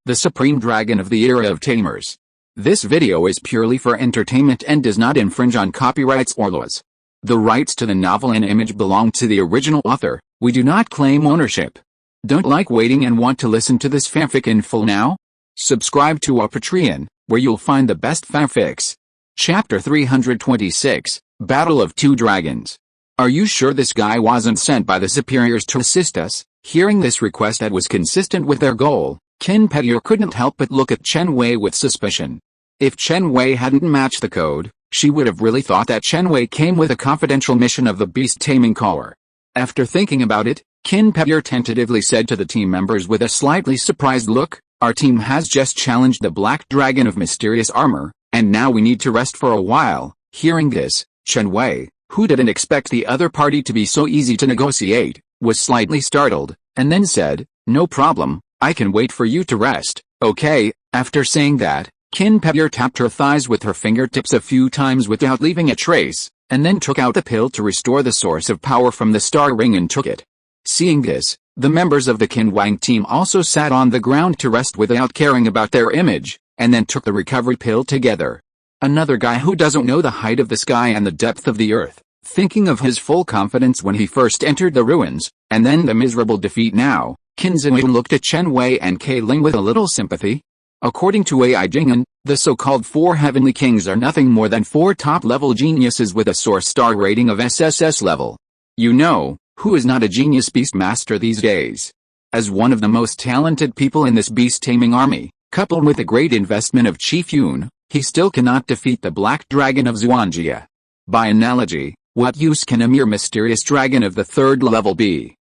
the supreme dragon of the era of Tamers. This video is purely for entertainment and does not infringe on copyrights or laws. The rights to the novel and image belong to the original author. We do not claim ownership. Don't like waiting and want to listen to this fanfic in full now? Subscribe to our Patreon, where you'll find the best fanfics. Chapter 326, Battle of Two Dragons. Are you sure this guy wasn't sent by the superiors to assist us? Hearing this request that was consistent with their goal, Kin Petier couldn't help but look at Chen Wei with suspicion. If Chen Wei hadn't matched the code, she would have really thought that Chen Wei came with a confidential mission of the beast taming caller. After thinking about it, Kin Petier tentatively said to the team members with a slightly surprised look, "Our team has just challenged the Black Dragon of Mysterious Armor, and now we need to rest for a while." Hearing this, Chen Wei, who didn't expect the other party to be so easy to negotiate, was slightly startled, and then said, "No problem, I can wait for you to rest, okay?" After saying that, Kin Petier tapped her thighs with her fingertips a few times without leaving a trace, and then took out the pill to restore the source of power from the star ring and took it. Seeing this, the members of the Kin Wang team also sat on the ground to rest without caring about their image, and then took the recovery pill together. Another guy who doesn't know the height of the sky and the depth of the earth, thinking of his full confidence when he first entered the ruins, and then the miserable defeat now, Qin Ziwen looked at Chen Wei and Kai Ling with a little sympathy. According to AI Jing'an, the so-called four heavenly kings are nothing more than four top-level geniuses with a source star rating of SSS level. You know, who is not a genius beast master these days? As one of the most talented people in this beast-taming army, coupled with a great investment of Chief Yun, he still cannot defeat the Black Dragon of Xuanjia. By analogy, what use can a mere mysterious dragon of the third level be?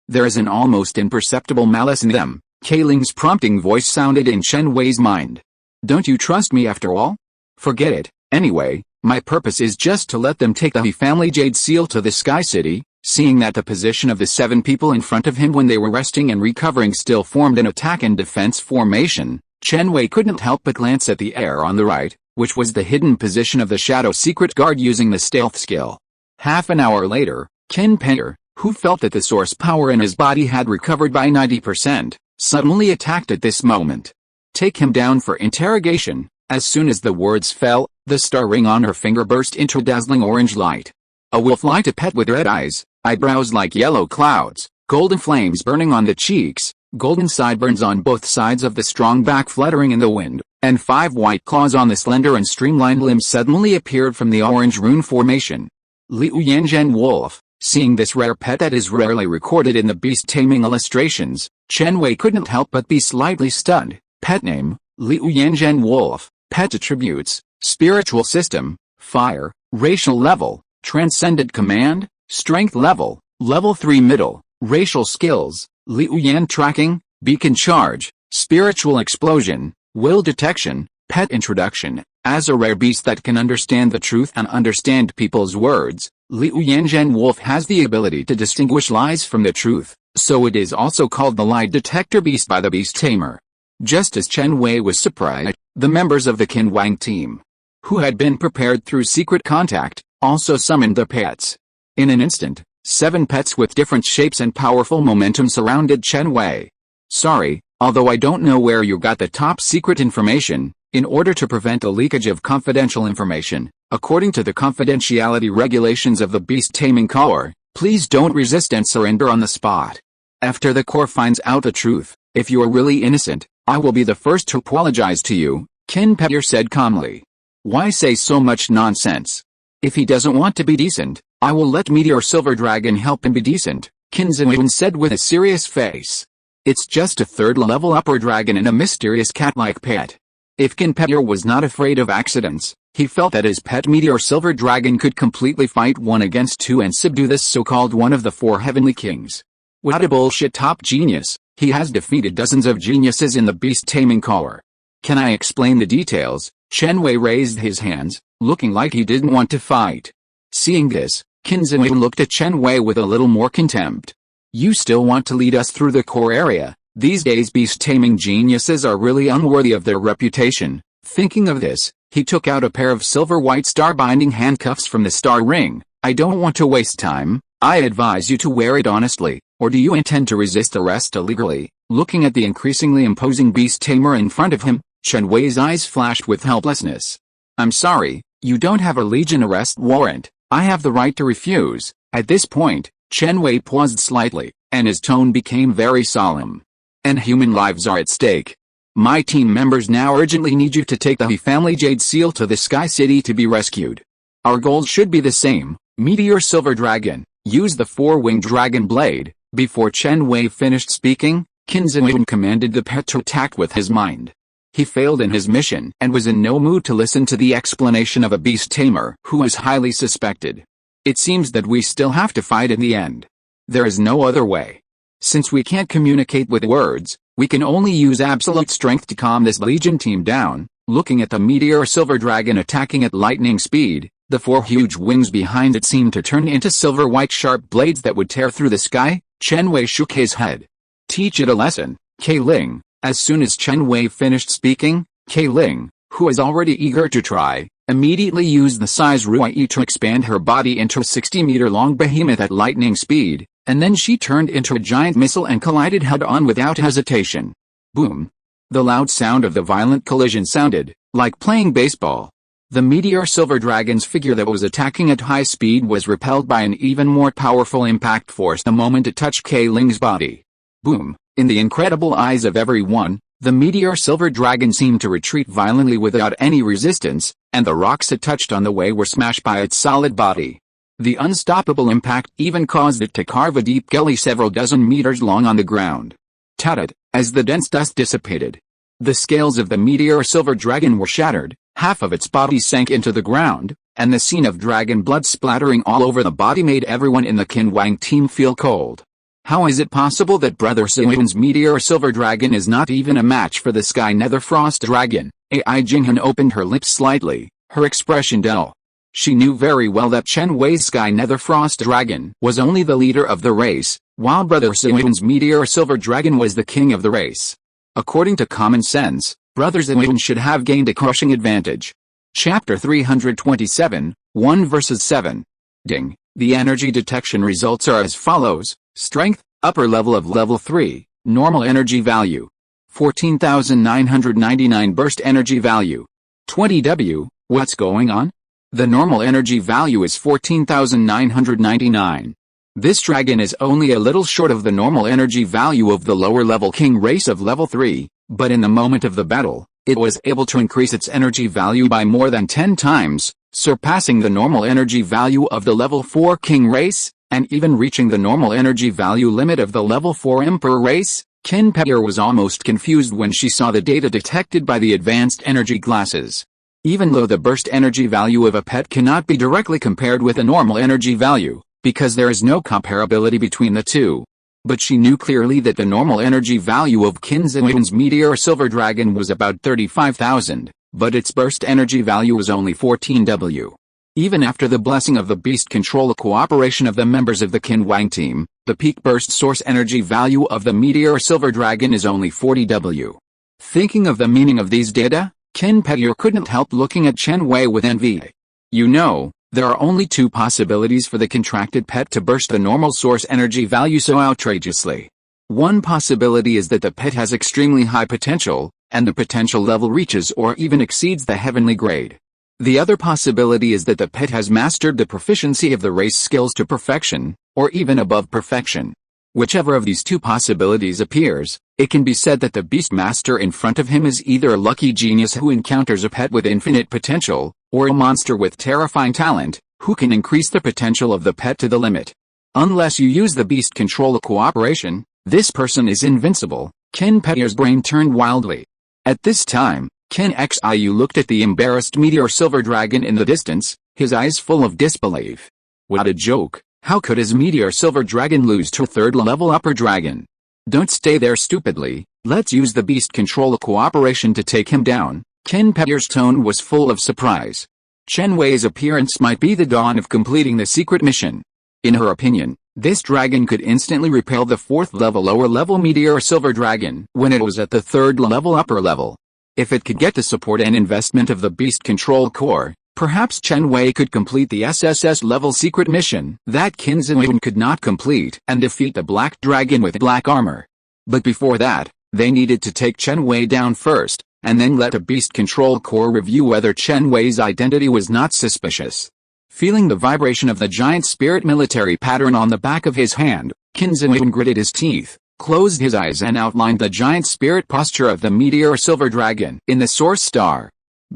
There is an almost imperceptible malice in them. Kai Ling's prompting voice sounded in Chen Wei's mind. "Don't you trust me after all? Forget it. Anyway, my purpose is just to let them take the He family Jade Seal to the Sky City." Seeing that the position of the 7 people in front of him when they were resting and recovering still formed an attack and defense formation, Chen Wei couldn't help but glance at the air on the right, which was the hidden position of the Shadow Secret Guard using the stealth skill. Half an hour later, Kin Petier, who felt that the source power in his body had recovered by 90%, suddenly attacked at this moment. "Take him down for interrogation." As soon as the words fell, the star ring on her finger burst into dazzling orange light. A wolf-like pet with red eyes, eyebrows like yellow clouds, golden flames burning on the cheeks, golden sideburns on both sides of the strong back fluttering in the wind, and 5 white claws on the slender and streamlined limbs suddenly appeared from the orange rune formation. Liu Yanzhen Wolf. Seeing this rare pet that is rarely recorded in the beast-taming illustrations, Chen Wei couldn't help but be slightly stunned. Pet name, Liu Yanzhen Wolf. Pet attributes, spiritual system, fire, racial level, transcendent command, strength level, level 3 middle, racial skills, Liu Yan tracking, beacon charge, spiritual explosion, will detection, pet introduction. As a rare beast that can understand the truth and understand people's words, Liu Yanzhen Wolf has the ability to distinguish lies from the truth, so it is also called the lie detector beast by the beast tamer. Just as Chen Wei was surprised, the members of the Kin Wang team, who had been prepared through secret contact, also summoned the pets. In an instant, 7 pets with different shapes and powerful momentum surrounded Chen Wei. "Sorry, although I don't know where you got the top secret information. In order to prevent a leakage of confidential information, according to the confidentiality regulations of the beast-taming caller, please don't resist and surrender on the spot. After the core finds out the truth, if you are really innocent, I will be the first to apologize to you," Kin Petier said calmly. "Why say so much nonsense? If he doesn't want to be decent, I will let Meteor Silver Dragon help him be decent," Qin Ziwen said with a serious face. "It's just a third-level upper dragon and a mysterious cat-like pet." If Kin Petier was not afraid of accidents, he felt that his pet Meteor Silver Dragon could completely fight 1 against 2 and subdue this so-called one of the 4 heavenly kings. What a bullshit top genius, he has defeated dozens of geniuses in the beast-taming caller. "Can I explain the details?" Chen Wei raised his hands, looking like he didn't want to fight. Seeing this, Qin Ziwen looked at Chen Wei with a little more contempt. "You still want to lead us through the core area? These days beast-taming geniuses are really unworthy of their reputation." Thinking of this, he took out a pair of silver-white star-binding handcuffs from the star ring. "I don't want to waste time. I advise you to wear it honestly. Or do you intend to resist arrest illegally? Looking at the increasingly imposing beast tamer in front of him, Chen Wei's eyes flashed with helplessness. I'm sorry, you don't have a Legion arrest warrant. I have the right to refuse. At this point, Chen Wei paused slightly, and his tone became very solemn. And human lives are at stake. My team members now urgently need you to take the He family Jade Seal to the Sky City to be rescued. Our goals should be the same. Meteor Silver Dragon, use the four-winged dragon blade. Before Chen Wei finished speaking, Qin Ziwen commanded the pet to attack with his mind. He failed in his mission and was in no mood to listen to the explanation of a beast tamer who was highly suspected. It seems that we still have to fight in the end. There is no other way. Since we can't communicate with words, we can only use absolute strength to calm this Legion team down. Looking at the Meteor Silver Dragon attacking at lightning speed, the four huge wings behind it seemed to turn into silver-white sharp blades that would tear through the sky. Chen Wei shook his head. Teach it a lesson, Kai Ling. As soon as Chen Wei finished speaking, Kai Ling, who was already eager to try, immediately used the size Ruai to expand her body into a 60-meter-long behemoth at lightning speed, and then she turned into a giant missile and collided head-on without hesitation. Boom! The loud sound of the violent collision sounded like playing baseball. The Meteor Silver Dragon's figure that was attacking at high speed was repelled by an even more powerful impact force the moment it touched Kai Ling's body. Boom! In the incredible eyes of everyone, the Meteor Silver Dragon seemed to retreat violently without any resistance, and the rocks it touched on the way were smashed by its solid body. The unstoppable impact even caused it to carve a deep gully several dozen meters long on the ground. Tut-tut, as the dense dust dissipated, the scales of the Meteor Silver Dragon were shattered, half of its body sank into the ground, and the scene of dragon blood splattering all over the body made everyone in the Qin Wang team feel cold. How is it possible that Brother Siwen's Meteor Silver Dragon is not even a match for the Sky Nether Frost Dragon? Ai Jinghan opened her lips slightly, her expression dull. She knew very well that Chen Wei's Sky Nether Frost Dragon was only the leader of the race, while Brother Siwen's Meteor Silver Dragon was the king of the race. According to common sense, Brother Siwen should have gained a crushing advantage. Chapter 327, 1 verses 7. Ding. The energy detection results are as follows. Strength, upper level of level 3, normal energy value. 14,999 burst energy value. 20W, what's going on? The normal energy value is 14,999. This dragon is only a little short of the normal energy value of the lower level king race of level 3, but in the moment of the battle, it was able to increase its energy value by more than 10 times, surpassing the normal energy value of the level 4 king race, and even reaching the normal energy value limit of the level 4 emperor race. Qin Pei'er was almost confused when she saw the data detected by the advanced energy glasses. Even though the burst energy value of a pet cannot be directly compared with a normal energy value, because there is no comparability between the two. But she knew clearly that the normal energy value of Qin Ziwen's Meteor Silver Dragon was about 35,000, but its burst energy value was only 14W. Even after the blessing of the beast control cooperation of the members of the Qin Wang team, the peak burst source energy value of the Meteor Silver Dragon is only 40W. Thinking of the meaning of these data, Qin Pei'er couldn't help looking at Chen Wei with envy. You know, there are only two possibilities for the contracted pet to burst the normal source energy value so outrageously. One possibility is that the pet has extremely high potential, and the potential level reaches or even exceeds the heavenly grade. The other possibility is that the pet has mastered the proficiency of the race skills to perfection, or even above perfection. Whichever of these two possibilities appears, it can be said that the beast master in front of him is either a lucky genius who encounters a pet with infinite potential, or a monster with terrifying talent, who can increase the potential of the pet to the limit. Unless you use the beast control cooperation, this person is invincible. Qin Pei'er's brain turned wildly. At this time, Qin Xiu looked at the embarrassed Meteor Silver Dragon in the distance, his eyes full of disbelief. What a joke! How could his Meteor Silver Dragon lose to a third-level upper dragon? Don't stay there stupidly, let's use the beast control cooperation to take him down. Qin Pei'er's tone was full of surprise. Chen Wei's appearance might be the dawn of completing the secret mission. In her opinion, this dragon could instantly repel the 4th-level lower-level Meteor Silver Dragon when it was at the 3rd-level upper level. If it could get the support and investment of the Beast Control Core, Perhaps Chen Wei could complete the SSS-level secret mission that Qin Ziwen could not complete and defeat the Black Dragon with black armor. But before that, they needed to take Chen Wei down first, and then let a Beast Control Core review whether Chen Wei's identity was not suspicious. Feeling the vibration of the giant spirit military pattern on the back of his hand, Qin Ziwen gritted his teeth, closed his eyes and outlined the giant spirit posture of the meteor silver dragon in the source star.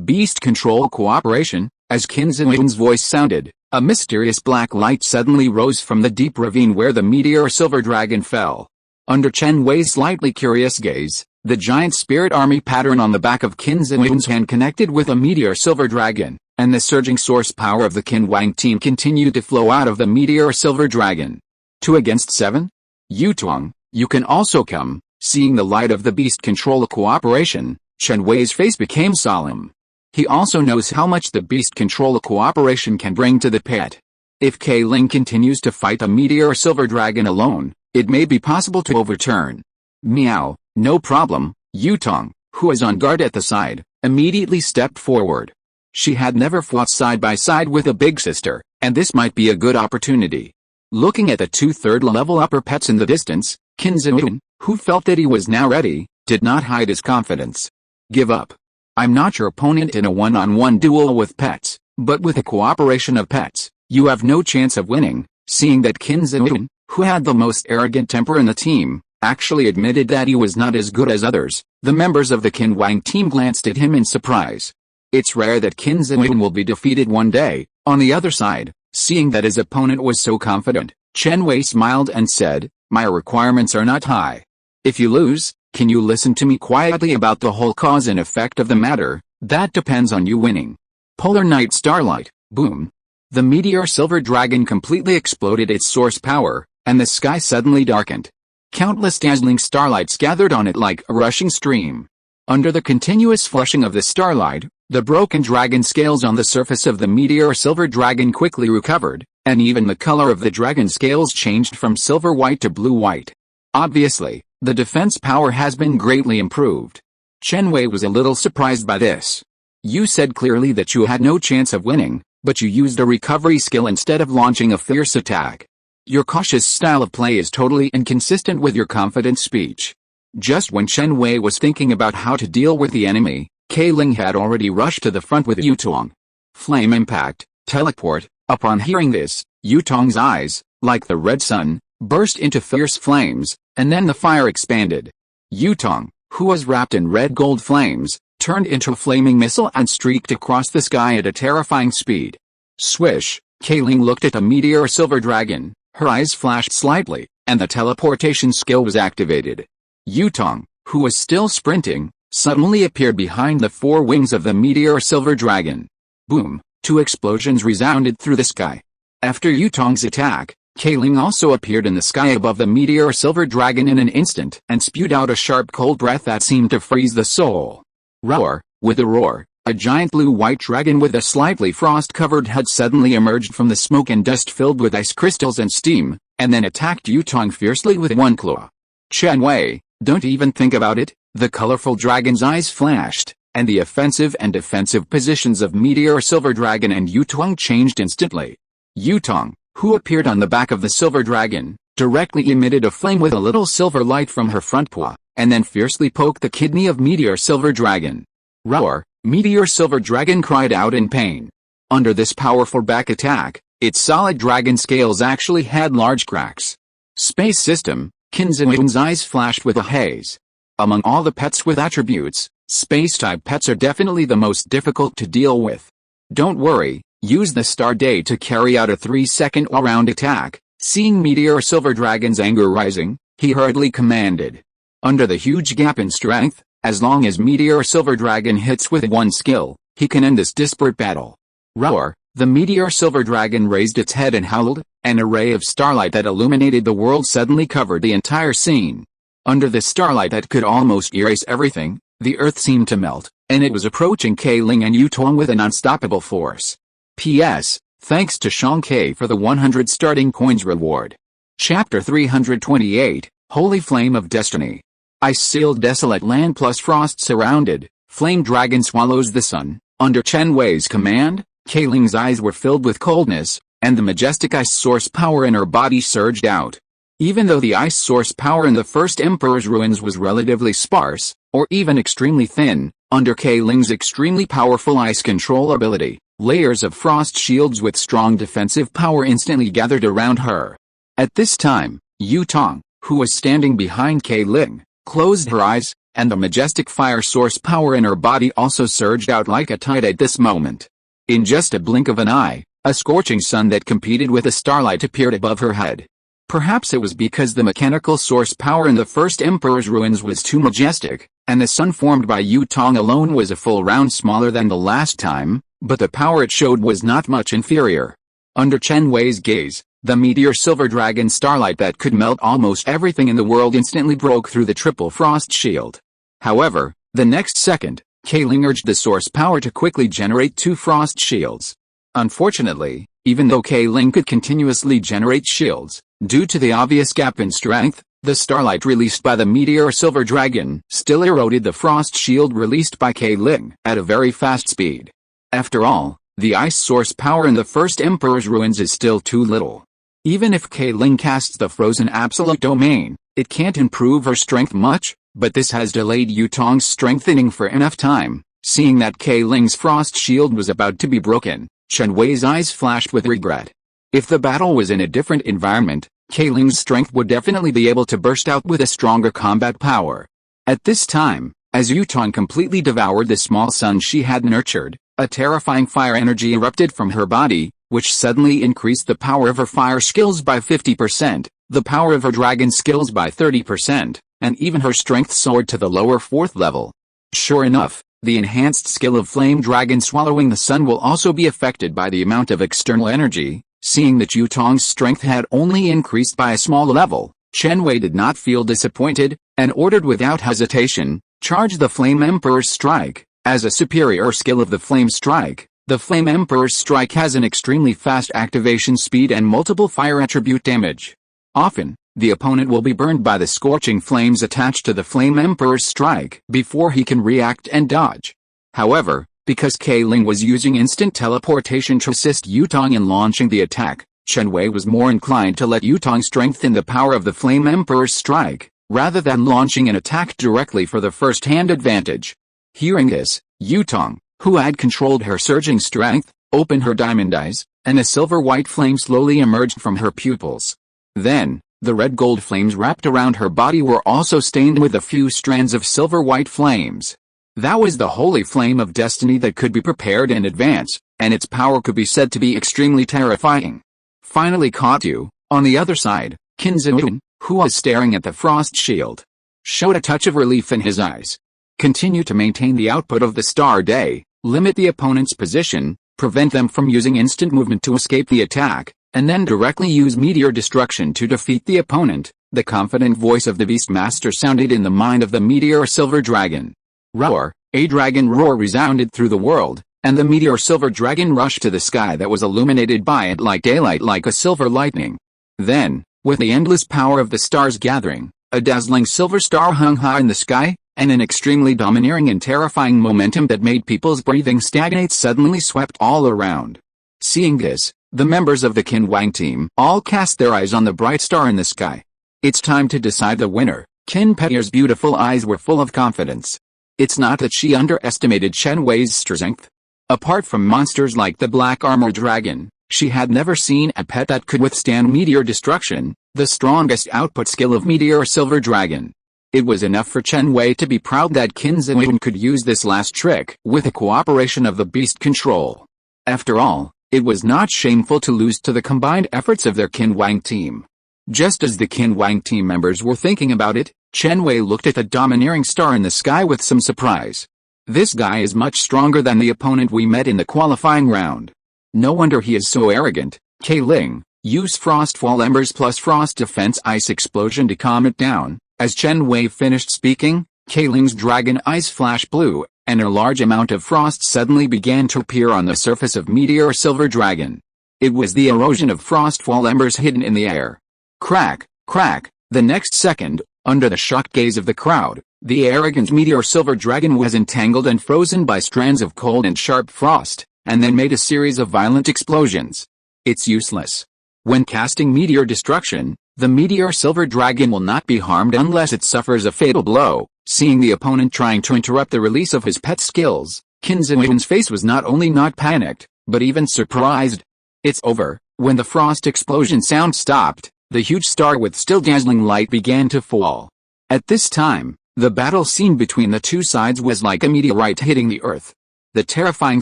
Beast Control Cooperation. As Qin Ziwen's voice sounded, a mysterious black light suddenly rose from the deep ravine where the meteor silver dragon fell. Under Chen Wei's slightly curious gaze, the giant spirit army pattern on the back of Qin Ziwen's hand connected with a meteor silver dragon, and the surging source power of the Qin Wang team continued to flow out of the meteor silver dragon. 2 against 7? Yutong, you can also come. Seeing the light of the Beast Control Cooperation, Chen Wei's face became solemn. He also knows how much the Beast Control Cooperation can bring to the pit. If Kai Ling continues to fight the meteor silver dragon alone, it may be possible to overturn. Meow, no problem. Yutong, who was on guard at the side, immediately stepped forward. She had never fought side by side with a big sister, and this might be a good opportunity. Looking at the 2 third-level upper pets in the distance, Qin Ziwen, who felt that he was now ready, did not hide his confidence. Give up. I'm not your opponent in a one-on-one duel with pets, but with the cooperation of pets, you have no chance of winning. Seeing that Qin Ziwen, who had the most arrogant temper in the team, actually admitted that he was not as good as others, the members of the Qin Wang team glanced at him in surprise. It's rare that Qin Ziwen will be defeated one day. On the other side, seeing that his opponent was so confident, Chen Wei smiled and said, my requirements are not high. If you lose, can you listen to me quietly about the whole cause and effect of the matter? That depends on you winning. Polar Night Starlight, boom. The meteor silver dragon completely exploded its source power, and the sky suddenly darkened. Countless dazzling starlights gathered on it like a rushing stream. Under the continuous flushing of the starlight, the broken dragon scales on the surface of the meteor silver dragon quickly recovered, and even the color of the dragon scales changed from silver-white to blue-white. Obviously, the defense power has been greatly improved. Chen Wei was a little surprised by this. You said clearly that you had no chance of winning, but you used a recovery skill instead of launching a fierce attack. Your cautious style of play is totally inconsistent with your confident speech. Just when Chen Wei was thinking about how to deal with the enemy, Kai Ling had already rushed to the front with Yutong. Flame Impact, Teleport. Upon hearing this, Yutong's eyes, like the red sun, burst into fierce flames, and then the fire expanded. Yutong, who was wrapped in red gold flames, turned into a flaming missile and streaked across the sky at a terrifying speed. Swish, Kai Ling looked at the meteor silver dragon, her eyes flashed slightly, and the teleportation skill was activated. Yutong, who was still sprinting, suddenly appeared behind the 4 wings of the meteor silver dragon. Boom, 2 explosions resounded through the sky. After Yutong's attack, Kai Ling also appeared in the sky above the meteor silver dragon in an instant and spewed out a sharp cold breath that seemed to freeze the soul. Roar, with a roar, a giant blue-white dragon with a slightly frost-covered head suddenly emerged from the smoke and dust filled with ice crystals and steam, and then attacked Yutong fiercely with one claw. Chen Wei, don't even think about it. The colorful dragon's eyes flashed, and the offensive and defensive positions of Meteor Silver Dragon and Yutong changed instantly. Yutong, who appeared on the back of the Silver Dragon, directly emitted a flame with a little silver light from her front paw, and then fiercely poked the kidney of Meteor Silver Dragon. Roar! Meteor Silver Dragon cried out in pain. Under this powerful back attack, its solid dragon scales actually had large cracks. Space System, Qin Ziwen's eyes flashed with a haze. Among all the pets with attributes, space-type pets are definitely the most difficult to deal with. Don't worry, use the Star Day to carry out a 3-second all-round attack. Seeing Meteor Silver Dragon's anger rising, he hurriedly commanded. Under the huge gap in strength, as long as Meteor Silver Dragon hits with one skill, he can end this disparate battle. Roar! The Meteor Silver Dragon raised its head and howled. An array of starlight that illuminated the world suddenly covered the entire scene. Under the starlight that could almost erase everything, the earth seemed to melt, and it was approaching Kai Ling and Yutong with an unstoppable force. P.S. Thanks to Shang Kai for the 100 starting coins reward. Chapter 328, Holy Flame of Destiny. Ice-sealed desolate land plus frost surrounded, flame dragon swallows the sun. Under Chen Wei's command, Kayling's eyes were filled with coldness, and the majestic ice source power in her body surged out. Even though the ice source power in the first Emperor's ruins was relatively sparse, or even extremely thin, under Kayling's extremely powerful ice control ability, layers of frost shields with strong defensive power instantly gathered around her. At this time, Yutong, who was standing behind Kayling, closed her eyes, and the majestic fire source power in her body also surged out like a tide at this moment. In just a blink of an eye, a scorching sun that competed with the starlight appeared above her head. Perhaps it was because the mechanical source power in the first Emperor's ruins was too majestic, and the sun formed by Yutong alone was a full round smaller than the last time, but the power it showed was not much inferior. Under Chen Wei's gaze, the meteor silver dragon starlight that could melt almost everything in the world instantly broke through the triple frost shield. However, the next second, Kayling urged the source power to quickly generate 2 frost shields. Unfortunately, even though Kayling could continuously generate shields, due to the obvious gap in strength, the starlight released by the meteor silver dragon still eroded the frost shield released by Kayling at a very fast speed. After all, the ice source power in the first Emperor's ruins is still too little. Even if Kayling casts the frozen absolute domain, it can't improve her strength much, but this has delayed Yutong's strengthening for enough time. Seeing that Kayling's frost shield was about to be broken, Chen Wei's eyes flashed with regret. If the battle was in a different environment, Kayling's strength would definitely be able to burst out with a stronger combat power. At this time, as Yutong completely devoured the small sun she had nurtured, a terrifying fire energy erupted from her body, which suddenly increased the power of her fire skills by 50%, the power of her dragon skills by 30%, and even her strength soared to the lower 4th level. Sure enough, the enhanced skill of Flame Dragon swallowing the sun will also be affected by the amount of external energy. Seeing that Yutong's strength had only increased by a small level, Chen Wei did not feel disappointed, and ordered without hesitation, "Charge the Flame Emperor's Strike." As a superior skill of the Flame Strike, the Flame Emperor's Strike has an extremely fast activation speed and multiple fire attribute damage. Often, the opponent will be burned by the scorching flames attached to the Flame Emperor's Strike before he can react and dodge. However, because Kayling was using instant teleportation to assist Yutong in launching the attack, Chen Wei was more inclined to let Yutong strengthen the power of the Flame Emperor's Strike, rather than launching an attack directly for the first-hand advantage. Hearing this, Yutong, who had controlled her surging strength, opened her diamond eyes, and a silver-white flame slowly emerged from her pupils. Then, the red-gold flames wrapped around her body were also stained with a few strands of silver-white flames. That was the holy flame of destiny that could be prepared in advance, and its power could be said to be extremely terrifying. Finally caught you, on the other side, Qin Ziwen, who was staring at the frost shield, showed a touch of relief in his eyes. Continue to maintain the output of the Star Day, limit the opponent's position, prevent them from using instant movement to escape the attack, and then directly use meteor destruction to defeat the opponent. The confident voice of the Beastmaster sounded in the mind of the meteor silver dragon. Roar! A dragon roar resounded through the world, and the meteor silver dragon rushed to the sky that was illuminated by it like daylight, like a silver lightning. Then, with the endless power of the stars gathering, a dazzling silver star hung high in the sky, and an extremely domineering and terrifying momentum that made people's breathing stagnate suddenly swept all around. Seeing this, the members of the Qin Wang team all cast their eyes on the bright star in the sky. It's time to decide the winner. Qin Peier's beautiful eyes were full of confidence. It's not that she underestimated Chen Wei's strength. Apart from monsters like the Black Armor Dragon, she had never seen a pet that could withstand meteor destruction, the strongest output skill of Meteor Silver Dragon. It was enough for Chen Wei to be proud that Qin Ziwen could use this last trick with the cooperation of the Beast Control. After all, it was not shameful to lose to the combined efforts of their Qin Wang team. Just as the Qin Wang team members were thinking about it, Chen Wei looked at the domineering star in the sky with some surprise. This guy is much stronger than the opponent we met in the qualifying round. No wonder he is so arrogant. Kayling, use Frostfall Embers plus Frost Defense Ice Explosion to calm it down. As Chen Wei finished speaking, Kayling's dragon eyes flashed blue, and a large amount of frost suddenly began to appear on the surface of Meteor Silver Dragon. It was the erosion of Frostfall Embers hidden in the air. Crack, crack, the next second, under the shocked gaze of the crowd, the arrogant Meteor Silver Dragon was entangled and frozen by strands of cold and sharp frost, and then made a series of violent explosions. It's useless. When casting Meteor Destruction, the Meteor Silver Dragon will not be harmed unless it suffers a fatal blow. Seeing the opponent trying to interrupt the release of his pet skills, Chen Wei's face was not only not panicked, but even surprised. It's over. When the frost explosion sound stopped, the huge star with still dazzling light began to fall. At this time, the battle scene between the two sides was like a meteorite hitting the earth. The terrifying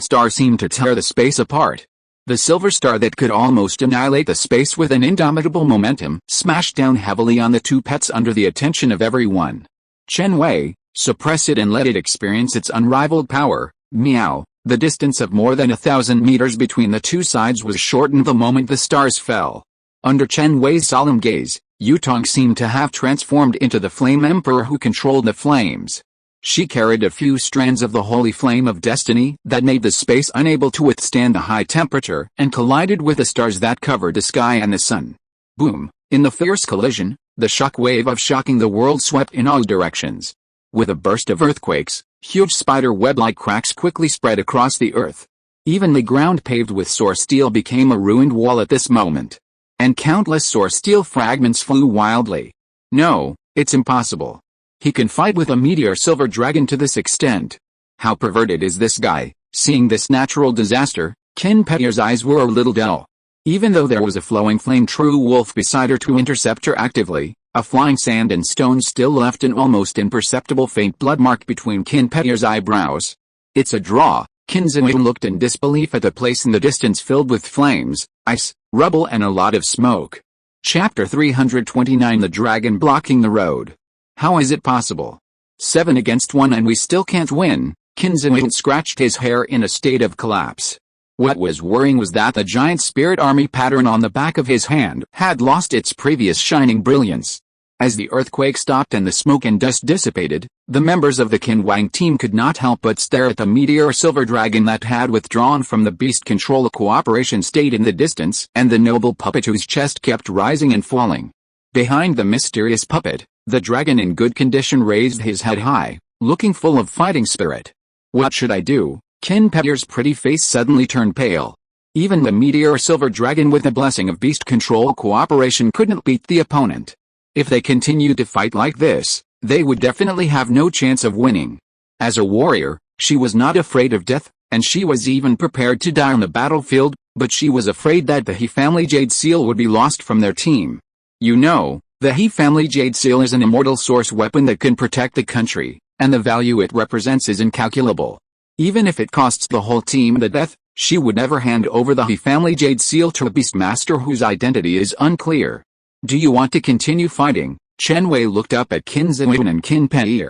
star seemed to tear the space apart. The silver star that could almost annihilate the space with an indomitable momentum smashed down heavily on the two pets under the attention of everyone. Chen Wei, suppress it and let it experience its unrivaled power. Meow. The distance of more than 1,000 meters between the two sides was shortened the moment the stars fell. Under Chen Wei's solemn gaze, Yutong seemed to have transformed into the Flame Emperor who controlled the flames. She carried a few strands of the holy flame of destiny that made the space unable to withstand the high temperature and collided with the stars that covered the sky and the sun. Boom! In the fierce collision, the shock wave of shocking the world swept in all directions. With a burst of earthquakes, huge spider web-like cracks quickly spread across the earth. Even the ground paved with source steel became a ruined wall at this moment. And countless source steel fragments flew wildly. No, it's impossible. He can fight with a meteor silver dragon to this extent. How perverted is this guy? Seeing this natural disaster, Chen Wei's eyes were a little dull. Even though there was a flowing flame true wolf beside her to intercept her actively, a flying sand and stone still left an almost imperceptible faint blood mark between Chen Wei's eyebrows. It's a draw. Chen Wei looked in disbelief at the place in the distance filled with flames, ice, rubble and a lot of smoke. Chapter 329 The Dragon Blocking the Road. How is it possible? 7 against 1 and we still can't win. Chen Wei scratched his hair in a state of collapse. What was worrying was that the giant spirit army pattern on the back of his hand had lost its previous shining brilliance. As the earthquake stopped and the smoke and dust dissipated, the members of the Chen Wei team could not help but stare at the meteor silver dragon that had withdrawn from the beast control cooperation state in the distance and the noble puppet whose chest kept rising and falling. Behind the mysterious puppet, the dragon in good condition raised his head high, looking full of fighting spirit. What should I do? Chen Wei's pretty face suddenly turned pale. Even the meteor silver dragon with the blessing of beast control cooperation couldn't beat the opponent. If they continued to fight like this, they would definitely have no chance of winning. As a warrior, she was not afraid of death, and she was even prepared to die on the battlefield, but she was afraid that the He family Jade Seal would be lost from their team. You know, the He family Jade Seal is an immortal source weapon that can protect the country, and the value it represents is incalculable. Even if it costs the whole team the death, she would never hand over the He family Jade Seal to a beastmaster whose identity is unclear. Do you want to continue fighting? Chen Wei looked up at Chen Wei and Chen Pei.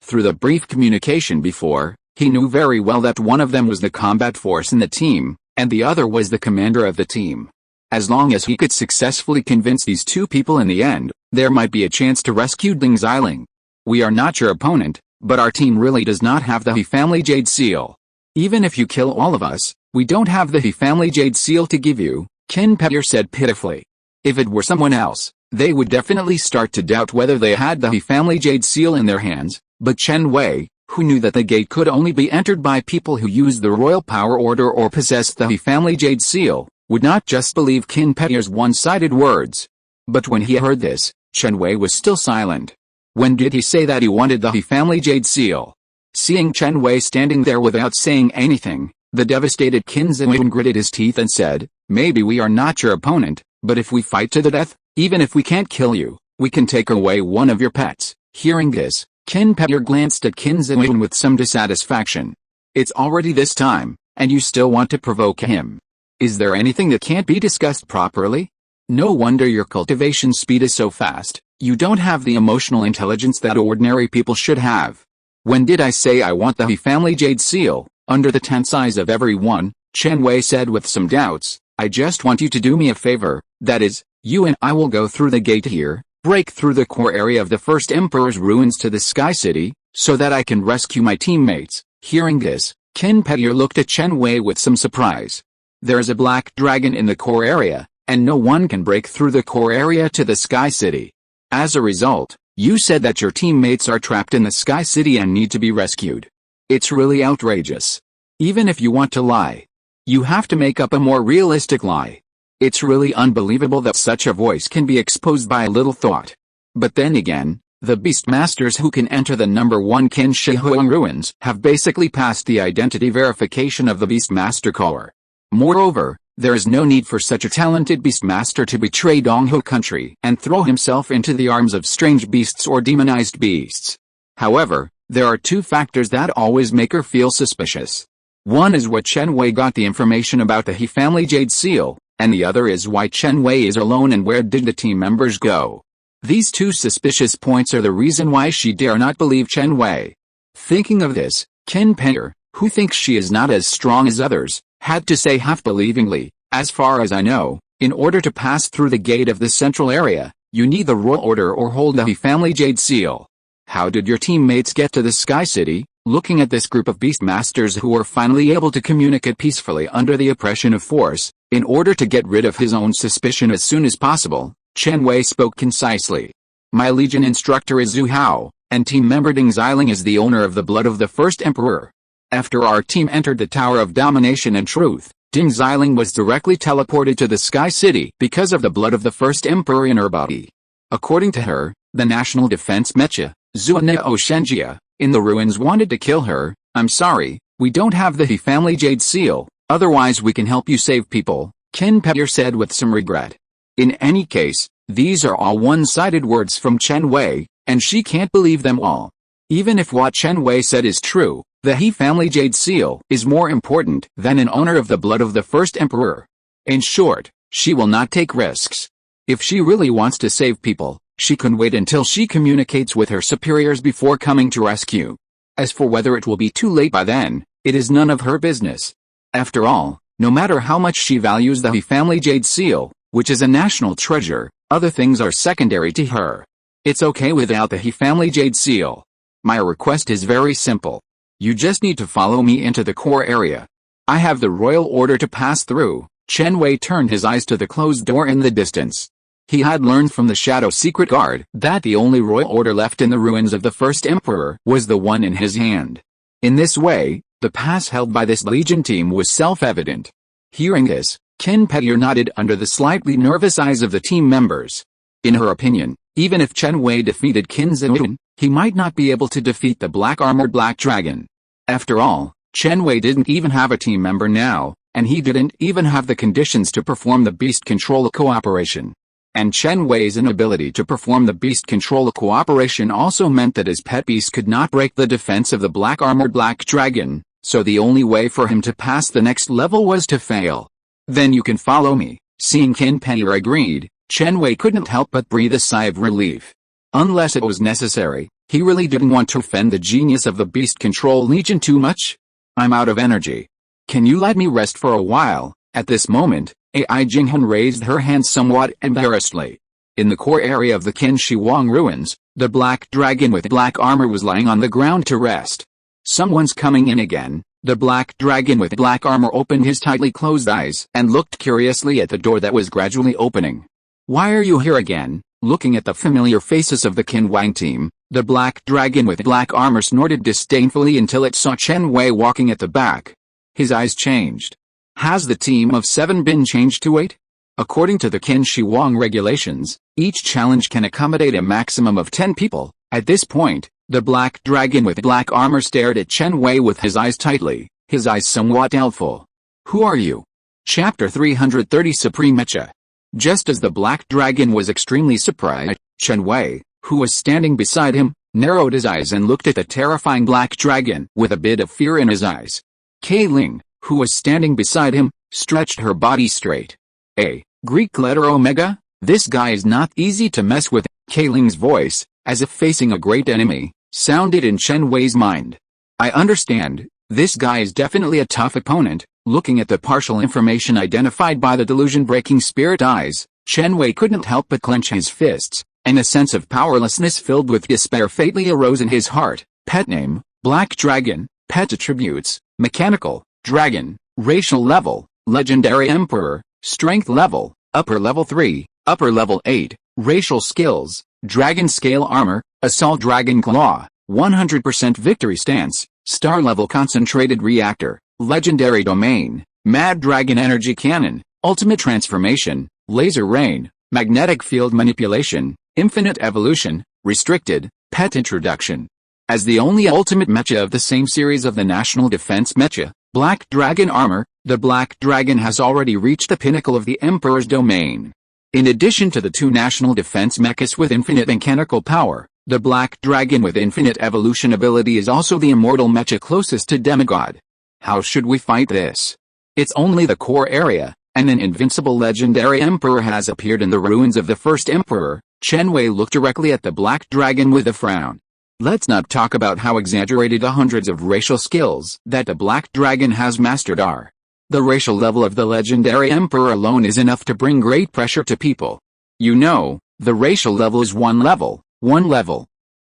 Through the brief communication before, he knew very well that one of them was the combat force in the team, and the other was the commander of the team. As long as he could successfully convince these two people in the end, there might be a chance to rescue Ding Xiling. We are not your opponent, but our team really does not have the He family Jade Seal. Even if you kill all of us, we don't have the He family Jade Seal to give you, Chen Pei said pitifully. If it were someone else, they would definitely start to doubt whether they had the He family Jade Seal in their hands, but Chen Wei, who knew that the gate could only be entered by people who used the royal power order or possessed the He family Jade Seal, would not just believe Chen Pei's one-sided words. But when he heard this, Chen Wei was still silent. When did he say that he wanted the He family Jade Seal? Seeing Chen Wei standing there without saying anything, the devastated Chen Wei gritted his teeth and said, maybe we are not your opponent, but if we fight to the death, even if we can't kill you, we can take away one of your pets. Hearing this, Chen Pei glanced at Chen Wei with some dissatisfaction. It's already this time, and you still want to provoke him. Is there anything that can't be discussed properly? No wonder your cultivation speed is so fast. You don't have the emotional intelligence that ordinary people should have. When did I say I want the He family Jade Seal? Under the tense eyes of everyone, Chen Wei said with some doubts, I just want you to do me a favor, that is, you and I will go through the gate here, break through the core area of the First Emperor's ruins to the Sky City, so that I can rescue my teammates. Hearing this, Chen Pei looked at Chen Wei with some surprise. There's a black dragon in the core area, and no one can break through the core area to the Sky City. As a result, you said that your teammates are trapped in the Sky City and need to be rescued. It's really outrageous. Even if you want to lie. You have to make up a more realistic lie. It's really unbelievable that such a voice can be exposed by a little thought. But then again, the Beastmasters who can enter the #1 Qin Shi Huang ruins have basically passed the identity verification of the Beastmaster core. Moreover, there is no need for such a talented Beastmaster to betray Donghu country and throw himself into the arms of strange beasts or demonized beasts. However, there are two factors that always make her feel suspicious. One is what Chen Wei got the information about the He family Jade Seal, and the other is why Chen Wei is alone and where did the team members go. These two suspicious points are the reason why she dare not believe Chen Wei. Thinking of this, Qin Penyer, who thinks she is not as strong as others, had to say half-believingly, "As far as I know, in order to pass through the gate of the central area, you need the royal order or hold the He family Jade Seal. How did your teammates get to the Sky City?" Looking at this group of Beastmasters who were finally able to communicate peacefully under the oppression of force, in order to get rid of his own suspicion as soon as possible, Chen Wei spoke concisely. "My Legion instructor is Zhu Hao, and team member Ding Xiling is the owner of the blood of the first emperor. After our team entered the Tower of Domination and Truth, Ding Xiling was directly teleported to the Sky City because of the blood of the first emperor in her body. According to her, the National Defense Mecha, Zuaneo Shenjia, in the ruins wanted to kill her. I'm sorry, we don't have the He family Jade Seal, otherwise we can help you save people," Qin Penyer said with some regret. In any case, these are all one-sided words from Chen Wei, and she can't believe them all. Even if what Chen Wei said is true, the He family Jade Seal is more important than an owner of the blood of the first emperor. In short, she will not take risks. If she really wants to save people, she can wait until she communicates with her superiors before coming to rescue. As for whether it will be too late by then, it is none of her business. After all, no matter how much she values the He family Jade Seal, which is a national treasure, other things are secondary to her. It's okay without the He family Jade Seal. My request is very simple. You just need to follow me into the core area. I have the royal order to pass through." Chen Wei turned his eyes to the closed door in the distance. He had learned from the Shadow Secret Guard that the only royal order left in the ruins of the first emperor was the one in his hand. In this way, the pass held by this legion team was self-evident. Hearing this, Qin Penyer nodded under the slightly nervous eyes of the team members. In her opinion, even if Chen Wei defeated Qin Zhiyun, he might not be able to defeat the black-armored Black Dragon. After all, Chen Wei didn't even have a team member now, and he didn't even have the conditions to perform the beast control cooperation. And Chen Wei's inability to perform the beast control cooperation also meant that his pet beast could not break the defense of the black-armored Black Dragon, so the only way for him to pass the next level was to fail. "Then you can follow me." Seeing Qin Penyer agreed, Chen Wei couldn't help but breathe a sigh of relief. Unless it was necessary, he really didn't want to offend the genius of the Beast Control Legion too much. "I'm out of energy. Can you let me rest for a while?" At this moment, Ai Jinghan raised her hand somewhat embarrassedly. In the core area of the Qin Shi Huang ruins, the Black Dragon with black armor was lying on the ground to rest. "Someone's coming in again." The Black Dragon with black armor opened his tightly closed eyes and looked curiously at the door that was gradually opening. "Why are you here again?" Looking at the familiar faces of the Qin Wang team, the Black Dragon with black armor snorted disdainfully until it saw Chen Wei walking at the back. His eyes changed. "Has the team of 7 been changed to 8? According to the Qin Shi Huang regulations, each challenge can accommodate a maximum of 10 people. At this point, the Black Dragon with black armor stared at Chen Wei with his eyes tightly, his eyes somewhat doubtful. "Who are you?" Chapter 330 Supreme Mecha. Just as the Black Dragon was extremely surprised, Chen Wei, who was standing beside him, narrowed his eyes and looked at the terrifying Black Dragon with a bit of fear in his eyes. Kei Ling, who was standing beside him, stretched her body straight. "A Greek letter Omega? This guy is not easy to mess with." Kei Ling's voice, as if facing a great enemy, sounded in Chen Wei's mind. "I understand, this guy is definitely a tough opponent." Looking at the partial information identified by the delusion-breaking spirit eyes, Chen Wei couldn't help but clench his fists, and a sense of powerlessness filled with despair fatally arose in his heart. Pet name, Black Dragon. Pet attributes, mechanical, dragon. Racial level, legendary emperor. Strength level, upper level 3, upper level 8. Racial skills, dragon scale armor, assault dragon claw, 100% victory stance, star level concentrated reactor. Legendary domain, Mad Dragon Energy Cannon, Ultimate Transformation, Laser Rain, Magnetic Field Manipulation, Infinite Evolution, Restricted, Pet Introduction. As the only ultimate mecha of the same series of the National Defense Mecha, Black Dragon Armor, the Black Dragon has already reached the pinnacle of the Emperor's domain. In addition to the two National Defense mechas with infinite mechanical power, the Black Dragon with infinite evolution ability is also the immortal mecha closest to demigod. How should we fight this? It's only the core area, and an invincible legendary emperor has appeared in the ruins of the first emperor. Chen Wei looked directly at the Black Dragon with a frown. Let's not talk about how exaggerated the hundreds of racial skills that the Black Dragon has mastered are. The racial level of the legendary emperor alone is enough to bring great pressure to people. You know, the racial level is one level.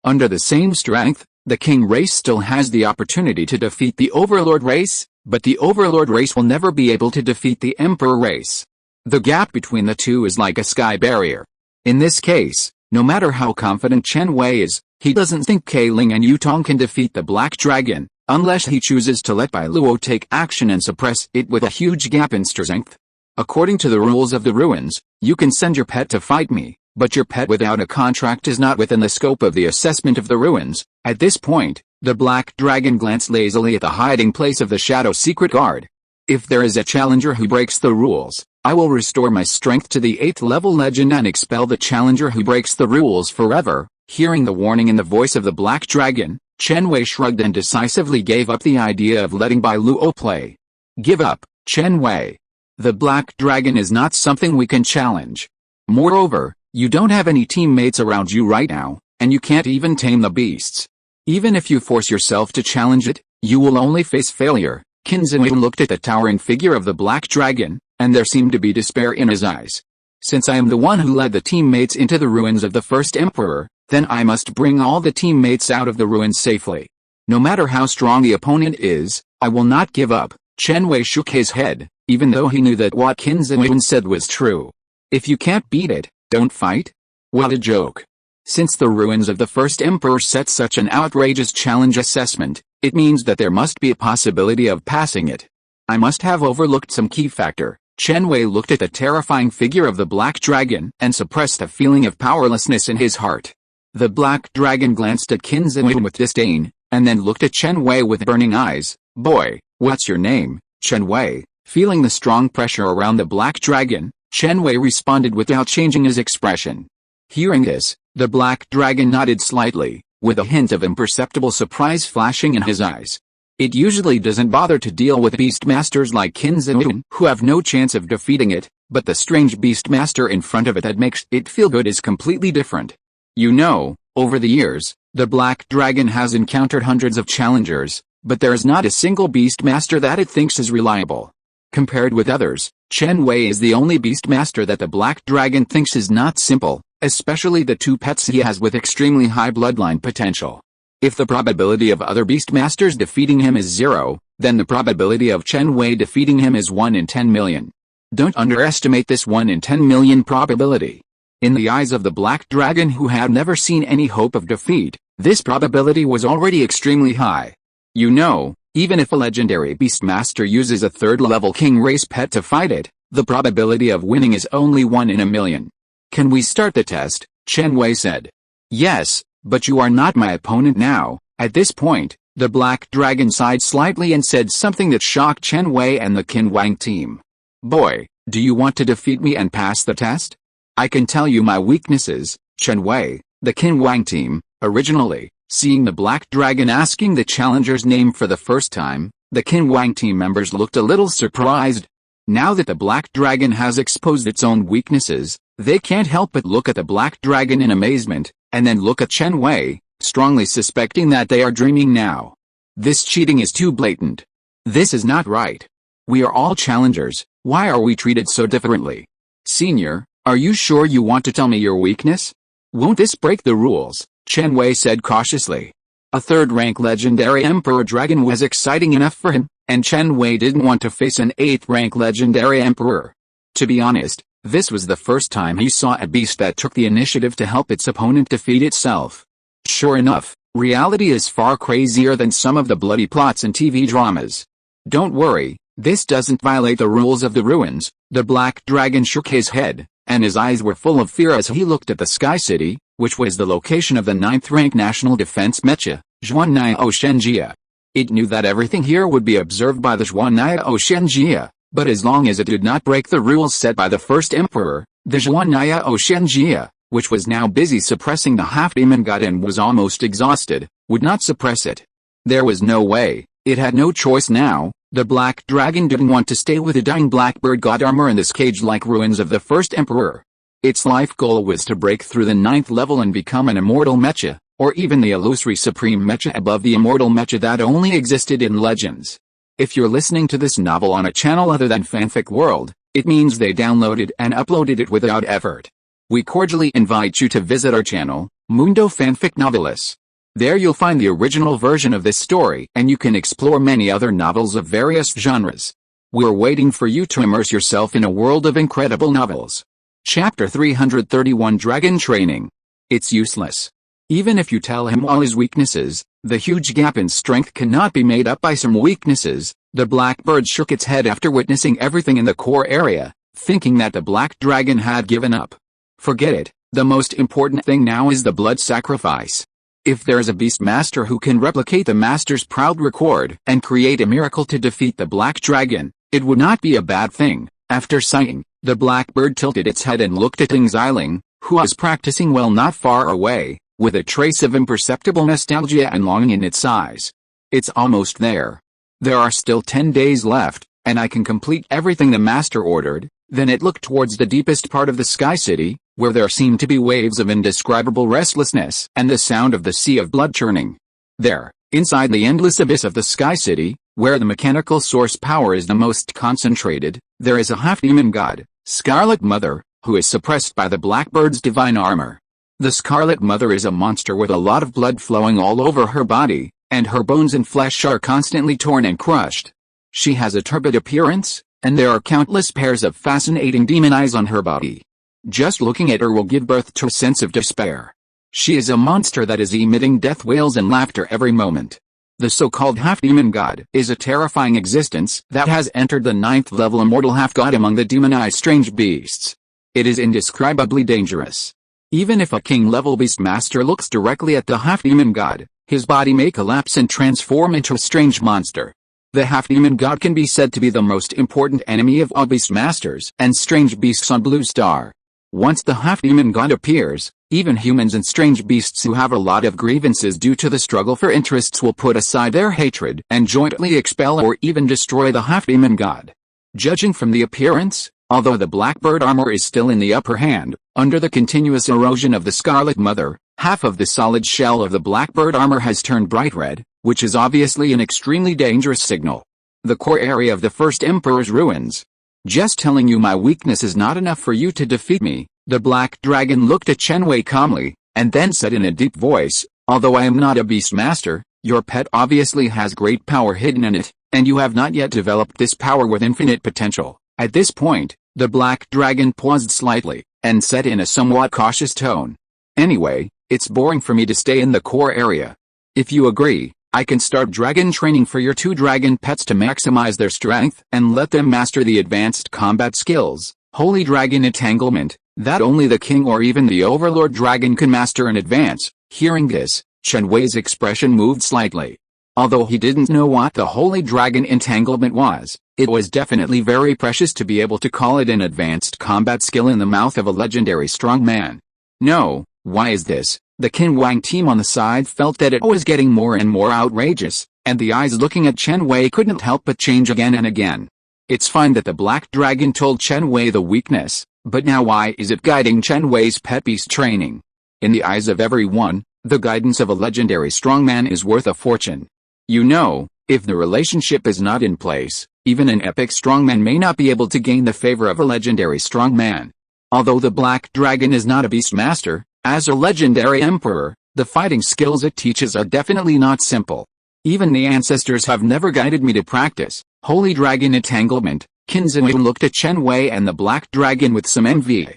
Under the same strength, the king race still has the opportunity to defeat the overlord race, but the overlord race will never be able to defeat the emperor race. The gap between the two is like a sky barrier. In this case, no matter how confident Chen Wei is, he doesn't think Kai Ling and Yutong can defeat the Black Dragon, unless he chooses to let Bai Luo take action and suppress it with a huge gap in strength. According to the rules of the ruins, you can send your pet to fight me, but your pet without a contract is not within the scope of the assessment of the ruins. At this point, the Black Dragon glanced lazily at the hiding place of the Shadow Secret Guard. If there is a challenger who breaks the rules, I will restore my strength to the 8th level legend and expel the challenger who breaks the rules forever. Hearing the warning in the voice of the Black Dragon, Chen Wei shrugged and decisively gave up the idea of letting Bai Luo play. Give up, Chen Wei. The Black Dragon is not something we can challenge. Moreover, you don't have any teammates around you right now, and you can't even tame the beasts. Even if you force yourself to challenge it, you will only face failure. Qin Ziwen looked at the towering figure of the Black Dragon, and there seemed to be despair in his eyes. Since I am the one who led the teammates into the ruins of the first emperor, then I must bring all the teammates out of the ruins safely. No matter how strong the opponent is, I will not give up. Chen Wei shook his head, even though he knew that what Qin Ziwen said was true. If you can't beat it, don't fight? What a joke. Since the ruins of the first emperor set such an outrageous challenge assessment, it means that there must be a possibility of passing it. I must have overlooked some key factor. Chen Wei looked at the terrifying figure of the Black Dragon and suppressed a feeling of powerlessness in his heart. The Black Dragon glanced at Qin Ziwen with disdain, and then looked at Chen Wei with burning eyes. Boy, what's your name, Chen Wei? Feeling the strong pressure around the Black Dragon, Chen Wei responded without changing his expression. Hearing this, the Black Dragon nodded slightly, with a hint of imperceptible surprise flashing in his eyes. It usually doesn't bother to deal with Beastmasters like Qin Ziwen, who have no chance of defeating it, but the strange Beastmaster in front of it that makes it feel good is completely different. You know, over the years, the Black Dragon has encountered hundreds of challengers, but there is not a single Beastmaster that it thinks is reliable. Compared with others, Chen Wei is the only Beastmaster that the Black Dragon thinks is not simple, especially the two pets he has with extremely high bloodline potential. If the probability of other Beastmasters defeating him is 0, then the probability of Chen Wei defeating him is 1 in 10 million. Don't underestimate this 1 in 10 million probability. In the eyes of the Black Dragon, who had never seen any hope of defeat, this probability was already extremely high. You know, even if a legendary Beastmaster uses a 3rd-level King race pet to fight it, the probability of winning is only 1 in a million. Can we start the test? Chen Wei said. Yes, but you are not my opponent now. At this point, the Black Dragon sighed slightly and said something that shocked Chen Wei and the Qin Wang team. Boy, do you want to defeat me and pass the test? I can tell you my weaknesses, Chen Wei. The Qin Wang team, originally, seeing the Black Dragon asking the challenger's name for the first time, the Qin Wang team members looked a little surprised. Now that the Black Dragon has exposed its own weaknesses, they can't help but look at the Black Dragon in amazement, and then look at Chen Wei, strongly suspecting that they are dreaming now. This cheating is too blatant. This is not right. We are all challengers, why are we treated so differently? Senior, are you sure you want to tell me your weakness? Won't this break the rules? Chen Wei said cautiously. A 3rd-rank legendary Emperor Dragon was exciting enough for him, and Chen Wei didn't want to face an 8th-rank legendary Emperor. To be honest, this was the first time he saw a beast that took the initiative to help its opponent defeat itself. Sure enough, reality is far crazier than some of the bloody plots in TV dramas. Don't worry, This doesn't violate the rules of the ruins. The black dragon shook his head, and his eyes were full of fear as he looked at the Sky City, which was the location of the 9th-rank National Defense Mecha, Zhuannai Shenjia. It knew that everything here would be observed by the Zhuannai Shenjia, but as long as it did not break the rules set by the first emperor, the Zhuannai Shenjia, which was now busy suppressing the half-demon god and was almost exhausted, would not suppress it. There was no way, it had no choice now. The black dragon didn't want to stay with the dying blackbird god armor in this cage-like ruins of the first emperor. Its life goal was to break through the 9th level and become an immortal mecha, or even the illusory supreme mecha above the immortal mecha that only existed in legends. If you're listening to this novel on a channel other than Fanfic World, it means they downloaded and uploaded it without effort. We cordially invite you to visit our channel, Mundo Fanfic Novelis. There you'll find the original version of this story and you can explore many other novels of various genres. We're waiting for you to immerse yourself in a world of incredible novels. Chapter 331 Dragon Training. It's useless. Even if you tell him all his weaknesses, the huge gap in strength cannot be made up by some weaknesses. The blackbird shook its head after witnessing everything in the core area, thinking that the black dragon had given up. Forget it, the most important thing now is the blood sacrifice. If there's a beast master who can replicate the master's proud record and create a miracle to defeat the black dragon, it would not be a bad thing. After sighing, the blackbird tilted its head and looked at Ling Xiling, who was practicing well not far away, with a trace of imperceptible nostalgia and longing in its eyes. It's almost there. There are still 10 days left, and I can complete everything the master ordered. Then it looked towards the deepest part of the Sky City, where there seemed to be waves of indescribable restlessness and the sound of the sea of blood churning. There, inside the endless abyss of the Sky City, where the mechanical source power is the most concentrated, there is a half-demon god, Scarlet Mother, who is suppressed by the Blackbird's divine armor. The Scarlet Mother is a monster with a lot of blood flowing all over her body, and her bones and flesh are constantly torn and crushed. She has a turbid appearance, and there are countless pairs of fascinating demon eyes on her body. Just looking at her will give birth to a sense of despair. She is a monster that is emitting death wails and laughter every moment. The so-called half-demon god is a terrifying existence that has entered the 9th level immortal half-god among the demonized strange beasts. It is indescribably dangerous. Even if a king-level beast master looks directly at the half-demon god, his body may collapse and transform into a strange monster. The half-demon god can be said to be the most important enemy of all beast masters and strange beasts on Blue Star. Once the half-demon god appears, even humans and strange beasts who have a lot of grievances due to the struggle for interests will put aside their hatred and jointly expel or even destroy the half-demon god. Judging from the appearance, although the Blackbird armor is still in the upper hand, under the continuous erosion of the Scarlet Mother, half of the solid shell of the Blackbird armor has turned bright red, which is obviously an extremely dangerous signal. The core area of the first Emperor's ruins. Just telling you my weakness is not enough for you to defeat me. The black dragon looked at Chen Wei calmly, and then said in a deep voice, although I am not a beast master, your pet obviously has great power hidden in it, and you have not yet developed this power with infinite potential. At this point, the black dragon paused slightly, and said in a somewhat cautious tone, anyway, it's boring for me to stay in the core area. If you agree, I can start dragon training for your 2 dragon pets to maximize their strength and let them master the advanced combat skills, Holy Dragon Entanglement, that only the king or even the overlord dragon can master in advance. Hearing this, Chen Wei's expression moved slightly. Although he didn't know what the Holy Dragon Entanglement was, it was definitely very precious to be able to call it an advanced combat skill in the mouth of a legendary strongman. No, why is this? The Qin Wang team on the side felt that it was getting more and more outrageous, and the eyes looking at Chen Wei couldn't help but change again and again. It's fine that the Black Dragon told Chen Wei the weakness, but now why is it guiding Chen Wei's pet beast training? In the eyes of everyone, the guidance of a legendary strongman is worth a fortune. You know, if the relationship is not in place, even an epic strongman may not be able to gain the favor of a legendary strongman. Although the Black Dragon is not a beast master, as a legendary emperor, the fighting skills it teaches are definitely not simple. Even the ancestors have never guided me to practice Holy Dragon Entanglement. Qin Zhou looked at Chen Wei and the Black Dragon with some envy.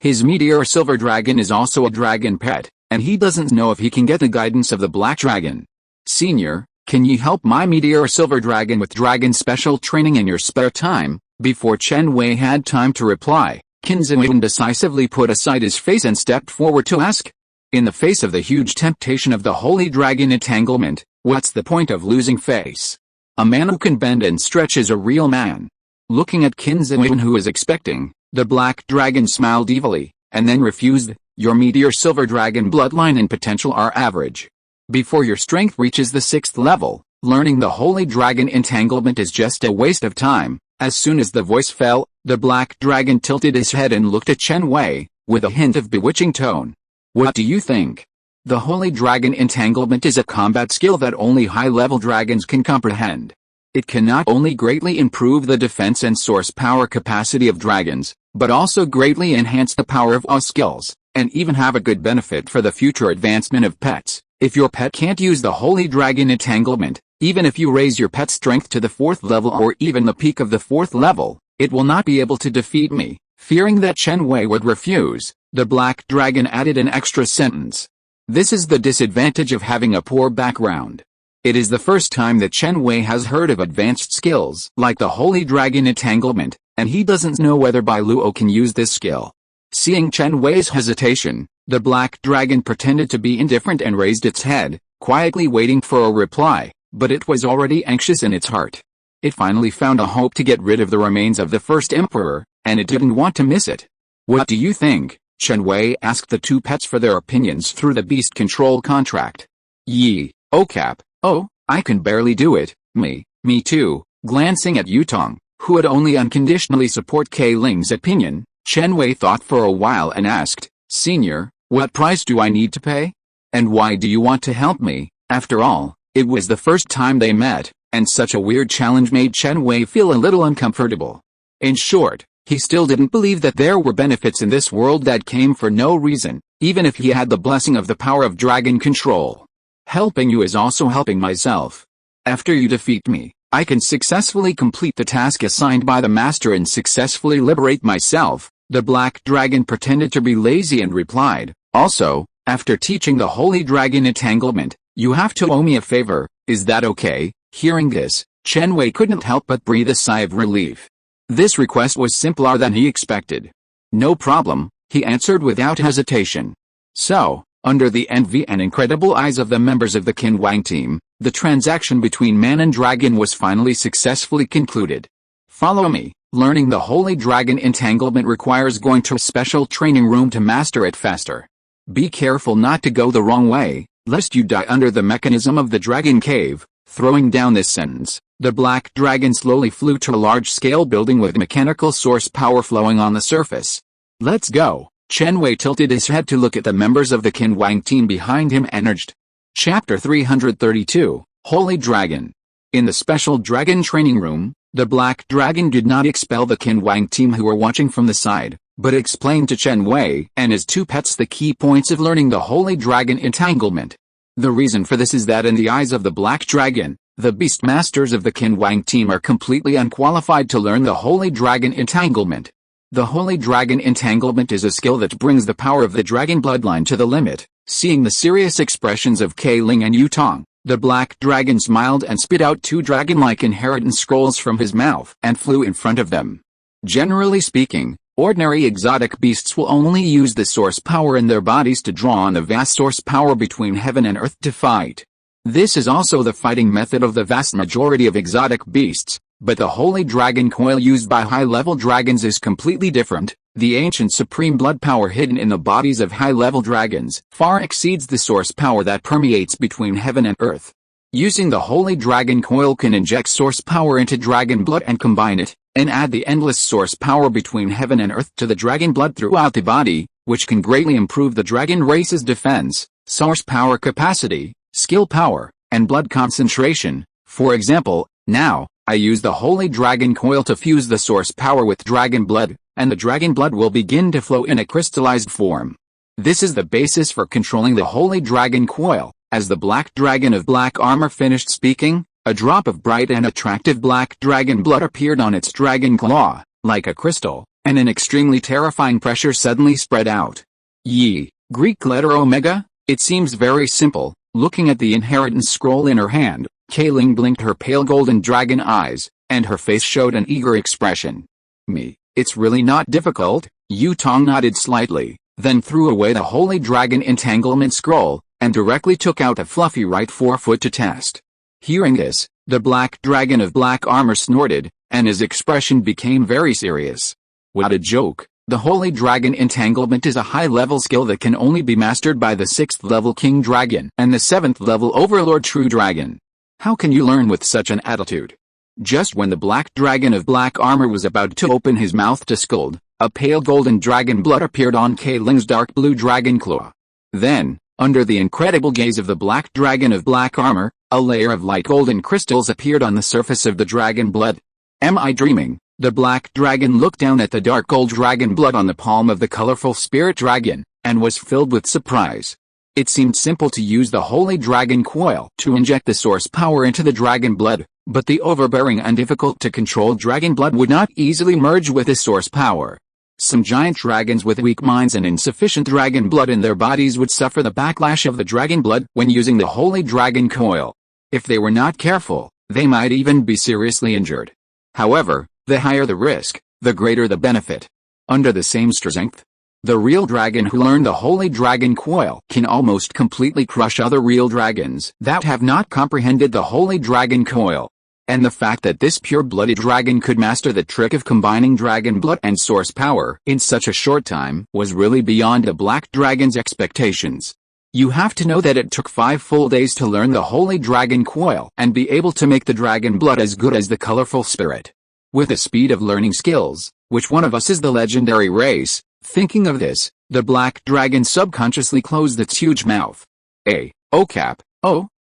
His meteor silver dragon is also a dragon pet, and he doesn't know if he can get the guidance of the Black Dragon. Senior, Can you help my meteor silver dragon with dragon special training in your spare time?" Before Chen Wei had time to reply, Chen Wei decisively put aside his face and stepped forward to ask. In the face of the huge temptation of the holy dragon entanglement, what's the point of losing face? A man who can bend and stretch is a real man. Looking at Chen Wei, who is expecting, the black dragon smiled evilly, and then refused. "Your meteor silver dragon bloodline and potential are average. Before your strength reaches the 6th level, learning the holy dragon entanglement is just a waste of time." As soon as the voice fell, the black dragon tilted his head and looked at Chen Wei, with a hint of bewitching tone. "What do you think? The holy dragon entanglement is a combat skill that only high-level dragons can comprehend. It can not only greatly improve the defense and source power capacity of dragons, but also greatly enhance the power of all skills, and even have a good benefit for the future advancement of pets. If your pet can't use the holy dragon entanglement, even if you raise your pet's strength to the 4th level or even the peak of the 4th level, it will not be able to defeat me." Fearing that Chen Wei would refuse, the black dragon added an extra sentence. This is the disadvantage of having a poor background. It is the first time that Chen Wei has heard of advanced skills like the holy dragon entanglement, and he doesn't know whether Bai Luo can use this skill. Seeing Chen Wei's hesitation, the black dragon pretended to be indifferent and raised its head, quietly waiting for a reply, but it was already anxious in its heart. It finally found a hope to get rid of the remains of the first emperor, and it didn't want to miss it. "What do you think?" Chen Wei asked the two pets for their opinions through the beast control contract. "Yi, Cap. Oh, I can barely do it, me too." Glancing at Yutong, who would only unconditionally support K Ling's opinion, Chen Wei thought for a while and asked, "Senior, what price do I need to pay? And why do you want to help me?" After all, it was the first time they met, and such a weird challenge made Chen Wei feel a little uncomfortable. In short, he still didn't believe that there were benefits in this world that came for no reason, even if he had the blessing of the power of dragon control. "Helping you is also helping myself. After you defeat me, I can successfully complete the task assigned by the master and successfully liberate myself." The black dragon pretended to be lazy and replied, "Also, after teaching the holy dragon entanglement, you have to owe me a favor, is that okay?" Hearing this, Chen Wei couldn't help but breathe a sigh of relief. This request was simpler than he expected. "No problem," he answered without hesitation. So, under the envy and incredible eyes of the members of the Qin Wang team, the transaction between man and dragon was finally successfully concluded. "Follow me." Learning the holy dragon entanglement requires going to a special training room to master it faster. Be careful not to go the wrong way, lest you die under the mechanism of the dragon cave. Throwing down this sentence, the black dragon slowly flew to a large-scale building with mechanical source power flowing on the surface. "Let's go." Chen Wei tilted his head to look at the members of the Qin Wang team behind him and urged. Chapter 332, Holy Dragon. In the special dragon training room, the black dragon did not expel the Qin Wang team who were watching from the side, but explained to Chen Wei and his two pets the key points of learning the holy dragon entanglement. The reason for this is that in the eyes of the black dragon, the beast masters of the Qin Wang team are completely unqualified to learn the holy dragon entanglement. The holy dragon entanglement is a skill that brings the power of the dragon bloodline to the limit. Seeing the serious expressions of K Ling and Yutong, the black dragon smiled and spit out two dragon-like inheritance scrolls from his mouth and flew in front of them. Generally speaking, ordinary exotic beasts will only use the source power in their bodies to draw on the vast source power between heaven and earth to fight. This is also the fighting method of the vast majority of exotic beasts, but the holy dragon coil used by high-level dragons is completely different. The ancient supreme blood power hidden in the bodies of high-level dragons far exceeds the source power that permeates between heaven and earth. Using the holy dragon coil can inject source power into dragon blood and combine it, and add the endless source power between heaven and earth to the dragon blood throughout the body, which can greatly improve the dragon race's defense, source power capacity, skill power, and blood concentration. For example, now, I use the holy dragon coil to fuse the source power with dragon blood, and the dragon blood will begin to flow in a crystallized form. This is the basis for controlling the holy dragon coil. As the black dragon of black armor finished speaking, a drop of bright and attractive black dragon blood appeared on its dragon claw, like a crystal, and an extremely terrifying pressure suddenly spread out. Yi, Greek letter Omega? It seems very simple. Looking at the inheritance scroll in her hand, Kayling blinked her pale golden dragon eyes, and her face showed an eager expression. It's really not difficult, Yutong nodded slightly, then threw away the Holy Dragon Entanglement Scroll, and directly took out a fluffy right forefoot to test. Hearing this, the Black Dragon of Black Armor snorted, and his expression became very serious. What a joke! The Holy Dragon Entanglement is a high-level skill that can only be mastered by the 6th-level King Dragon and the 7th-level Overlord True Dragon. How can you learn with such an attitude? Just when the Black Dragon of Black Armor was about to open his mouth to scold, a pale golden dragon blood appeared on Kayling's dark blue dragon claw. Then, under the incredible gaze of the Black Dragon of Black Armor, a layer of light golden crystals appeared on the surface of the dragon blood. Am I dreaming? The Black Dragon looked down at the dark gold dragon blood on the palm of the colorful spirit dragon, and was filled with surprise. It seemed simple to use the Holy Dragon Coil to inject the source power into the dragon blood, but the overbearing and difficult to control dragon blood would not easily merge with the source power. Some giant dragons with weak minds and insufficient dragon blood in their bodies would suffer the backlash of the dragon blood when using the Holy Dragon Coil. If they were not careful, they might even be seriously injured. However, the higher the risk, the greater the benefit. Under the same strength, the real dragon who learned the Holy Dragon Coil can almost completely crush other real dragons that have not comprehended the Holy Dragon Coil. And the fact that this pure-blooded dragon could master the trick of combining dragon blood and source power in such a short time was really beyond the Black Dragon's expectations. You have to know that it took 5 full days to learn the Holy Dragon Coil and be able to make the dragon blood as good as the colorful spirit. With the speed of learning skills, which one of us is the legendary race? Thinking of this, the Black Dragon subconsciously closed its huge mouth. Oh cap,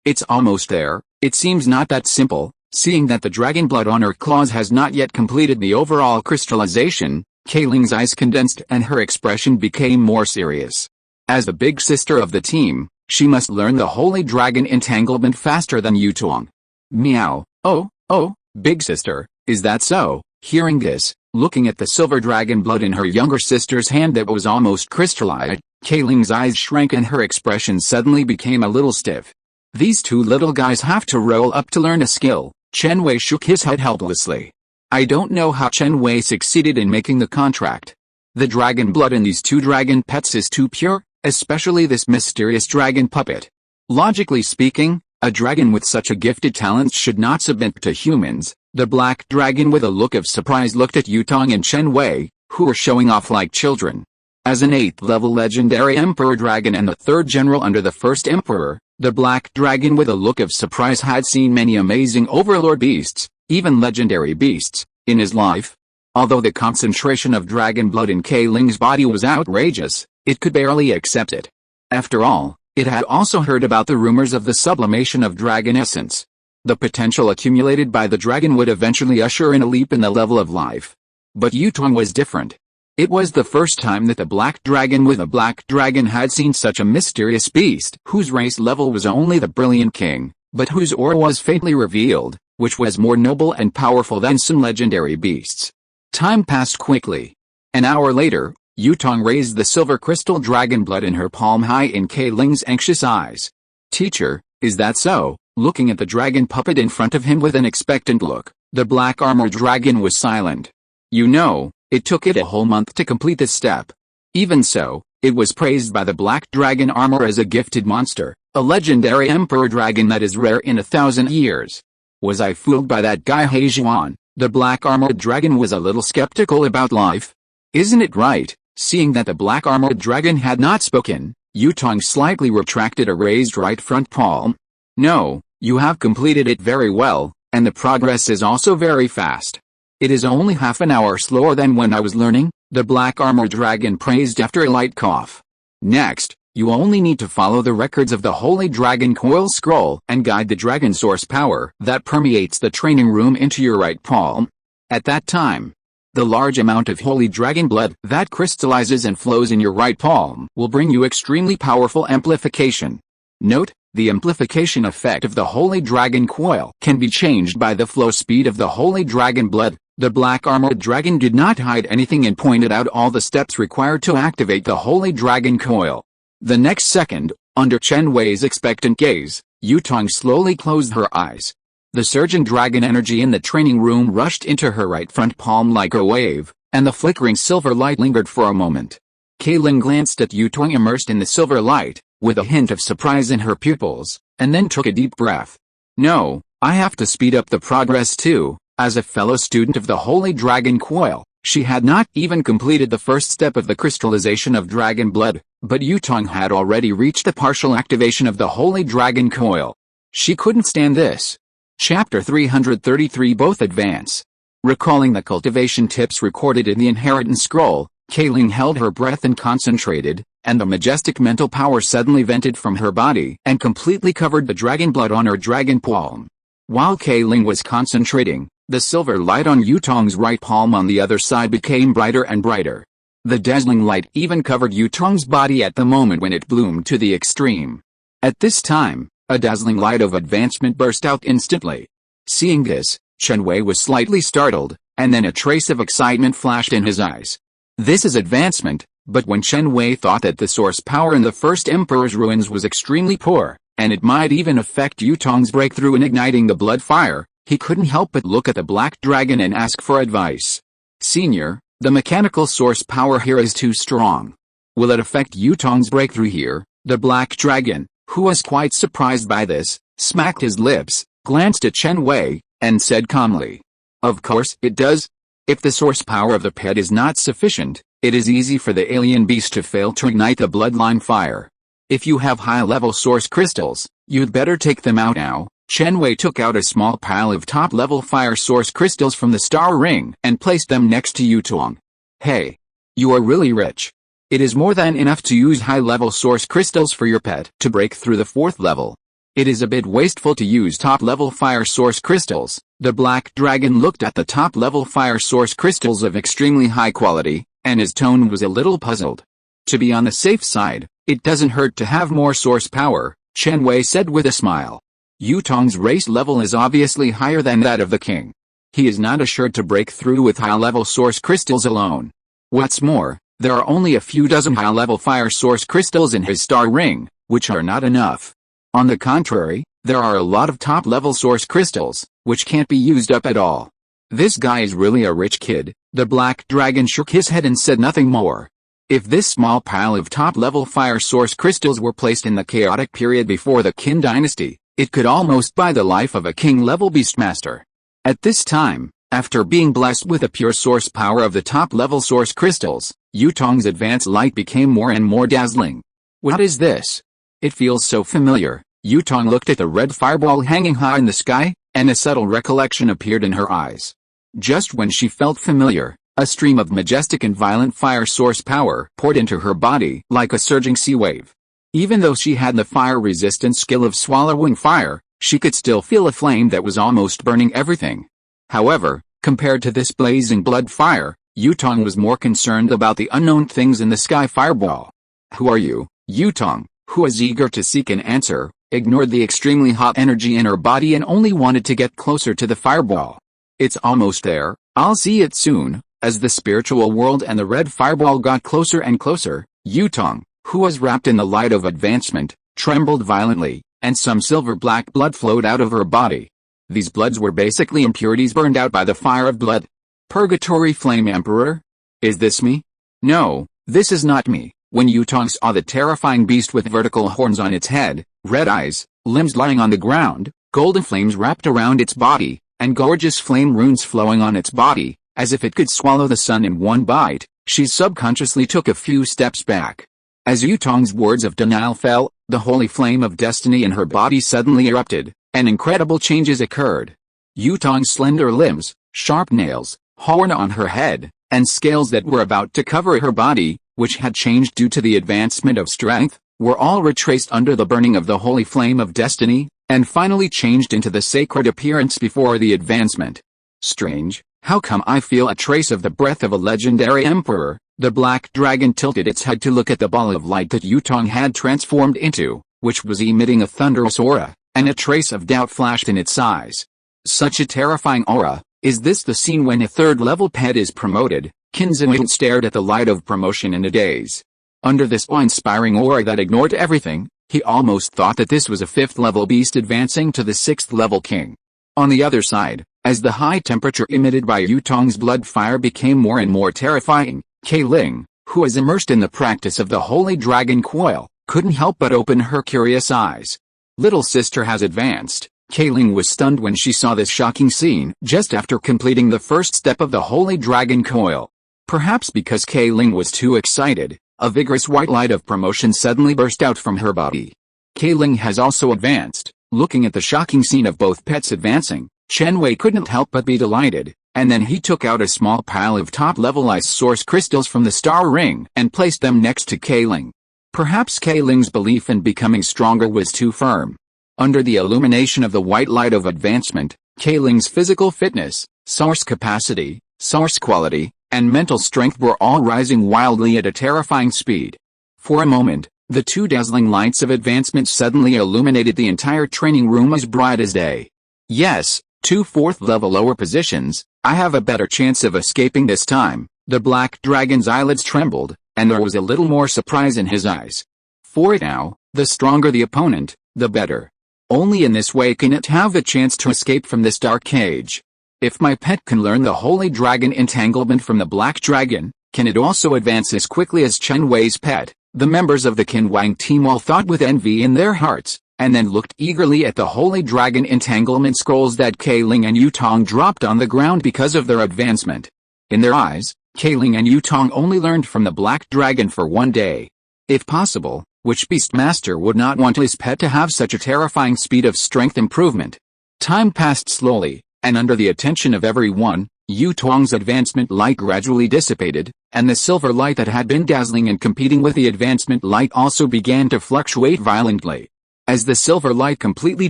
it's almost there. It seems not that simple. Seeing that the dragon blood on her claws has not yet completed the overall crystallization, Kayling's eyes condensed and her expression became more serious. As the big sister of the team, she must learn the Holy Dragon Entanglement faster than Yutong. Meow. Oh, big sister, is that so? Hearing this, looking at the silver dragon blood in her younger sister's hand that was almost crystallized, Kayling's eyes shrank and her expression suddenly became a little stiff. These two little guys have to roll up to learn a skill. Chen Wei shook his head helplessly. I don't know how Chen Wei succeeded in making the contract. The dragon blood in these two dragon pets is too pure, especially this mysterious dragon puppet. Logically speaking, a dragon with such a gifted talent should not submit to humans. The Black Dragon with a look of surprise looked at Yutong and Chen Wei, who were showing off like children. As an 8th-level legendary Emperor Dragon and the 3rd general under the 1st Emperor, the Black Dragon with a look of surprise had seen many amazing overlord beasts, even legendary beasts, in his life. Although the concentration of dragon blood in Kayling's body was outrageous, it could barely accept it. After all, it had also heard about the rumors of the sublimation of dragon essence. The potential accumulated by the dragon would eventually usher in a leap in the level of life. But Yutong was different. It was the first time that the Black Dragon with a Black Dragon had seen such a mysterious beast whose race level was only the Brilliant King, but whose aura was faintly revealed, which was more noble and powerful than some legendary beasts. Time passed quickly. An hour later, Yutong raised the silver crystal dragon blood in her palm high in Kayling's anxious eyes. Teacher, is that so? Looking at the dragon puppet in front of him with an expectant look, the black armored dragon was silent. You know, it took it a whole month to complete this step. Even so, it was praised by the Black Dragon Armor as a gifted monster, a legendary emperor dragon that is rare in 1,000 years. Was I fooled by that guy Heizhuan? The Black Armored Dragon was a little skeptical about life. Isn't it right? Seeing that the Black Armored Dragon had not spoken, Yutong slightly retracted a raised right front palm. No, you have completed it very well, and the progress is also very fast. It is only half an hour slower than when I was learning, the Black Armored Dragon praised after a light cough. Next, you only need to follow the records of the Holy Dragon Coil Scroll and guide the dragon source power that permeates the training room into your right palm. At that time, the large amount of Holy Dragon blood that crystallizes and flows in your right palm will bring you extremely powerful amplification. Note, the amplification effect of the Holy Dragon Coil can be changed by the flow speed of the Holy Dragon blood. The Black Armored Dragon did not hide anything and pointed out all the steps required to activate the Holy Dragon Coil. The next second, under Chen Wei's expectant gaze, Yutong slowly closed her eyes. The surging dragon energy in the training room rushed into her right front palm like a wave, and the flickering silver light lingered for a moment. Kaylin glanced at Yutong immersed in the silver light, with a hint of surprise in her pupils, and then took a deep breath. No, I have to speed up the progress too. As a fellow student of the Holy Dragon Coil, she had not even completed the first step of the crystallization of dragon blood, but Yutong had already reached the partial activation of the Holy Dragon Coil. She couldn't stand this. Chapter 333 Both Advance. Recalling the cultivation tips recorded in the Inheritance Scroll, Kaylin held her breath and concentrated, and the majestic mental power suddenly vented from her body and completely covered the dragon blood on her dragon palm. While Kaylin was concentrating, the silver light on Yutong's right palm on the other side became brighter and brighter. The dazzling light even covered Yutong's body at the moment when it bloomed to the extreme. At this time, a dazzling light of advancement burst out instantly. Seeing this, Chen Wei was slightly startled, and then a trace of excitement flashed in his eyes. This is advancement, but when Chen Wei thought that the source power in the first Emperor's ruins was extremely poor, and it might even affect Yutong's breakthrough in igniting the blood fire, he couldn't help but look at the black dragon and ask for advice. Senior, the mechanical source power here is too strong. Will it affect Yutong's breakthrough here? The black dragon, who was quite surprised by this, smacked his lips, glanced at Chen Wei, and said calmly. Of course it does. If the source power of the pet is not sufficient, it is easy for the alien beast to fail to ignite the bloodline fire. If you have high-level source crystals, you'd better take them out now. Chen Wei took out a small pile of top-level fire source crystals from the star ring and placed them next to Yutong. Hey. You are really rich. It is more than enough to use high-level source crystals for your pet to break through the 4th level. It is a bit wasteful to use top-level fire source crystals. The black dragon looked at the top-level fire source crystals of extremely high quality, and his tone was a little puzzled. To be on the safe side, it doesn't hurt to have more source power, Chen Wei said with a smile. Yutong's race level is obviously higher than that of the king. He is not assured to break through with high-level source crystals alone. What's more, there are only a few dozen high-level fire source crystals in his star ring, which are not enough. On the contrary, there are a lot of top-level source crystals, which can't be used up at all. This guy is really a rich kid. The black dragon shook his head and said nothing more. If this small pile of top-level fire source crystals were placed in the chaotic period before the Qin dynasty, it could almost buy the life of a king-level beastmaster. At this time, after being blessed with the pure source power of the top-level source crystals, Yutong's advanced light became more and more dazzling. What is this? It feels so familiar. Yutong looked at the red fireball hanging high in the sky, and a subtle recollection appeared in her eyes. Just when she felt familiar, a stream of majestic and violent fire source power poured into her body like a surging sea wave. Even though she had the fire-resistant skill of swallowing fire, she could still feel a flame that was almost burning everything. However, compared to this blazing blood fire, Yutong was more concerned about the unknown things in the sky fireball. Who are you? Yutong, who was eager to seek an answer, ignored the extremely hot energy in her body and only wanted to get closer to the fireball. It's almost there, I'll see it soon. As the spiritual world and the red fireball got closer and closer, Yutong, who was wrapped in the light of advancement, trembled violently, and some silver-black blood flowed out of her body. These bloods were basically impurities burned out by the fire of blood. Purgatory Flame Emperor? Is this me? No, this is not me. When Yutong saw the terrifying beast with vertical horns on its head, red eyes, limbs lying on the ground, golden flames wrapped around its body, and gorgeous flame runes flowing on its body, as if it could swallow the sun in one bite, she subconsciously took a few steps back. As Yutong's words of denial fell, the holy flame of destiny in her body suddenly erupted, and incredible changes occurred. Yutong's slender limbs, sharp nails, horn on her head, and scales that were about to cover her body, which had changed due to the advancement of strength, were all retraced under the burning of the holy flame of destiny, and finally changed into the sacred appearance before the advancement. Strange, how come I feel a trace of the breath of a legendary emperor? The black dragon tilted its head to look at the ball of light that Yutong had transformed into, which was emitting a thunderous aura, and a trace of doubt flashed in its eyes. Such a terrifying aura. Is this the scene when a third-level pet is promoted? Qin Ziwen stared at the light of promotion in a daze. Under this awe-inspiring aura that ignored everything, He almost thought that this was a 5th level beast advancing to the 6th level king. On the other side, as the high temperature emitted by Yutong's blood fire became more and more terrifying, Keiling, who was immersed in the practice of the Holy Dragon Coil, couldn't help but open her curious eyes. Little sister has advanced. Keiling was stunned when she saw this shocking scene just after completing the first step of the Holy Dragon Coil. Perhaps because Keiling was too excited, a vigorous white light of promotion suddenly burst out from her body. Keiling has also advanced. Looking at the shocking scene of both pets advancing, Chen Wei couldn't help but be delighted, and then he took out a small pile of top-level ice source crystals from the star ring and placed them next to Keiling. Perhaps Keiling's belief in becoming stronger was too firm. Under the illumination of the white light of advancement, Keiling's physical fitness, source capacity, source quality, and mental strength were all rising wildly at a terrifying speed. For a moment, the two dazzling lights of advancement suddenly illuminated the entire training room as bright as day. Yes, 2 4th level lower positions, I have a better chance of escaping this time. The black dragon's eyelids trembled, and there was a little more surprise in his eyes. For now, the stronger the opponent, the better. Only in this way can it have the chance to escape from this dark cage. If my pet can learn the Holy Dragon Entanglement from the Black Dragon, can it also advance as quickly as Chen Wei's pet? The members of the Qinwang team all thought with envy in their hearts, and then looked eagerly at the Holy Dragon Entanglement scrolls that Keiling and Yutong dropped on the ground because of their advancement. In their eyes, Keiling and Yutong only learned from the Black Dragon for 1 day. If possible, which Beastmaster would not want his pet to have such a terrifying speed of strength improvement? Time passed slowly, and under the attention of everyone, Yutong's advancement light gradually dissipated, and the silver light that had been dazzling and competing with the advancement light also began to fluctuate violently. As the silver light completely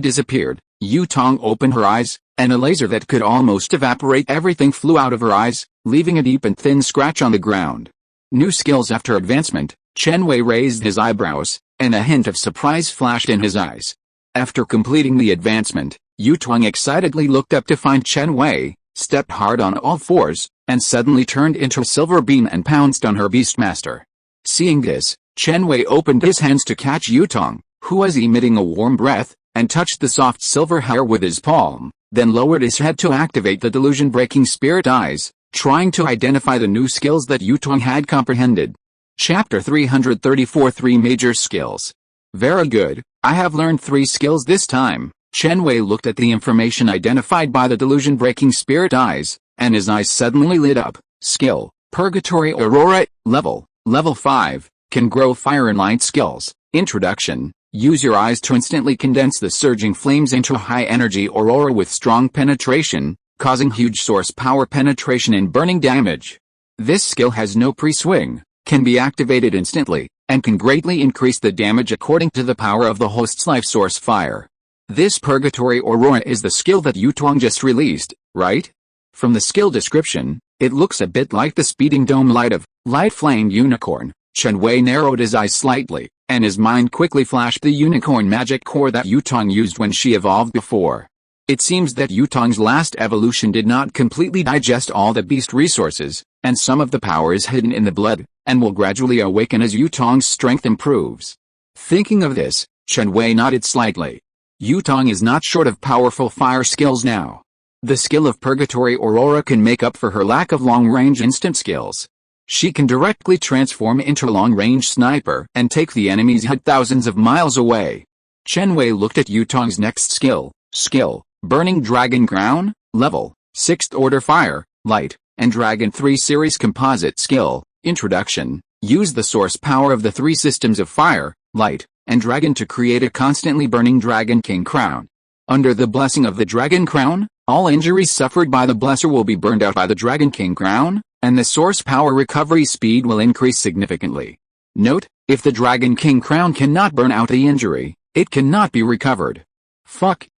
disappeared, Yutong opened her eyes, and a laser that could almost evaporate everything flew out of her eyes, leaving a deep and thin scratch on the ground. New skills after advancement, Chen Wei raised his eyebrows, and a hint of surprise flashed in his eyes. After completing the advancement, Yutong excitedly looked up to find Chen Wei, stepped hard on all fours, and suddenly turned into a silver beam and pounced on her Beastmaster. Seeing this, Chen Wei opened his hands to catch Yutong, who was emitting a warm breath, and touched the soft silver hair with his palm, then lowered his head to activate the delusion-breaking spirit eyes, trying to identify the new skills that Yutong had comprehended. Chapter 334 3 Major Skills. Very good, I have learned 3 skills this time. Chen Wei looked at the information identified by the delusion-breaking spirit eyes, and his eyes suddenly lit up. Skill, Purgatory Aurora, Level 5, can grow fire and light skills. Introduction, use your eyes to instantly condense the surging flames into a high-energy aurora with strong penetration, causing huge source power penetration and burning damage. This skill has no pre-swing, can be activated instantly, and can greatly increase the damage according to the power of the host's life source fire. This Purgatory Aurora is the skill that Yutong just released, right? From the skill description, it looks a bit like the speeding dome light of Light Flame Unicorn. Chen Wei narrowed his eyes slightly, and his mind quickly flashed the unicorn magic core that Yutong used when she evolved before. It seems that Yutong's last evolution did not completely digest all the beast resources, and some of the power is hidden in the blood, and will gradually awaken as Yutong's strength improves. Thinking of this, Chen Wei nodded slightly. Yutong is not short of powerful fire skills now. The skill of Purgatory Aurora can make up for her lack of long-range instant skills. She can directly transform into a long-range sniper and take the enemy's head thousands of miles away. Chen Wei looked at Yutong's next skill, Burning Dragon Crown, Level 6th Order Fire, Light, and Dragon 3 Series Composite Skill. Introduction, use the source power of the 3 systems of Fire, Light, and Dragon to create a constantly burning Dragon King Crown. Under the blessing of the Dragon Crown, all injuries suffered by the blesser will be burned out by the Dragon King Crown, and the source power recovery speed will increase significantly. Note, if the Dragon King Crown cannot burn out the injury, it cannot be recovered.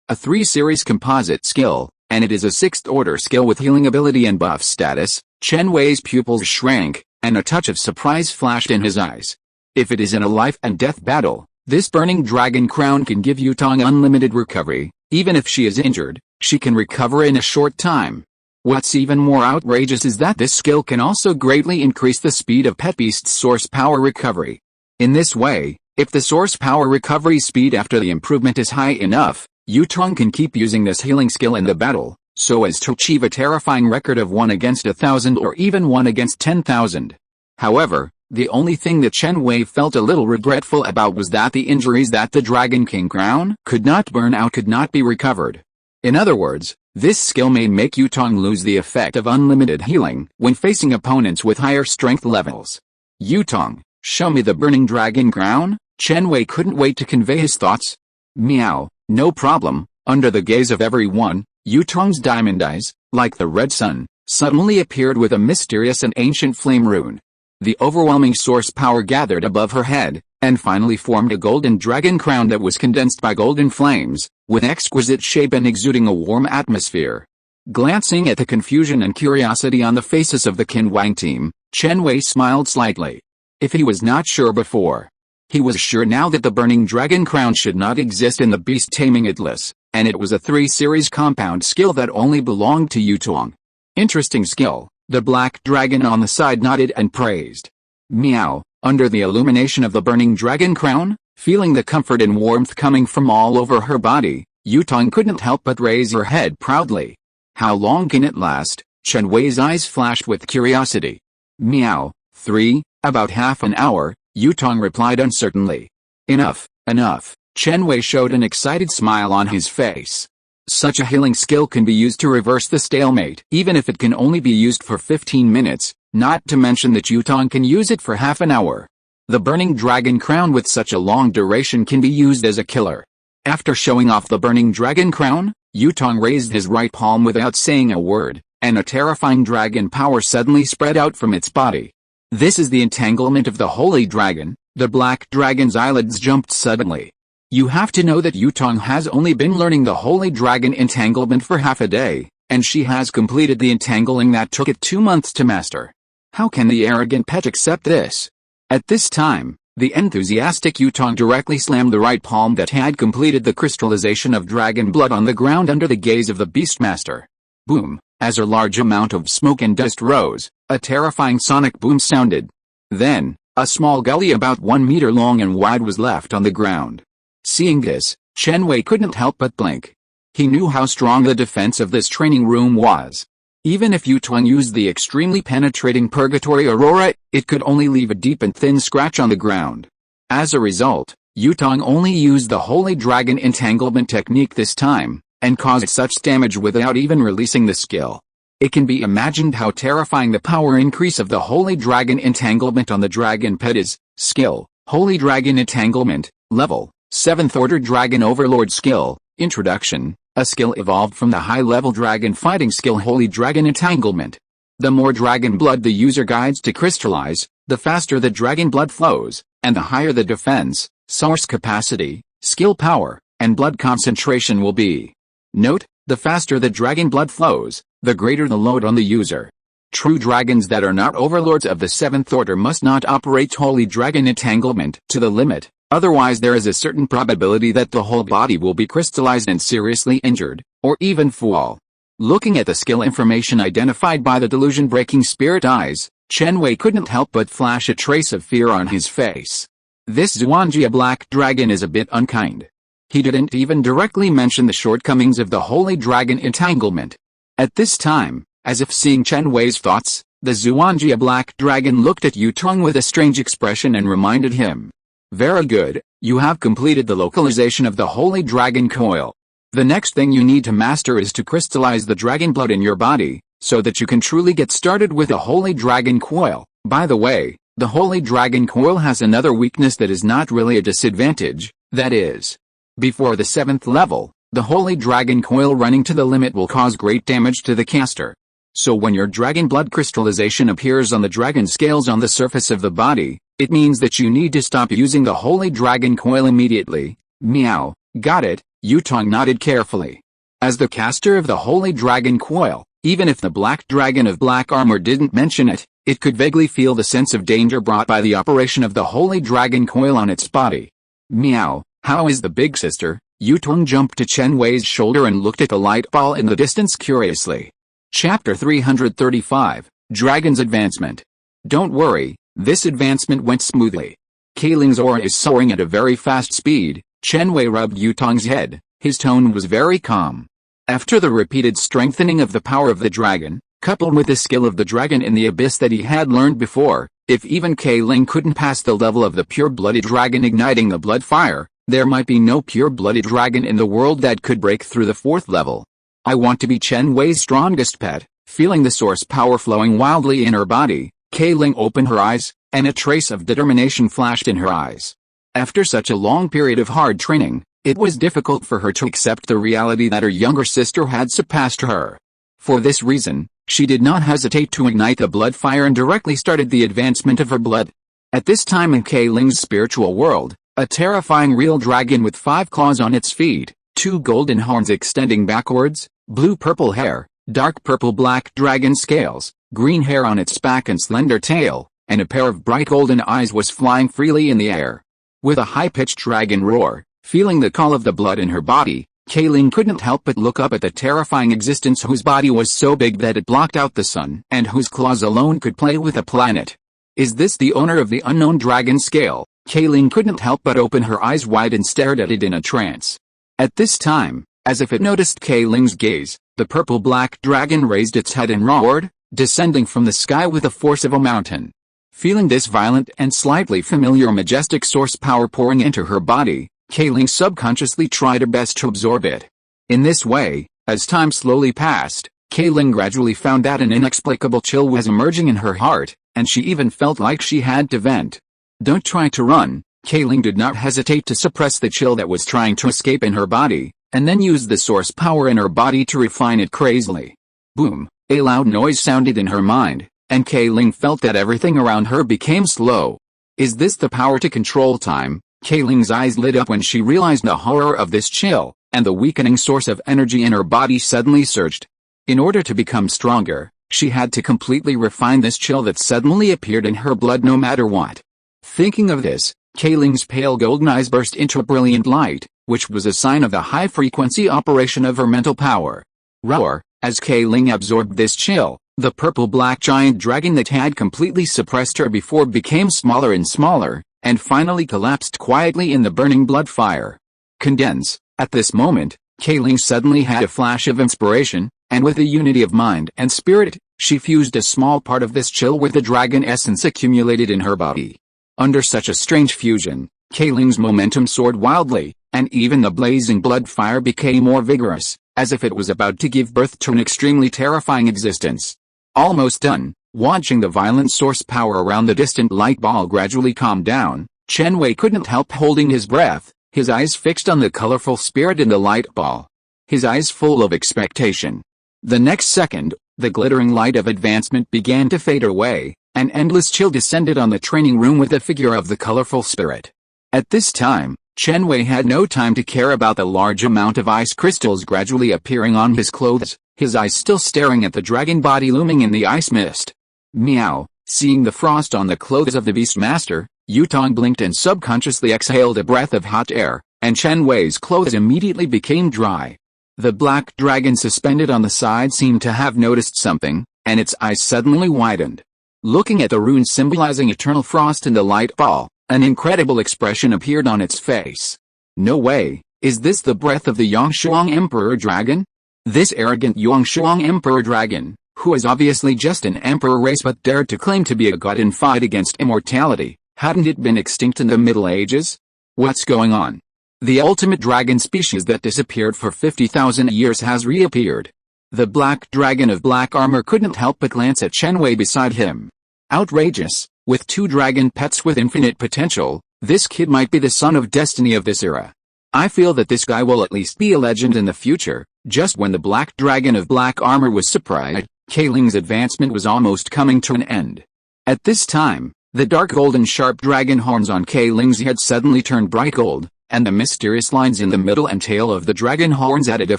A 3 series composite skill, and it is a 6th order skill with healing ability and buff status. Chen Wei's pupils shrank, and a touch of surprise flashed in his eyes. If it is in a life and death battle, this burning dragon crown can give Yutong unlimited recovery. Even if she is injured, she can recover in a short time. What's even more outrageous is that this skill can also greatly increase the speed of Pet Beast's source power recovery. In this way, If the source power recovery speed after the improvement is high enough, Yutong can keep using this healing skill in the battle, so as to achieve a terrifying record of 1 against 1,000 or even 1 against 10,000. However, the only thing that Chen Wei felt a little regretful about was that the injuries that the Dragon King crown could not burn out could not be recovered. In other words, this skill may make Yutong lose the effect of unlimited healing when facing opponents with higher strength levels. Yutong, show me the burning dragon crown? Chen Wei couldn't wait to convey his thoughts. Meow, no problem. Under the gaze of everyone, Yutong's diamond eyes, like the red sun, suddenly appeared with a mysterious and ancient flame rune. The overwhelming source power gathered above her head, and finally formed a golden dragon crown that was condensed by golden flames, with exquisite shape and exuding a warm atmosphere. Glancing at the confusion and curiosity on the faces of the Qin Wang team, Chen Wei smiled slightly. If he was not sure before, he was sure now that the burning dragon crown should not exist in the beast taming atlas, and it was a 3-series compound skill that only belonged to Yutong. Interesting skill, the black dragon on the side nodded and praised. Meow, under the illumination of the burning dragon crown, feeling the comfort and warmth coming from all over her body, Yutong couldn't help but raise her head proudly. How long can it last? Chen Wei's eyes flashed with curiosity. Meow, 3, about half an hour, Yutong replied uncertainly. Enough, enough. Chen Wei showed an excited smile on his face. Such a healing skill can be used to reverse the stalemate, even if it can only be used for 15 minutes, not to mention that Yutong can use it for half an hour. The burning dragon crown with such a long duration can be used as a killer. After showing off the burning dragon crown, Yutong raised his right palm without saying a word, and a terrifying dragon power suddenly spread out from its body. This is the entanglement of the holy dragon. The black dragon's eyelids jumped suddenly. You have to know that Yutong has only been learning the holy dragon entanglement for half a day, and she has completed the entangling that took it 2 months to master. How can the arrogant pet accept this? At this time, the enthusiastic Yutong directly slammed the right palm that had completed the crystallization of dragon blood on the ground under the gaze of the Beastmaster. Boom! As a large amount of smoke and dust rose, a terrifying sonic boom sounded. Then, a small gully about 1 meter long and wide was left on the ground. Seeing this, Chen Wei couldn't help but blink. He knew how strong the defense of this training room was. Even if Yutong used the extremely penetrating Purgatory Aurora, it could only leave a deep and thin scratch on the ground. As a result, Yutong only used the Holy Dragon Entanglement technique this time, and caused such damage without even releasing the skill. It can be imagined how terrifying the power increase of the Holy Dragon Entanglement on the Dragon Pet is. Skill, Holy Dragon Entanglement, Level, 7th Order Dragon Overlord Skill, Introduction, a skill evolved from the high-level dragon fighting skill Holy Dragon Entanglement. The more dragon blood the user guides to crystallize, the faster the dragon blood flows, and the higher the defense, source capacity, skill power, and blood concentration will be. Note, the faster the dragon blood flows, the greater the load on the user. True dragons that are not overlords of the 7th order must not operate Holy Dragon Entanglement to the limit, otherwise there is a certain probability that the whole body will be crystallized and seriously injured, or even fall. Looking at the skill information identified by the delusion-breaking spirit eyes, Chen Wei couldn't help but flash a trace of fear on his face. This Zhuangjia black dragon is a bit unkind. He didn't even directly mention the shortcomings of the Holy Dragon Entanglement. At this time, as if seeing Chen Wei's thoughts, the Zhuangjia black dragon looked at Yutong with a strange expression and reminded him. Very good, you have completed the localization of the Holy Dragon Coil. The next thing you need to master is to crystallize the dragon blood in your body, so that you can truly get started with the Holy Dragon Coil. By the way, the Holy Dragon Coil has another weakness that is not really a disadvantage, that is, before the 7th level, the Holy Dragon Coil running to the limit will cause great damage to the caster. So when your dragon blood crystallization appears on the dragon scales on the surface of the body, it means that you need to stop using the Holy Dragon Coil immediately. Meow, got it, Yutong nodded carefully. As the caster of the Holy Dragon Coil, even if the Black Dragon of Black Armor didn't mention it, it could vaguely feel the sense of danger brought by the operation of the Holy Dragon Coil on its body. Meow, how is the big sister? Yutong jumped to Chen Wei's shoulder and looked at the light ball in the distance curiously. Chapter 335, Dragon's Advancement. Don't worry, this advancement went smoothly. Kailing's aura is soaring at a very fast speed. Chen Wei rubbed Yutong's head. His tone was very calm. After the repeated strengthening of the power of the dragon, coupled with the skill of the dragon in the abyss that he had learned before, if even Kailing couldn't pass the level of the pure-blooded dragon igniting the blood fire, there might be no pure-blooded dragon in the world that could break through the 4th level. I want to be Chen Wei's strongest pet. Feeling the source power flowing wildly in her body, Kailing opened her eyes, and a trace of determination flashed in her eyes. After such a long period of hard training, it was difficult for her to accept the reality that her younger sister had surpassed her. For this reason, she did not hesitate to ignite the blood fire and directly started the advancement of her blood. At this time in Kailing's spiritual world, a terrifying real dragon with 5 claws on its feet, 2 golden horns extending backwards, blue-purple hair, dark purple-black dragon scales, green hair on its back and slender tail, and a pair of bright golden eyes was flying freely in the air. With a high-pitched dragon roar, feeling the call of the blood in her body, Kailing couldn't help but look up at the terrifying existence whose body was so big that it blocked out the sun and whose claws alone could play with a planet. Is this the owner of the unknown dragon scale? Kailing couldn't help but open her eyes wide and stared at it in a trance. At this time, as if it noticed Kailing's gaze, the purple-black dragon raised its head and roared, descending from the sky with the force of a mountain. Feeling this violent and slightly familiar majestic source power pouring into her body, Kailing subconsciously tried her best to absorb it. In this way, as time slowly passed, Kailing gradually found that an inexplicable chill was emerging in her heart, and she even felt like she had to vent. Don't try to run. Kailing did not hesitate to suppress the chill that was trying to escape in her body, and then used the source power in her body to refine it crazily. Boom! A loud noise sounded in her mind, and Kailing felt that everything around her became slow. Is this the power to control time? Kailing's eyes lit up when she realized the horror of this chill, and the weakening source of energy in her body suddenly surged. In order to become stronger, she had to completely refine this chill that suddenly appeared in her blood no matter what. Thinking of this, Kailing's pale golden eyes burst into a brilliant light, which was a sign of the high-frequency operation of her mental power. Roar! As Kailing absorbed this chill, the purple-black giant dragon that had completely suppressed her before became smaller and smaller, and finally collapsed quietly in the burning blood fire. Condense! At this moment, Kailing suddenly had a flash of inspiration, and with a unity of mind and spirit, she fused a small part of this chill with the dragon essence accumulated in her body. Under such a strange fusion, Kailing's momentum soared wildly, and even the blazing blood fire became more vigorous, as if it was about to give birth to an extremely terrifying existence. Almost done, watching the violent source power around the distant light ball gradually calm down, Chen Wei couldn't help holding his breath, his eyes fixed on the colorful spirit in the light ball. His eyes full of expectation. The next second, the glittering light of advancement began to fade away, an endless chill descended on the training room with the figure of the colorful spirit. At this time, Chen Wei had no time to care about the large amount of ice crystals gradually appearing on his clothes, his eyes still staring at the dragon body looming in the ice mist. Meow! Seeing the frost on the clothes of the Beastmaster, Yutong blinked and subconsciously exhaled a breath of hot air, and Chen Wei's clothes immediately became dry. The black dragon suspended on the side seemed to have noticed something, and its eyes suddenly widened. Looking at the rune symbolizing eternal frost in the light ball, an incredible expression appeared on its face. No way! Is this the breath of the Yangshuang Emperor Dragon? This arrogant Yangshuang Emperor Dragon, who is obviously just an emperor race but dared to claim to be a god and fight against immortality, hadn't it been extinct in the Middle Ages? What's going on? The ultimate dragon species that disappeared for 50,000 years has reappeared. The black dragon of black armor couldn't help but glance at Chen Wei beside him. Outrageous! With 2 dragon pets with infinite potential, this kid might be the son of destiny of this era. I feel that this guy will at least be a legend in the future. Just when the black dragon of black armor was surprised, Kailing's advancement was almost coming to an end. At this time, the dark golden sharp dragon horns on Kailing's head suddenly turned bright gold, and the mysterious lines in the middle and tail of the dragon horns added a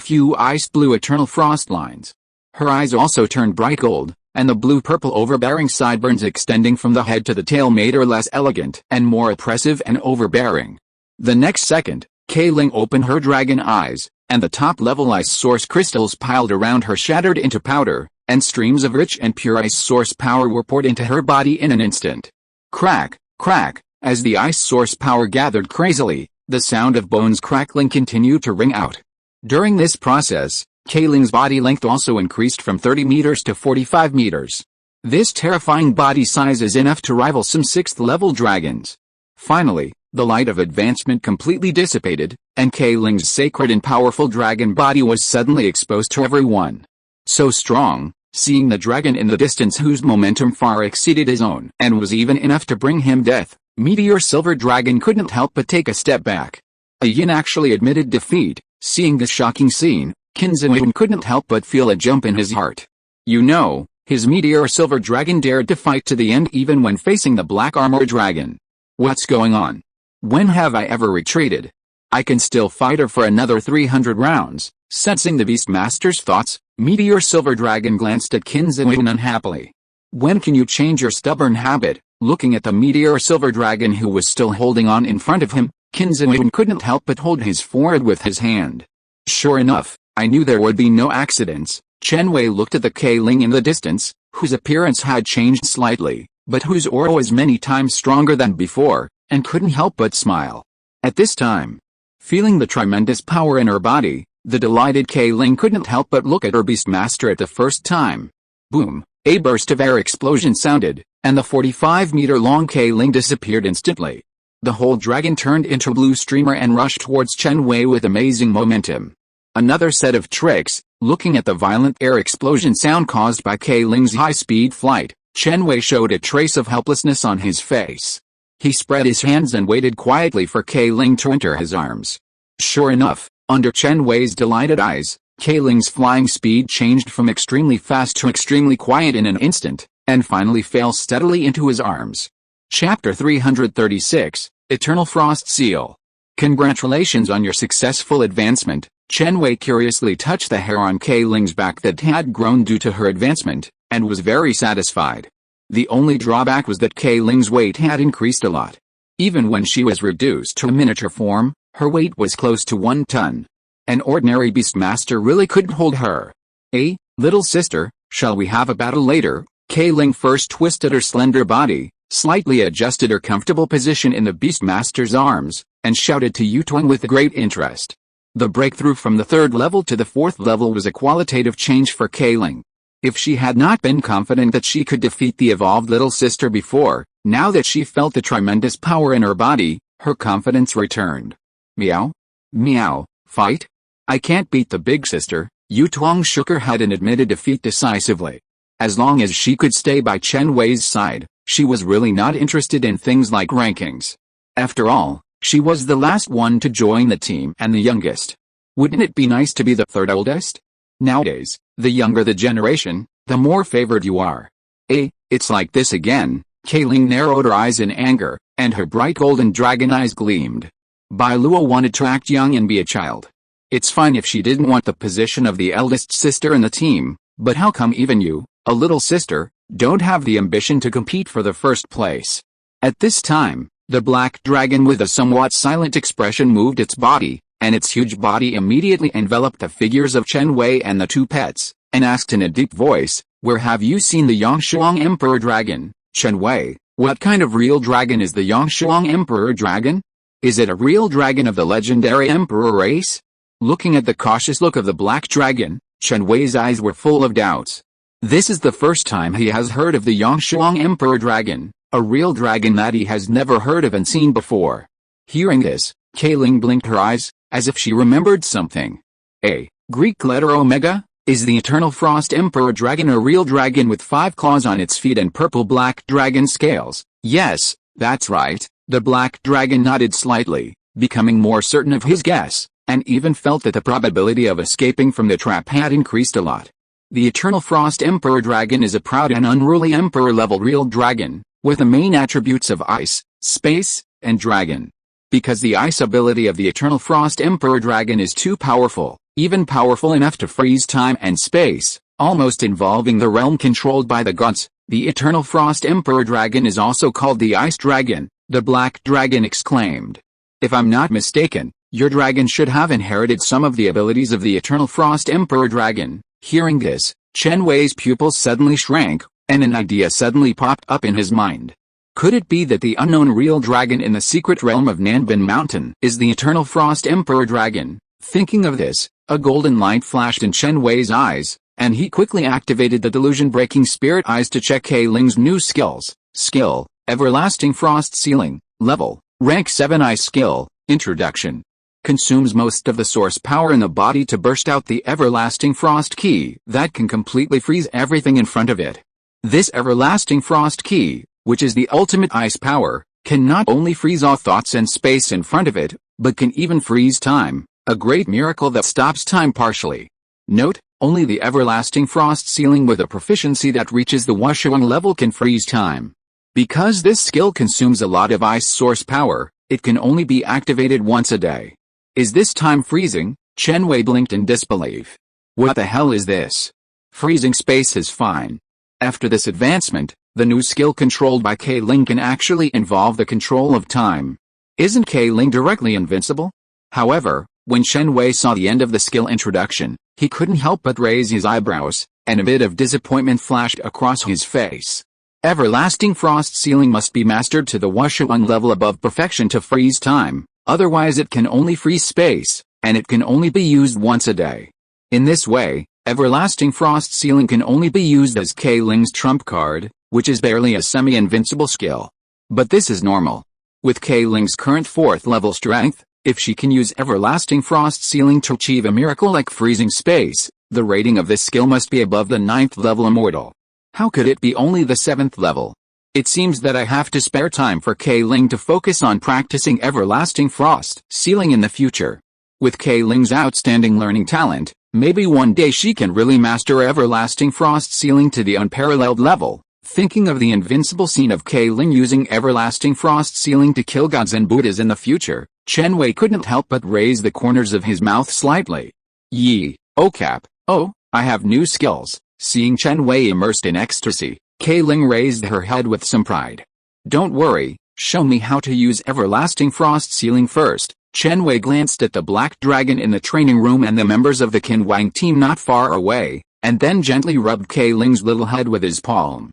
few ice blue eternal frost lines. Her eyes also turned bright gold, and the blue-purple overbearing sideburns extending from the head to the tail made her less elegant and more oppressive and overbearing. The next second, Kailing opened her dragon eyes, and the top-level ice source crystals piled around her shattered into powder, and streams of rich and pure ice source power were poured into her body in an instant. Crack, crack, As the ice source power gathered crazily, the sound of bones crackling continued to ring out. During this process, Kayling's body length also increased from 30 meters to 45 meters. This terrifying body size is enough to rival some 6th-level dragons. Finally, the light of advancement completely dissipated, and Kayling's sacred and powerful dragon body was suddenly exposed to everyone. So strong, seeing the dragon in the distance whose momentum far exceeded his own and was even enough to bring him death, Meteor Silver Dragon couldn't help but take a step back. Yin actually admitted defeat. Seeing this shocking scene, Chen Wei couldn't help but feel a jump in his heart. You know, his Meteor Silver Dragon dared to fight to the end even when facing the Black Armor Dragon. What's going on? When have I ever retreated? I can still fight her for another 300 rounds. Sensing the Beastmaster's thoughts, Meteor Silver Dragon glanced at Chen Wei unhappily. When can you change your stubborn habit? Looking at the Meteor Silver Dragon who was still holding on in front of him, Chen Wei couldn't help but hold his forehead with his hand. Sure enough, I knew there would be no accidents. Chen Wei looked at the Kayling in the distance, whose appearance had changed slightly, but whose aura was many times stronger than before, and couldn't help but smile. At this time, feeling the tremendous power in her body, the delighted Kayling couldn't help but look at her Beastmaster at the first time. Boom! A burst of air explosion sounded, and the 45-meter-long Kayling disappeared instantly. The whole dragon turned into a blue streamer and rushed towards Chen Wei with amazing momentum. Another set of tricks. Looking at the violent air explosion sound caused by Kayling's high-speed flight, Chen Wei showed a trace of helplessness on his face. He spread his hands and waited quietly for Kayling to enter his arms. Sure enough, under Chen Wei's delighted eyes, Kayling's flying speed changed from extremely fast to extremely quiet in an instant, and finally fell steadily into his arms. Chapter 336, Eternal Frost Seal. Congratulations on your successful advancement. Chen Wei curiously touched the hair on Kayling's back that had grown due to her advancement, and was very satisfied. The only drawback was that Kayling's weight had increased a lot. Even when she was reduced to a miniature form, her weight was close to 1 ton. An ordinary Beastmaster really couldn't hold her. "Hey, little sister, shall we have a battle later?" Kayling first twisted her slender body, slightly adjusted her comfortable position in the Beastmaster's arms, and shouted to Yutong with great interest. The breakthrough from the 3rd level to the 4th level was a qualitative change for Kayling. If she had not been confident that she could defeat the evolved little sister before, now that she felt the tremendous power in her body, her confidence returned. Meow? Meow, fight? I can't beat the big sister. Yutong shook her head and admitted defeat decisively. As long as she could stay by Chen Wei's side, she was really not interested in things like rankings. After all, she was the last one to join the team and the youngest. Wouldn't it be nice to be the 3rd oldest? Nowadays, the younger the generation, the more favored you are. It's like this again. Kayling narrowed her eyes in anger, and her bright golden dragon eyes gleamed. Bai Luo wanted to act young and be a child. It's fine if she didn't want the position of the eldest sister in the team, but how come even you, a little sister, don't have the ambition to compete for the 1st place? At this time, the black dragon with a somewhat silent expression moved its body, and its huge body immediately enveloped the figures of Chen Wei and the 2 pets, and asked in a deep voice, "Where have you seen the Yangshuang Emperor Dragon, Chen Wei? What kind of real dragon is the Yangshuang Emperor Dragon? Is it a real dragon of the legendary Emperor race?" Looking at the cautious look of the black dragon, Chen Wei's eyes were full of doubts. This is the first time he has heard of the Yangshuang Emperor Dragon, a real dragon that he has never heard of and seen before. Hearing this, Kayling blinked her eyes, as if she remembered something. Greek letter Omega? Is the Eternal Frost Emperor Dragon a real dragon with 5 claws on its feet and purple-black dragon scales? Yes, that's right. The black dragon nodded slightly, becoming more certain of his guess, and even felt that the probability of escaping from the trap had increased a lot. The Eternal Frost Emperor Dragon is a proud and unruly Emperor-level real dragon, with the main attributes of ice, space, and dragon. Because the ice ability of the Eternal Frost Emperor Dragon is too powerful, even powerful enough to freeze time and space, almost involving the realm controlled by the gods, the Eternal Frost Emperor Dragon is also called the Ice Dragon, the Black Dragon exclaimed. If I'm not mistaken, your dragon should have inherited some of the abilities of the Eternal Frost Emperor Dragon. Hearing this, Chen Wei's pupils suddenly shrank, and an idea suddenly popped up in his mind. Could it be that the unknown real dragon in the secret realm of Nanbin Mountain is the eternal Frost Emperor dragon? Thinking of this, a golden light flashed in Chen Wei's eyes, and he quickly activated the delusion-breaking spirit eyes to check Kei Ling's new skills. Skill, Everlasting Frost Sealing, Level, Rank 7 Ice Skill, Introduction. Consumes most of the source power in the body to burst out the Everlasting Frost Key that can completely freeze everything in front of it. This Everlasting Frost Key, which is the ultimate ice power, can not only freeze all thoughts and space in front of it, but can even freeze time, a great miracle that stops time partially. Note, only the Everlasting Frost Sealing with a proficiency that reaches the Wushuang level can freeze time. Because this skill consumes a lot of ice source power, it can only be activated once a day. Is this time freezing? Chen Wei blinked in disbelief. What the hell is this? Freezing space is fine. After this advancement, the new skill controlled by Kei Ling can actually involve the control of time. Isn't Kei Ling directly invincible? However, when Chen Wei saw the end of the skill introduction, he couldn't help but raise his eyebrows, and a bit of disappointment flashed across his face. Everlasting Frost Sealing must be mastered to the Wushuang level above perfection to freeze time, otherwise it can only freeze space, and it can only be used once a day. In this way, Everlasting Frost Sealing can only be used as Kei Ling's trump card, which is barely a semi-invincible skill. But this is normal. With Kei Ling's current 4th level strength, if she can use Everlasting Frost Sealing to achieve a miracle like freezing space, the rating of this skill must be above the 9th level immortal. How could it be only the 7th level? It seems that I have to spare time for Kei Ling to focus on practicing Everlasting Frost Sealing in the future. With Kei Ling's outstanding learning talent, maybe one day she can really master Everlasting Frost Sealing to the unparalleled level. Thinking of the invincible scene of Kei Ling using Everlasting Frost Sealing to kill gods and Buddhas in the future, Chen Wei couldn't help but raise the corners of his mouth slightly. Yee, oh cap, oh, I have new skills. Seeing Chen Wei immersed in ecstasy, Kei Ling raised her head with some pride. Don't worry, show me how to use Everlasting Frost Sealing first. Chen Wei glanced at the black dragon in the training room and the members of the Qin Wang team not far away, and then gently rubbed Kei Ling's little head with his palm.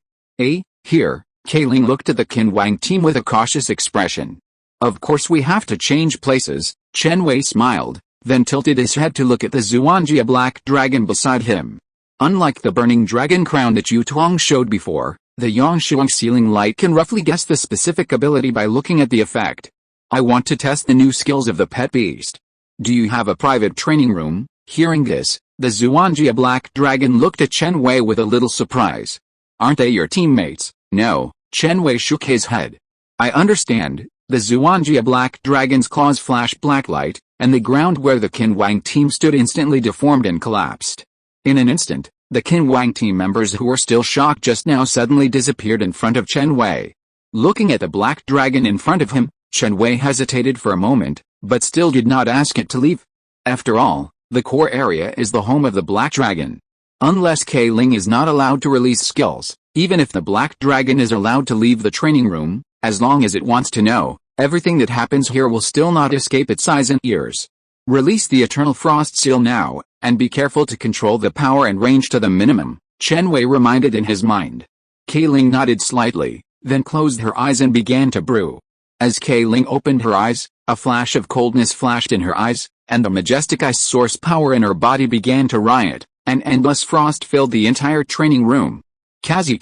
Here, Kei Ling looked at the Qin Wang team with a cautious expression. Of course we have to change places, Chen Wei smiled, then tilted his head to look at the Zhuangjia black dragon beside him. Unlike the burning dragon crown that Yu Tuong showed before, the Yangshuang Sealing Light can roughly guess the specific ability by looking at the effect. I want to test the new skills of the pet beast. Do you have a private training room? Hearing this, the Zhuangjia black dragon looked at Chen Wei with a little surprise. Aren't they your teammates? No, Chen Wei shook his head. I understand. The Zhuangjia black dragon's claws flashed black light, and the ground where the Qin Wang team stood instantly deformed and collapsed. In an instant, the Qin Wang team members who were still shocked just now suddenly disappeared in front of Chen Wei. Looking at the black dragon in front of him, Chen Wei hesitated for a moment, but still did not ask it to leave. After all, the core area is the home of the black dragon. Unless Kei Ling is not allowed to release skills, even if the black dragon is allowed to leave the training room, as long as it wants to know, everything that happens here will still not escape its eyes and ears. Release the Eternal Frost Seal now, and be careful to control the power and range to the minimum, Chen Wei reminded in his mind. Kei Ling nodded slightly, then closed her eyes and began to brew. As Kei Ling opened her eyes, a flash of coldness flashed in her eyes, and the majestic ice source power in her body began to riot. An endless frost filled the entire training room. Kazi.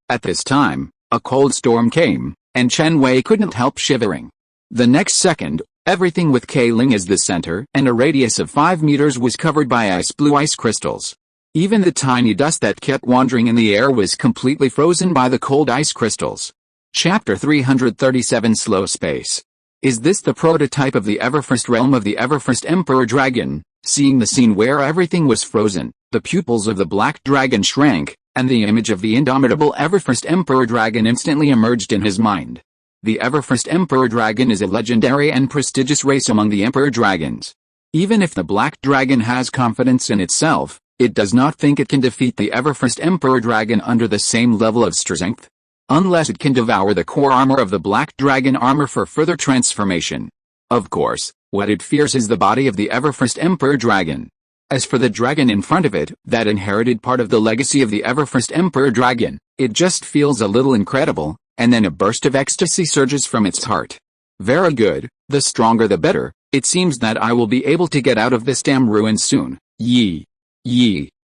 At this time, a cold storm came, and Chen Wei couldn't help shivering. The next second, everything with Kei Ling as the center and a radius of 5 meters was covered by ice-blue ice crystals. Even the tiny dust that kept wandering in the air was completely frozen by the cold ice crystals. Chapter 337 Slow Space. Is this the prototype of the Everfirst realm of the Everfirst Emperor Dragon? Seeing the scene where everything was frozen, the pupils of the black dragon shrank, and the image of the indomitable Everfirst Emperor Dragon instantly emerged in his mind. The Everfirst Emperor Dragon is a legendary and prestigious race among the Emperor Dragons. Even if the black dragon has confidence in itself, it does not think it can defeat the Everfirst Emperor Dragon under the same level of strength. Unless it can devour the core armor of the black dragon armor for further transformation. Of course, what it fears is the body of the Everfirst Emperor Dragon. As for the dragon in front of it, that inherited part of the legacy of the Everfirst Emperor Dragon, it just feels a little incredible, and then a burst of ecstasy surges from its heart. Very good, the stronger the better. It seems that I will be able to get out of this damn ruin soon. Yee.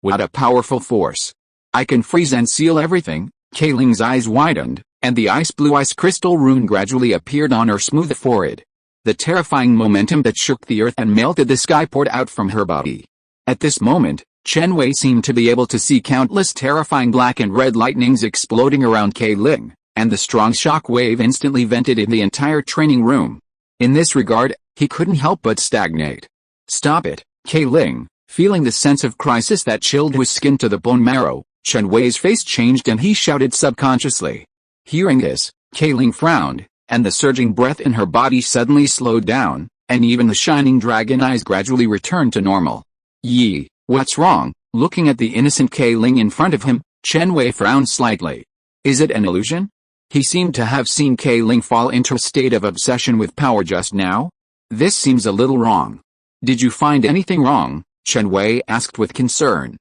What a powerful force. I can freeze and seal everything. Kayling's eyes widened, and the ice blue ice crystal rune gradually appeared on her smooth forehead. The terrifying momentum that shook the earth and melted the sky poured out from her body. At this moment, Chen Wei seemed to be able to see countless terrifying black and red lightnings exploding around Kayling, and the strong shock wave instantly vented in the entire training room. In this regard, he couldn't help but stagnate. Stop it, Kayling. Feeling the sense of crisis that chilled his skin to the bone marrow, Chen Wei's face changed and he shouted subconsciously. Hearing this, Kayling frowned, and the surging breath in her body suddenly slowed down, and even the shining dragon eyes gradually returned to normal. Yee, what's wrong? Looking at the innocent Kayling in front of him, Chen Wei frowned slightly. Is it an illusion? He seemed to have seen Kayling fall into a state of obsession with power just now. This seems a little wrong. Did you find anything wrong? Chen Wei asked with concern.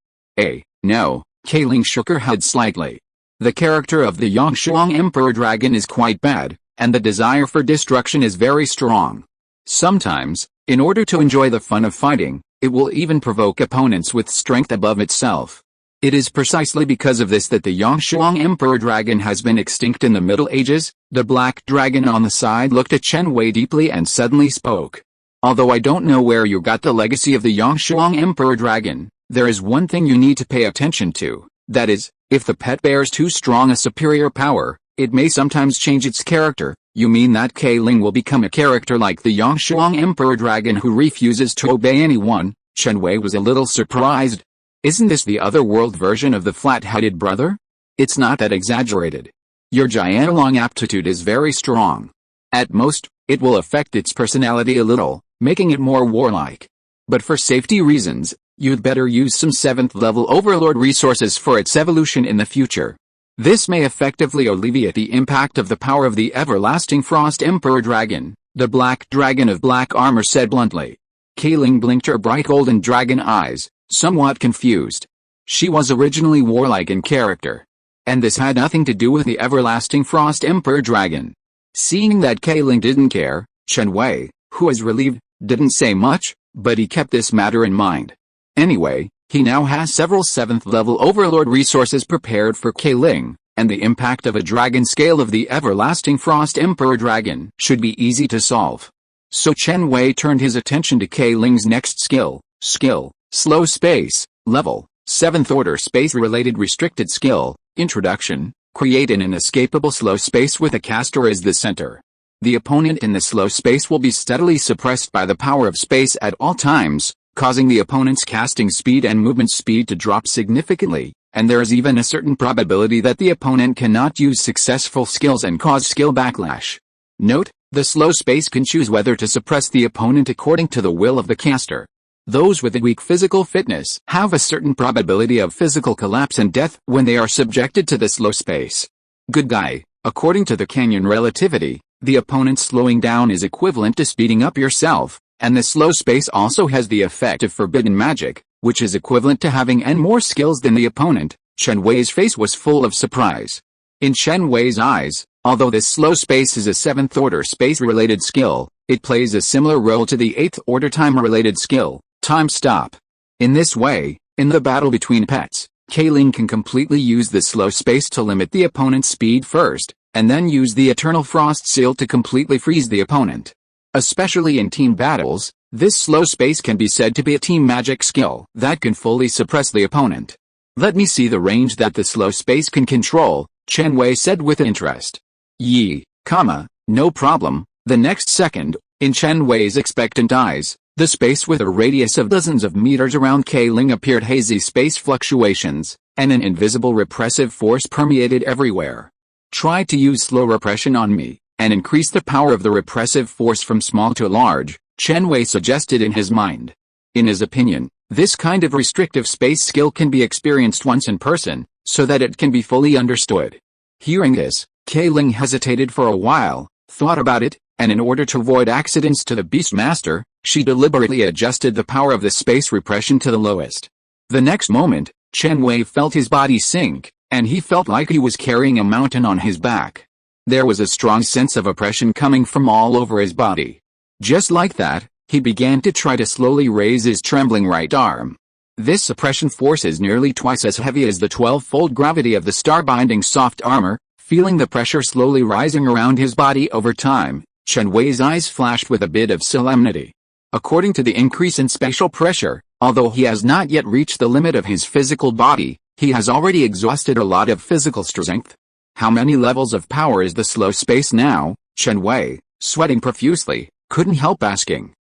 No, Kayling shook her head slightly. The character of the Yangshuang Emperor Dragon is quite bad, and the desire for destruction is very strong. Sometimes, in order to enjoy the fun of fighting, it will even provoke opponents with strength above itself. It is precisely because of this that the Yangshuang Emperor Dragon has been extinct in the Middle Ages. The black dragon on the side looked at Chen Wei deeply and suddenly spoke. Although I don't know where you got the legacy of the Yangshuang Emperor Dragon, there is one thing you need to pay attention to. That is, if the pet bears too strong a superior power, it may sometimes change its character. You mean that Kayling will become a character like the Yangshuang Emperor Dragon who refuses to obey anyone? Chen Wei was a little surprised. Isn't this the other-world version of the flat-headed brother? It's not that exaggerated. Your Jianlong aptitude is very strong. At most, it will affect its personality a little, making it more warlike. But for safety reasons, you'd better use some 7th-level Overlord resources for its evolution in the future. This may effectively alleviate the impact of the power of the everlasting Frost Emperor Dragon, the Black Dragon of Black Armor said bluntly. Kayling blinked her bright golden dragon eyes, somewhat confused. She was originally warlike in character. And this had nothing to do with the everlasting Frost Emperor Dragon. Seeing that Kayling didn't care, Chen Wei, who was relieved, didn't say much, but he kept this matter in mind. Anyway, he now has several 7th-level Overlord resources prepared for Kayling, and the impact of a dragon scale of the everlasting Frost Emperor Dragon should be easy to solve. So Chen Wei turned his attention to Kayling's next skill, slow space, level, 7th order space-related restricted skill, introduction, create an inescapable slow space with a caster as the center. The opponent in the slow space will be steadily suppressed by the power of space at all times, causing the opponent's casting speed and movement speed to drop significantly, and there is even a certain probability that the opponent cannot use successful skills and cause skill backlash. Note, the slow space can choose whether to suppress the opponent according to the will of the caster. Those with a weak physical fitness have a certain probability of physical collapse and death when they are subjected to the slow space. Good guy, according to the Canyon relativity, the opponent slowing down is equivalent to speeding up yourself, and the slow space also has the effect of forbidden magic, which is equivalent to having n more skills than the opponent. Chen Wei's face was full of surprise. In Chen Wei's eyes, although this slow space is a 7th order space-related skill, it plays a similar role to the 8th order time-related skill, time stop. In this way, in the battle between pets, Kayling can completely use the slow space to limit the opponent's speed first, and then use the Eternal Frost Seal to completely freeze the opponent. Especially in team battles, this slow space can be said to be a team magic skill that can fully suppress the opponent. Let me see the range that the slow space can control, Chen Wei said with interest. No problem. The next second, in Chen Wei's expectant eyes, the space with a radius of dozens of meters around Kayling appeared hazy space fluctuations, and an invisible repressive force permeated everywhere. Try to use slow repression on me, and increase the power of the repressive force from small to large, Chen Wei suggested in his mind. In his opinion, this kind of restrictive space skill can be experienced once in person, so that it can be fully understood. Hearing this, Kayling hesitated for a while, thought about it, and in order to avoid accidents to the Beastmaster, she deliberately adjusted the power of the space repression to the lowest. The next moment, Chen Wei felt his body sink, and he felt like he was carrying a mountain on his back. There was a strong sense of oppression coming from all over his body. Just like that, he began to try to slowly raise his trembling right arm. This oppression force is nearly twice as heavy as the 12-fold gravity of the star-binding soft armor. Feeling the pressure slowly rising around his body over time, Chen Wei's eyes flashed with a bit of solemnity. According to the increase in spatial pressure, although he has not yet reached the limit of his physical body, he has already exhausted a lot of physical strength. How many levels of power is the slow space now? Chen Wei, sweating profusely, couldn't help asking.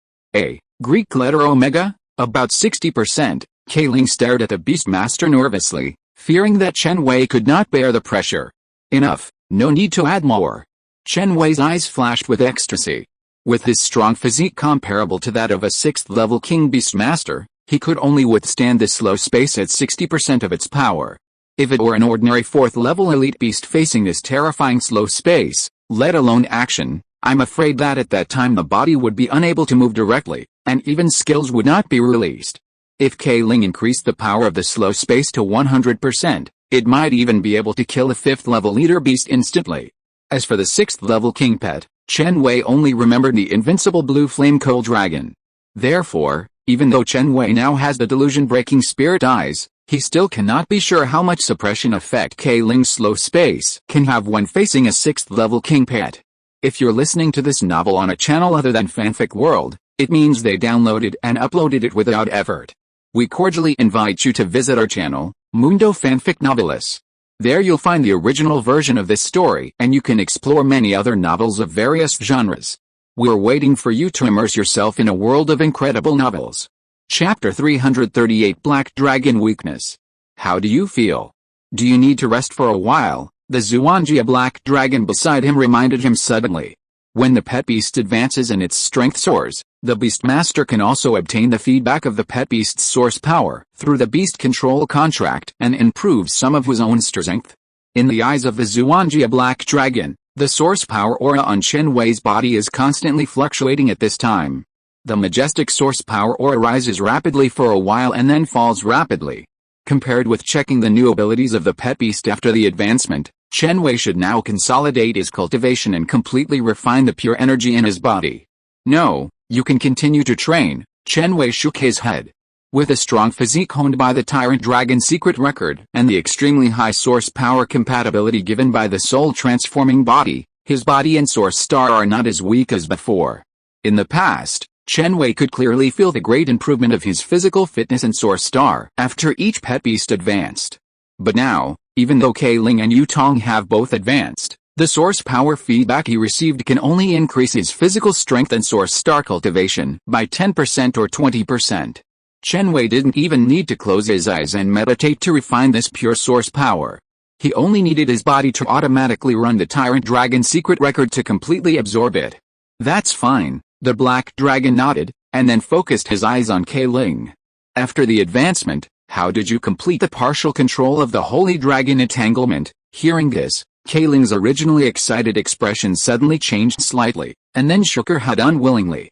Greek letter omega? About 60%. Kailing stared at the Beastmaster nervously, fearing that Chen Wei could not bear the pressure. Enough, no need to add more. Chen Wei's eyes flashed with ecstasy. With his strong physique comparable to that of a 6th-level King Beastmaster, he could only withstand this slow space at 60% of its power. If it were an ordinary 4th-level elite beast facing this terrifying slow space, let alone action, I'm afraid that at that time the body would be unable to move directly, and even skills would not be released. If Kailing increased the power of the slow space to 100%, it might even be able to kill a 5th-level leader beast instantly. As for the 6th-level king pet, Chen Wei only remembered the invincible blue flame coal dragon. Therefore, even though Chen Wei now has the delusion-breaking spirit eyes, he still cannot be sure how much suppression effect Kailing's slow space can have when facing a 6th-level king pet. If you're listening to this novel on a channel other than Fanfic World, it means they downloaded and uploaded it without effort. We cordially invite you to visit our channel, Mundo Fanfic Novelis. There you'll find the original version of this story and you can explore many other novels of various genres. We're waiting for you to immerse yourself in a world of incredible novels. Chapter 338 Black Dragon Weakness. How do you feel? Do you need to rest for a while? The Zuanjia Black Dragon beside him reminded him suddenly. When the pet beast advances and its strength soars, the Beastmaster can also obtain the feedback of the pet beast's source power through the beast control contract and improve some of his own strength. In the eyes of the Zuanjia Black Dragon, the source power aura on Chen Wei's body is constantly fluctuating at this time. The majestic source power aura rises rapidly for a while and then falls rapidly. Compared with checking the new abilities of the pet beast after the advancement, Chen Wei should now consolidate his cultivation and completely refine the pure energy in his body. No, you can continue to train, Chen Wei shook his head. With a strong physique honed by the Tyrant Dragon secret record and the extremely high source power compatibility given by the soul transforming body, his body and source star are not as weak as before. In the past, Chen Wei could clearly feel the great improvement of his physical fitness and source star after each pet beast advanced. But now, even though Kailing and Yutong have both advanced, the source power feedback he received can only increase his physical strength and source star cultivation by 10% or 20%. Chen Wei didn't even need to close his eyes and meditate to refine this pure source power. He only needed his body to automatically run the Tyrant Dragon secret record to completely absorb it. That's fine, the Black Dragon nodded, and then focused his eyes on Kailing. After the advancement, how did you complete the partial control of the Holy Dragon entanglement? Hearing this, Kailing's originally excited expression suddenly changed slightly, and then shook her head unwillingly.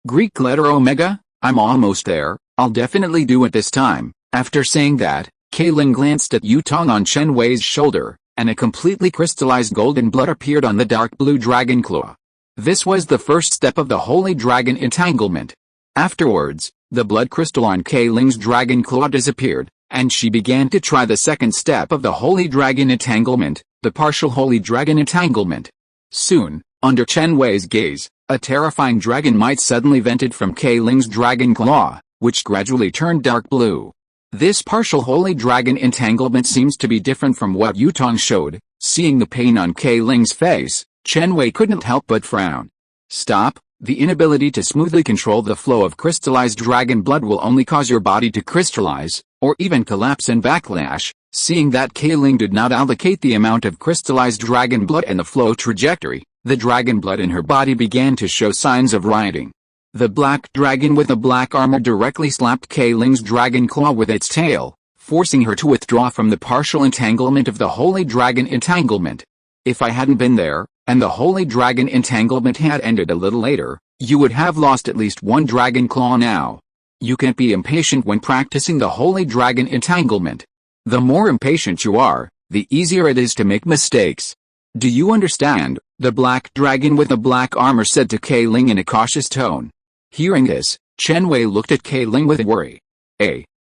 Greek letter omega? I'm almost there, I'll definitely do it this time. After saying that, Kailing glanced at Yutong on Chen Wei's shoulder, and a completely crystallized golden blood appeared on the dark blue dragon claw. This was the first step of the Holy Dragon entanglement. Afterwards, the blood crystal on Kailing's dragon claw disappeared, and she began to try the second step of the Holy Dragon entanglement, the partial Holy Dragon entanglement. Soon, under Chen Wei's gaze, a terrifying dragon might suddenly vented from Kailing's dragon claw, which gradually turned dark blue. This partial Holy Dragon entanglement seems to be different from what Yutong showed. Seeing the pain on Kailing's face, Chen Wei couldn't help but frown. Stop. The inability to smoothly control the flow of crystallized dragon blood will only cause your body to crystallize, or even collapse and backlash. Seeing that Kailing did not allocate the amount of crystallized dragon blood and the flow trajectory, the dragon blood in her body began to show signs of rioting. The black dragon with the black armor directly slapped Kailing's dragon claw with its tail, forcing her to withdraw from the partial entanglement of the Holy Dragon entanglement. If I hadn't been there, and the Holy Dragon entanglement had ended a little later, you would have lost at least one dragon claw now. You can't be impatient when practicing the Holy Dragon entanglement. The more impatient you are, the easier it is to make mistakes. Do you understand? The black dragon with the black armor said to Keiling in a cautious tone. Hearing this, Chen Wei looked at Keiling with worry.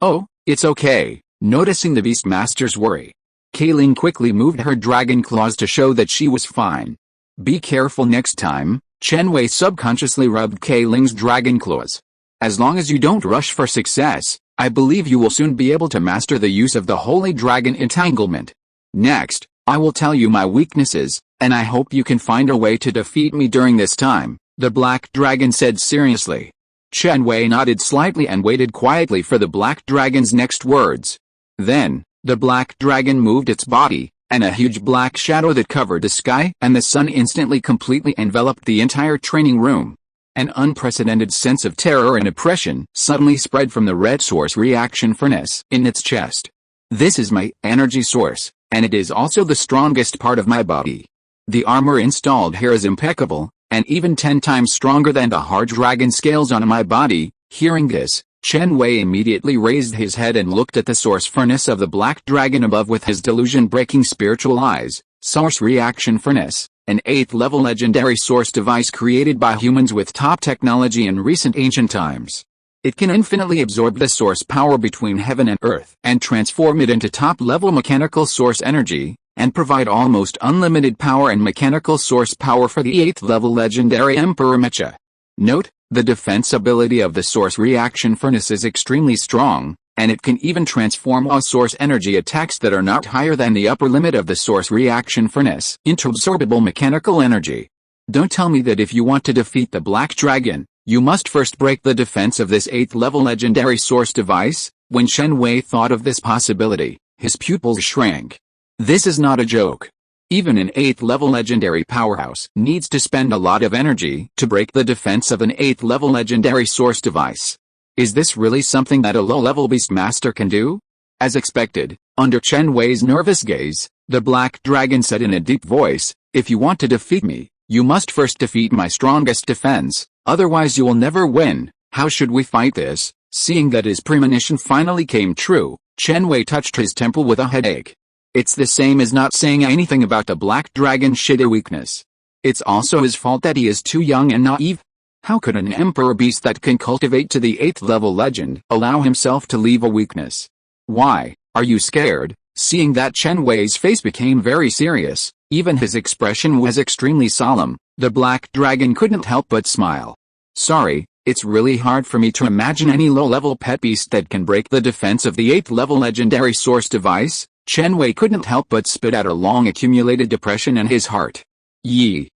Oh, it's okay. Noticing the Beastmaster's worry, Keiling quickly moved her dragon claws to show that she was fine. Be careful next time. Chen Wei subconsciously rubbed Keiling's dragon claws. As long as you don't rush for success, I believe you will soon be able to master the use of the Holy Dragon Entanglement. Next, I will tell you my weaknesses, and I hope you can find a way to defeat me during this time, the Black Dragon said seriously. Chen Wei nodded slightly and waited quietly for the Black Dragon's next words. Then, the Black Dragon moved its body, and a huge black shadow that covered the sky and the sun instantly completely enveloped the entire training room. An unprecedented sense of terror and oppression suddenly spread from the red source reaction furnace in its chest. This is my energy source, and it is also the strongest part of my body. The armor installed here is impeccable, and even 10 times stronger than the hard dragon scales on my body. Hearing this, Chen Wei immediately raised his head and looked at the source furnace of the black dragon above with his delusion-breaking spiritual eyes. Source reaction furnace, an 8th level legendary source device created by humans with top technology in recent ancient times. It can infinitely absorb the source power between heaven and earth and transform it into top-level mechanical source energy, and provide almost unlimited power and mechanical source power for the 8th level legendary Emperor Mecha. Note, the defense ability of the source reaction furnace is extremely strong, and it can even transform all source energy attacks that are not higher than the upper limit of the source reaction furnace into absorbable mechanical energy. Don't tell me that if you want to defeat the Black Dragon, you must first break the defense of this 8th level legendary source device. When Chen Wei thought of this possibility, his pupils shrank. This is not a joke. Even an 8th level legendary powerhouse needs to spend a lot of energy to break the defense of an 8th level legendary source device. Is this really something that a low-level Beastmaster can do? As expected, under Chen Wei's nervous gaze, the Black Dragon said in a deep voice, if you want to defeat me, you must first defeat my strongest defense, otherwise you will never win. How should we fight this? Seeing that his premonition finally came true, Chen Wei touched his temple with a headache. It's the same as not saying anything about the Black Dragon's shitty weakness. It's also his fault that he is too young and naive. How could an Emperor Beast that can cultivate to the 8th level legend allow himself to leave a weakness? Why, are you scared? Seeing that Chen Wei's face became very serious, even his expression was extremely solemn, the Black Dragon couldn't help but smile. Sorry, it's really hard for me to imagine any low-level pet beast that can break the defense of the 8th level legendary source device. Chen Wei couldn't help but spit out a long accumulated depression in his heart. Me.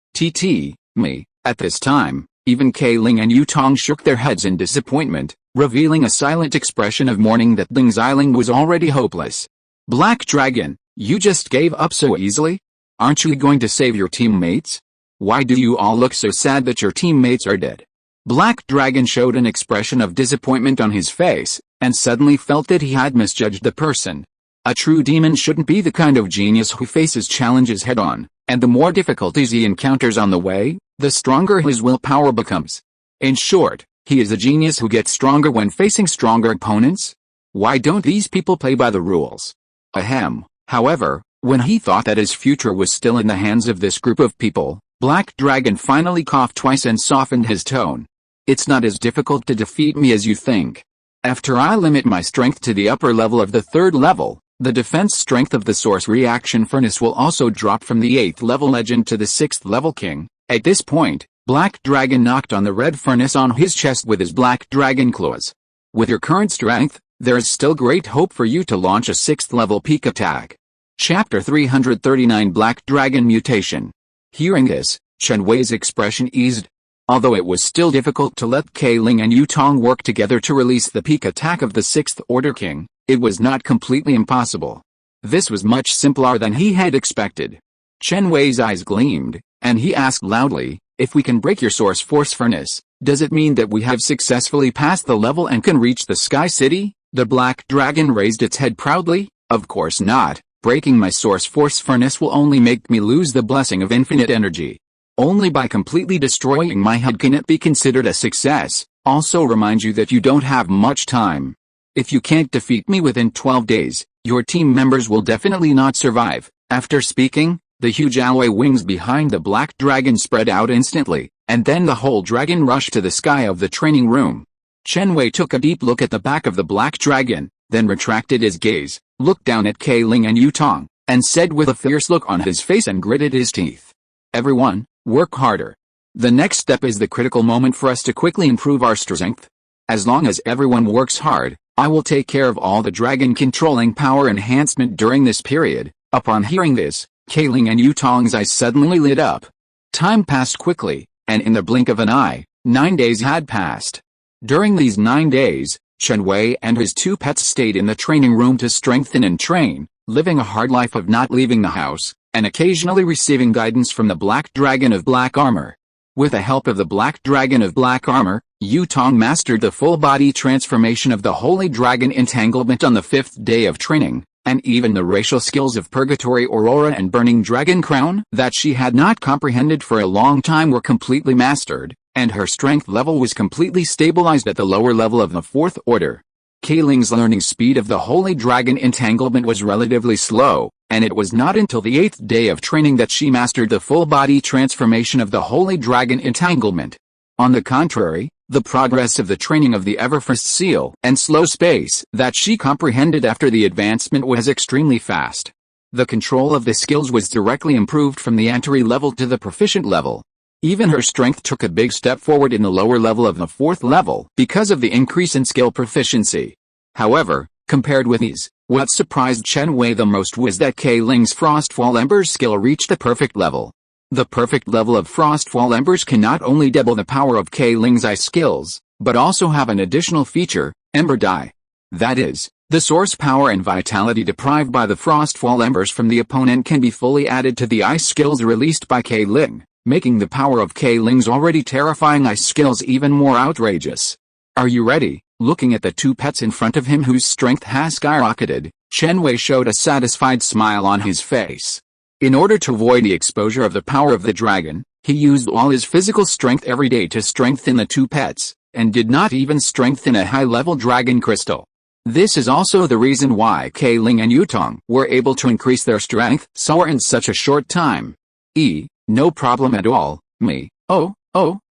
At this time, even Keiling and Yutong shook their heads in disappointment, revealing a silent expression of mourning that Ling Xiling was already hopeless. Black Dragon, you just gave up so easily? Aren't you going to save your teammates? Why do you all look so sad that your teammates are dead? Black Dragon showed an expression of disappointment on his face, and suddenly felt that he had misjudged the person. A true demon shouldn't be the kind of genius who faces challenges head-on, and the more difficulties he encounters on the way, the stronger his willpower becomes. In short, he is a genius who gets stronger when facing stronger opponents. Why don't these people play by the rules? Ahem. However, when he thought that his future was still in the hands of this group of people, Black Dragon finally coughed twice and softened his tone. It's not as difficult to defeat me as you think. After I limit my strength to the upper level of the 3rd level, the defense strength of the source reaction furnace will also drop from the 8th level legend to the 6th level king. At this point, Black Dragon knocked on the red furnace on his chest with his black dragon claws. With your current strength, there is still great hope for you to launch a 6th level peak attack. Chapter 339 Black Dragon Mutation. Hearing this, Chen Wei's expression eased. Although it was still difficult to let Keiling and Yutong work together to release the peak attack of the 6th Order King, it was not completely impossible. This was much simpler than he had expected. Chen Wei's eyes gleamed, and he asked loudly, if we can break your source force furnace, does it mean that we have successfully passed the level and can reach the Sky City? The Black Dragon raised its head proudly. Of course not. Breaking my source force furnace will only make me lose the blessing of infinite energy. Only by completely destroying my head can it be considered a success. Also remind you that you don't have much time. If you can't defeat me within 12 days, your team members will definitely not survive. After speaking, The huge alloy wings behind the black dragon spread out instantly, and then the whole dragon rushed to the sky of the training room. Chen Wei took a deep look at the back of the black dragon, then retracted his gaze, looked down at Kai Ling and Yu Tong, and said with a fierce look on his face and gritted his teeth. Everyone, work harder. The next step is the critical moment for us to quickly improve our strength. As long as everyone works hard, I will take care of all the dragon controlling power enhancement during this period. Upon hearing this, Kai Ling and Yu Tong's eyes suddenly lit up. Time passed quickly, and in the blink of an eye, 9 days had passed. During these 9 days, Chen Wei and his 2 pets stayed in the training room to strengthen and train, living a hard life of not leaving the house, and occasionally receiving guidance from the Black Dragon of Black Armor. With the help of the Black Dragon of Black Armor, Yu Tong mastered the full-body transformation of the Holy Dragon Entanglement on the 5th day of training, and even the racial skills of Purgatory Aurora and Burning Dragon Crown that she had not comprehended for a long time were completely mastered, and her strength level was completely stabilized at the lower level of the 4th order. Kai Ling's learning speed of the Holy Dragon Entanglement was relatively slow, and it was not until the 8th day of training that she mastered the full-body transformation of the Holy Dragon Entanglement. On the contrary, the progress of the training of the Everfrost Seal and Slow Space that she comprehended after the advancement was extremely fast. The control of the skills was directly improved from the entry level to the proficient level. Even her strength took a big step forward in the lower level of the 4th level because of the increase in skill proficiency. However, compared with these, what surprised Chen Wei the most was that Kai Ling's Frostfall Ember's skill reached the perfect level. The perfect level of Frostfall Embers can not only double the power of Kai Ling's ice skills, but also have an additional feature, Ember Die. That is, the source power and vitality deprived by the Frostfall Embers from the opponent can be fully added to the ice skills released by Kai Ling, making the power of Kai Ling's already terrifying ice skills even more outrageous. Are you ready? Looking at the 2 pets in front of him whose strength has skyrocketed, Chen Wei showed a satisfied smile on his face. In order to avoid the exposure of the power of the dragon, he used all his physical strength every day to strengthen the 2 pets, and did not even strengthen a high-level dragon crystal. This is also the reason why Kai Ling and Yu Tong were able to increase their strength so in such a short time. No problem at all, me. Oh,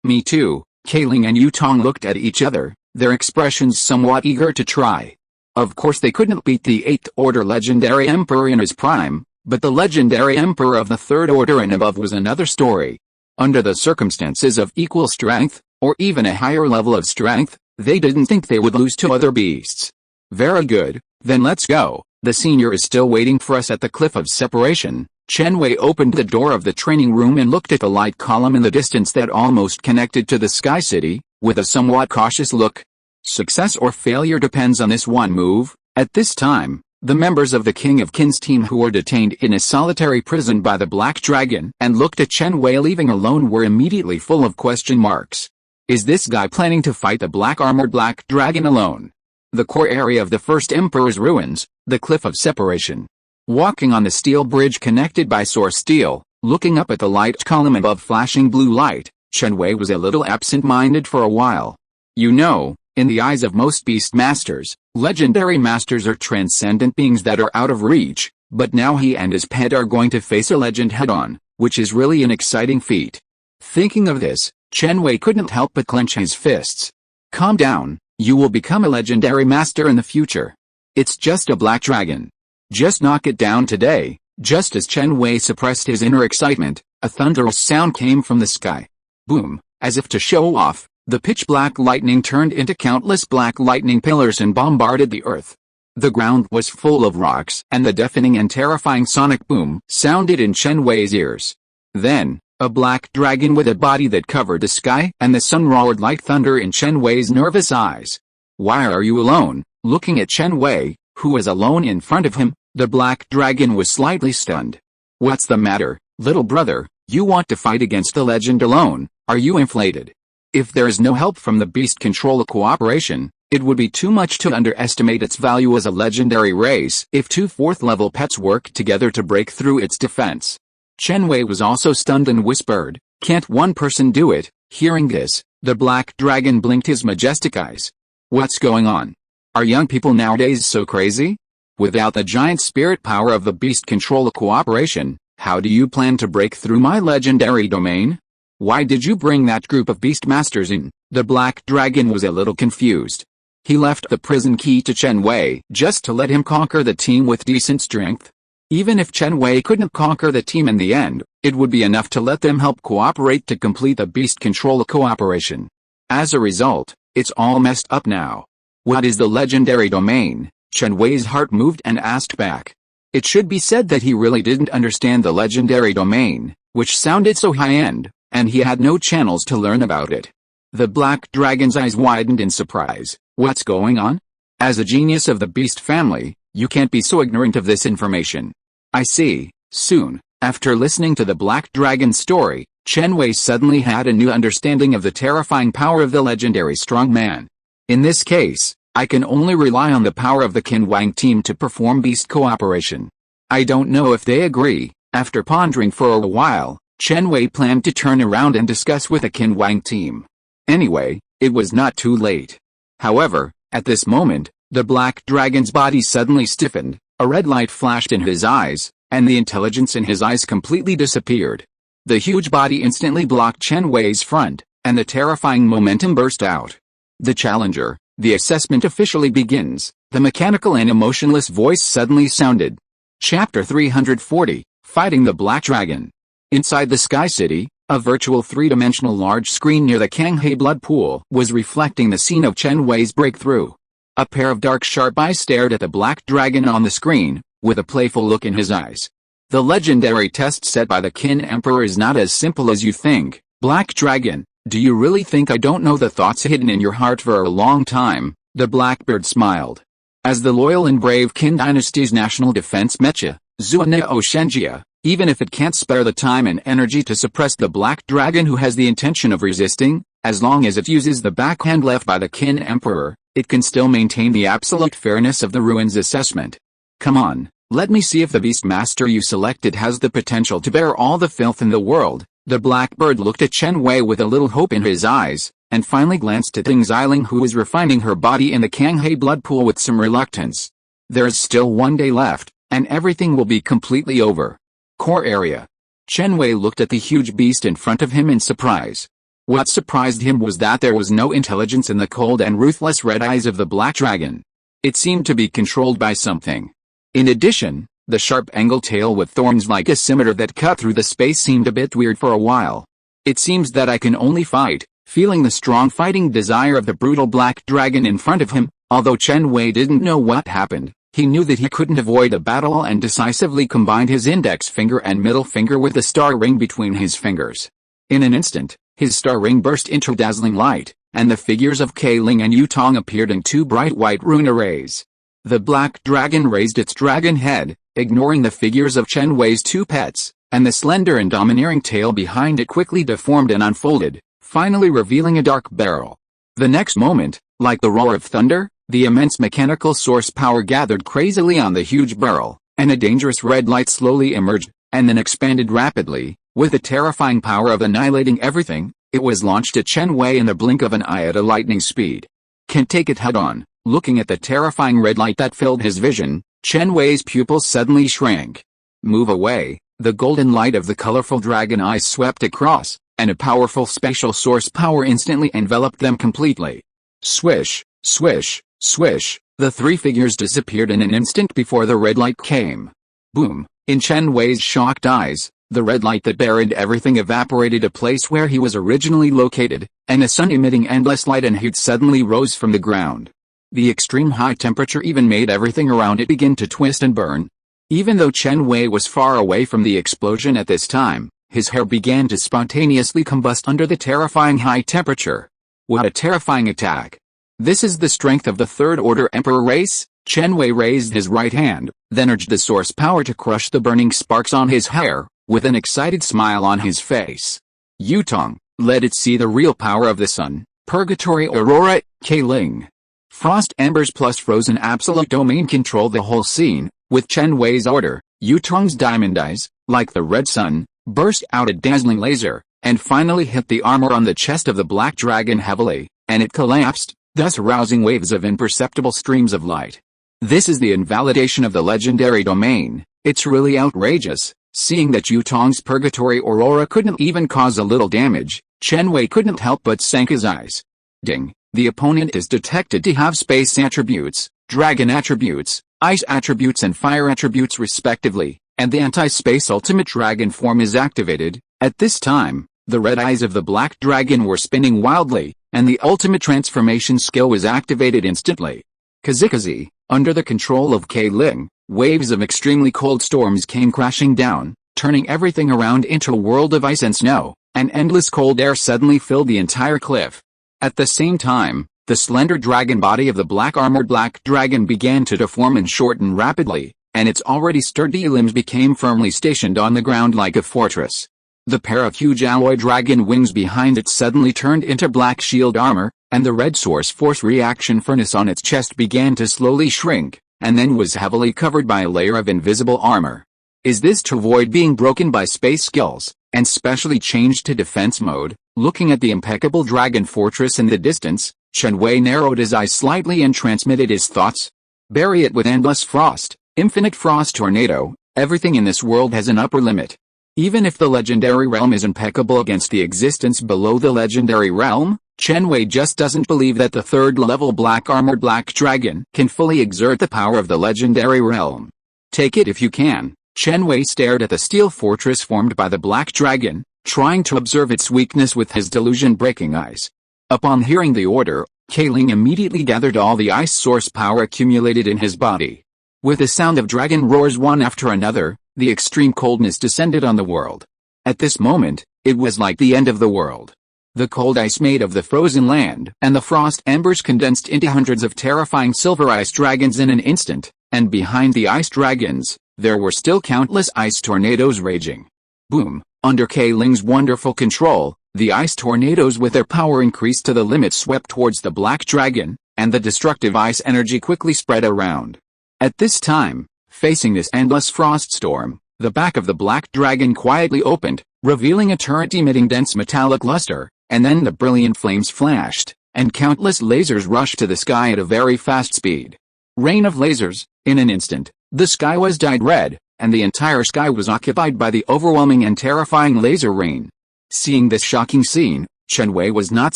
me too. Kai Ling and Yu Tong looked at each other, their expressions somewhat eager to try. Of course they couldn't beat the 8th Order Legendary Emperor in his prime, but the Legendary Emperor of the 3rd Order and above was another story. Under the circumstances of equal strength, or even a higher level of strength, they didn't think they would lose to other beasts. Very good, then let's go. The senior is still waiting for us at the Cliff of Separation. Chen Wei opened the door of the training room and looked at the light column in the distance that almost connected to the Sky City, with a somewhat cautious look. Success or failure depends on this one move. At this time, the members of the King of Kin's team who were detained in a solitary prison by the Black Dragon and looked at Chen Wei leaving alone were immediately full of question marks. Is this guy planning to fight the black-armored Black Dragon alone? The core area of the First Emperor's ruins, the Cliff of Separation. Walking on the steel bridge connected by source steel, looking up at the light column above flashing blue light, Chen Wei was a little absent-minded for a while. You know, in the eyes of most beast masters, legendary masters are transcendent beings that are out of reach, but now he and his pet are going to face a legend head-on, which is really an exciting feat. Thinking of this, Chen Wei couldn't help but clench his fists. Calm down, you will become a legendary master in the future. It's just a black dragon. Just knock it down today. Just as Chen Wei suppressed his inner excitement, a thunderous sound came from the sky. Boom, as if to show off, the pitch-black lightning turned into countless black lightning pillars and bombarded the earth. The ground was full of rocks, and the deafening and terrifying sonic boom sounded in Chen Wei's ears. Then, a black dragon with a body that covered the sky and the sun roared like thunder in Chen Wei's nervous eyes. Why are you alone? Looking at Chen Wei, who was alone in front of him, the black dragon was slightly stunned. What's the matter, little brother? You want to fight against the legend alone? Are you inflated? If there is no help from the beast control cooperation, it would be too much to underestimate its value as a legendary race if 2 4th-level pets work together to break through its defense. Chen Wei was also stunned and whispered, "Can't one person do it?" Hearing this, the black dragon blinked his majestic eyes. What's going on? Are young people nowadays so crazy? Without the giant spirit power of the beast control cooperation, How do you plan to break through my legendary domain? Why did you bring that group of beastmasters in? The Black Dragon was a little confused. He left the prison key to Chen Wei just to let him conquer the team with decent strength. Even if Chen Wei couldn't conquer the team in the end, it would be enough to let them help cooperate to complete the beast control cooperation. As a result, it's all messed up now. What is the legendary domain? Chen Wei's heart moved and asked back. It should be said that he really didn't understand the legendary domain, which sounded so high-end, and he had no channels to learn about it. The Black Dragon's eyes widened in surprise. What's going on? As a genius of the beast family, you can't be so ignorant of this information. I see. Soon, after listening to the Black Dragon's story, Chen Wei suddenly had a new understanding of the terrifying power of the legendary strongman. In this case, I can only rely on the power of the Qin Wang team to perform beast cooperation. I don't know if they agree. After pondering for a while, Chen Wei planned to turn around and discuss with the Qin Wang team. Anyway, it was not too late. However, at this moment, the Black Dragon's body suddenly stiffened, a red light flashed in his eyes, and the intelligence in his eyes completely disappeared. The huge body instantly blocked Chen Wei's front, and the terrifying momentum burst out. The challenger, the assessment officially begins, the mechanical and emotionless voice suddenly sounded. Chapter 340, Fighting the Black Dragon. Inside the Sky City, a virtual three-dimensional large screen near the Kanghe blood pool was reflecting the scene of Chen Wei's breakthrough. A pair of dark sharp eyes stared at the Black Dragon on the screen, with a playful look in his eyes. The legendary test set by the Qin Emperor is not as simple as you think. Black Dragon, do you really think I don't know the thoughts hidden in your heart for a long time? The Blackbird smiled. As the loyal and brave Qin dynasty's national defense mecha, Zuaneo Shenjia, even if it can't spare the time and energy to suppress the Black Dragon who has the intention of resisting, as long as it uses the backhand left by the Qin Emperor, it can still maintain the absolute fairness of the ruins assessment. Come on, let me see if the Beastmaster you selected has the potential to bear all the filth in the world. The Blackbird looked at Chen Wei with a little hope in his eyes, and finally glanced at Ding Xiling who was refining her body in the Kanghe blood pool with some reluctance. There is still one day left, and everything will be completely over. Core area. Chen Wei looked at the huge beast in front of him in surprise. What surprised him was that there was no intelligence in the cold and ruthless red eyes of the Black Dragon. It seemed to be controlled by something. In addition, the sharp-angled tail with thorns like a scimitar that cut through the space seemed a bit weird for a while. It seems that I can only fight. Feeling the strong fighting desire of the brutal Black Dragon in front of him, although Chen Wei didn't know what happened, he knew that he couldn't avoid a battle and decisively combined his index finger and middle finger with the star ring between his fingers. In an instant, his star ring burst into dazzling light, and the figures of Keiling and Yutong appeared in two bright white rune arrays. The Black Dragon raised its dragon head, ignoring the figures of Chen Wei's two pets, and the slender and domineering tail behind it quickly deformed and unfolded, finally revealing a dark barrel. The next moment, like the roar of thunder, the immense mechanical source power gathered crazily on the huge barrel, and a dangerous red light slowly emerged, and then expanded rapidly. With the terrifying power of annihilating everything, it was launched at Chen Wei in the blink of an eye at a lightning speed. Can't take it head-on. Looking at the terrifying red light that filled his vision, Chen Wei's pupils suddenly shrank. Move away. The golden light of the colorful dragon eyes swept across, and a powerful spatial source power instantly enveloped them completely. Swish, swish, swish, the three figures disappeared in an instant before the red light came. Boom. In Chen Wei's shocked eyes, the red light that buried everything evaporated a place where he was originally located, and a sun emitting endless light and heat suddenly rose from the ground. The extreme high temperature even made everything around it begin to twist and burn. Even though Chen Wei was far away from the explosion at this time, his hair began to spontaneously combust under the terrifying high temperature. What a terrifying attack! This is the strength of the Third Order Emperor race? Chen Wei raised his right hand, then urged the source power to crush the burning sparks on his hair, with an excited smile on his face. Yutong, let it see the real power of the sun. Purgatory Aurora, Keiling. Frost Embers plus Frozen Absolute Domain control the whole scene. With Chen Wei's order, Yutong's diamond eyes, like the red sun, burst out a dazzling laser, and finally hit the armor on the chest of the Black Dragon heavily, and it collapsed, thus arousing waves of imperceptible streams of light. This is the invalidation of the legendary domain. It's really outrageous. Seeing that Yutong's purgatory aurora couldn't even cause a little damage, Chen Wei couldn't help but sank his eyes. Ding! The opponent is detected to have space attributes, dragon attributes, ice attributes and fire attributes respectively, and the anti-space ultimate dragon form is activated. At this time, the red eyes of the black dragon were spinning wildly, and the ultimate transformation skill was activated instantly. Kazikazi, under the control of Kai Ling, waves of extremely cold storms came crashing down, turning everything around into a world of ice and snow, and endless cold air suddenly filled the entire cliff. At the same time, the slender dragon body of the black-armored black dragon began to deform and shorten rapidly, and its already sturdy limbs became firmly stationed on the ground like a fortress. The pair of huge alloy dragon wings behind it suddenly turned into black shield armor, and the red source force reaction furnace on its chest began to slowly shrink, and then was heavily covered by a layer of invisible armor. Is this to avoid being broken by space skills, and specially changed to defense mode? Looking at the impeccable dragon fortress in the distance, Chen Wei narrowed his eyes slightly and transmitted his thoughts. Bury it with endless frost, infinite frost tornado, everything in this world has an upper limit. Even if the legendary realm is impeccable against the existence below the legendary realm, Chen Wei just doesn't believe that the third-level black-armored black dragon can fully exert the power of the legendary realm. Take it if you can. Chen Wei stared at the steel fortress formed by the black dragon, trying to observe its weakness with his delusion-breaking eyes. Upon hearing the order, Kai Ling immediately gathered all the ice source power accumulated in his body. With the sound of dragon roars one after another, the extreme coldness descended on the world. At this moment, it was like the end of the world. The cold ice made of the frozen land and the frost embers condensed into hundreds of terrifying silver ice dragons in an instant, and behind the ice dragons, there were still countless ice tornadoes raging. Boom! Under Kai Ling's wonderful control, the ice tornadoes with their power increased to the limit swept towards the black dragon, and the destructive ice energy quickly spread around. At this time, facing this endless frost storm, the back of the black dragon quietly opened, revealing a turret emitting dense metallic luster, and then the brilliant flames flashed, and countless lasers rushed to the sky at a very fast speed. Rain of lasers. In an instant, the sky was dyed red, and the entire sky was occupied by the overwhelming and terrifying laser rain. Seeing this shocking scene, Chen Wei was not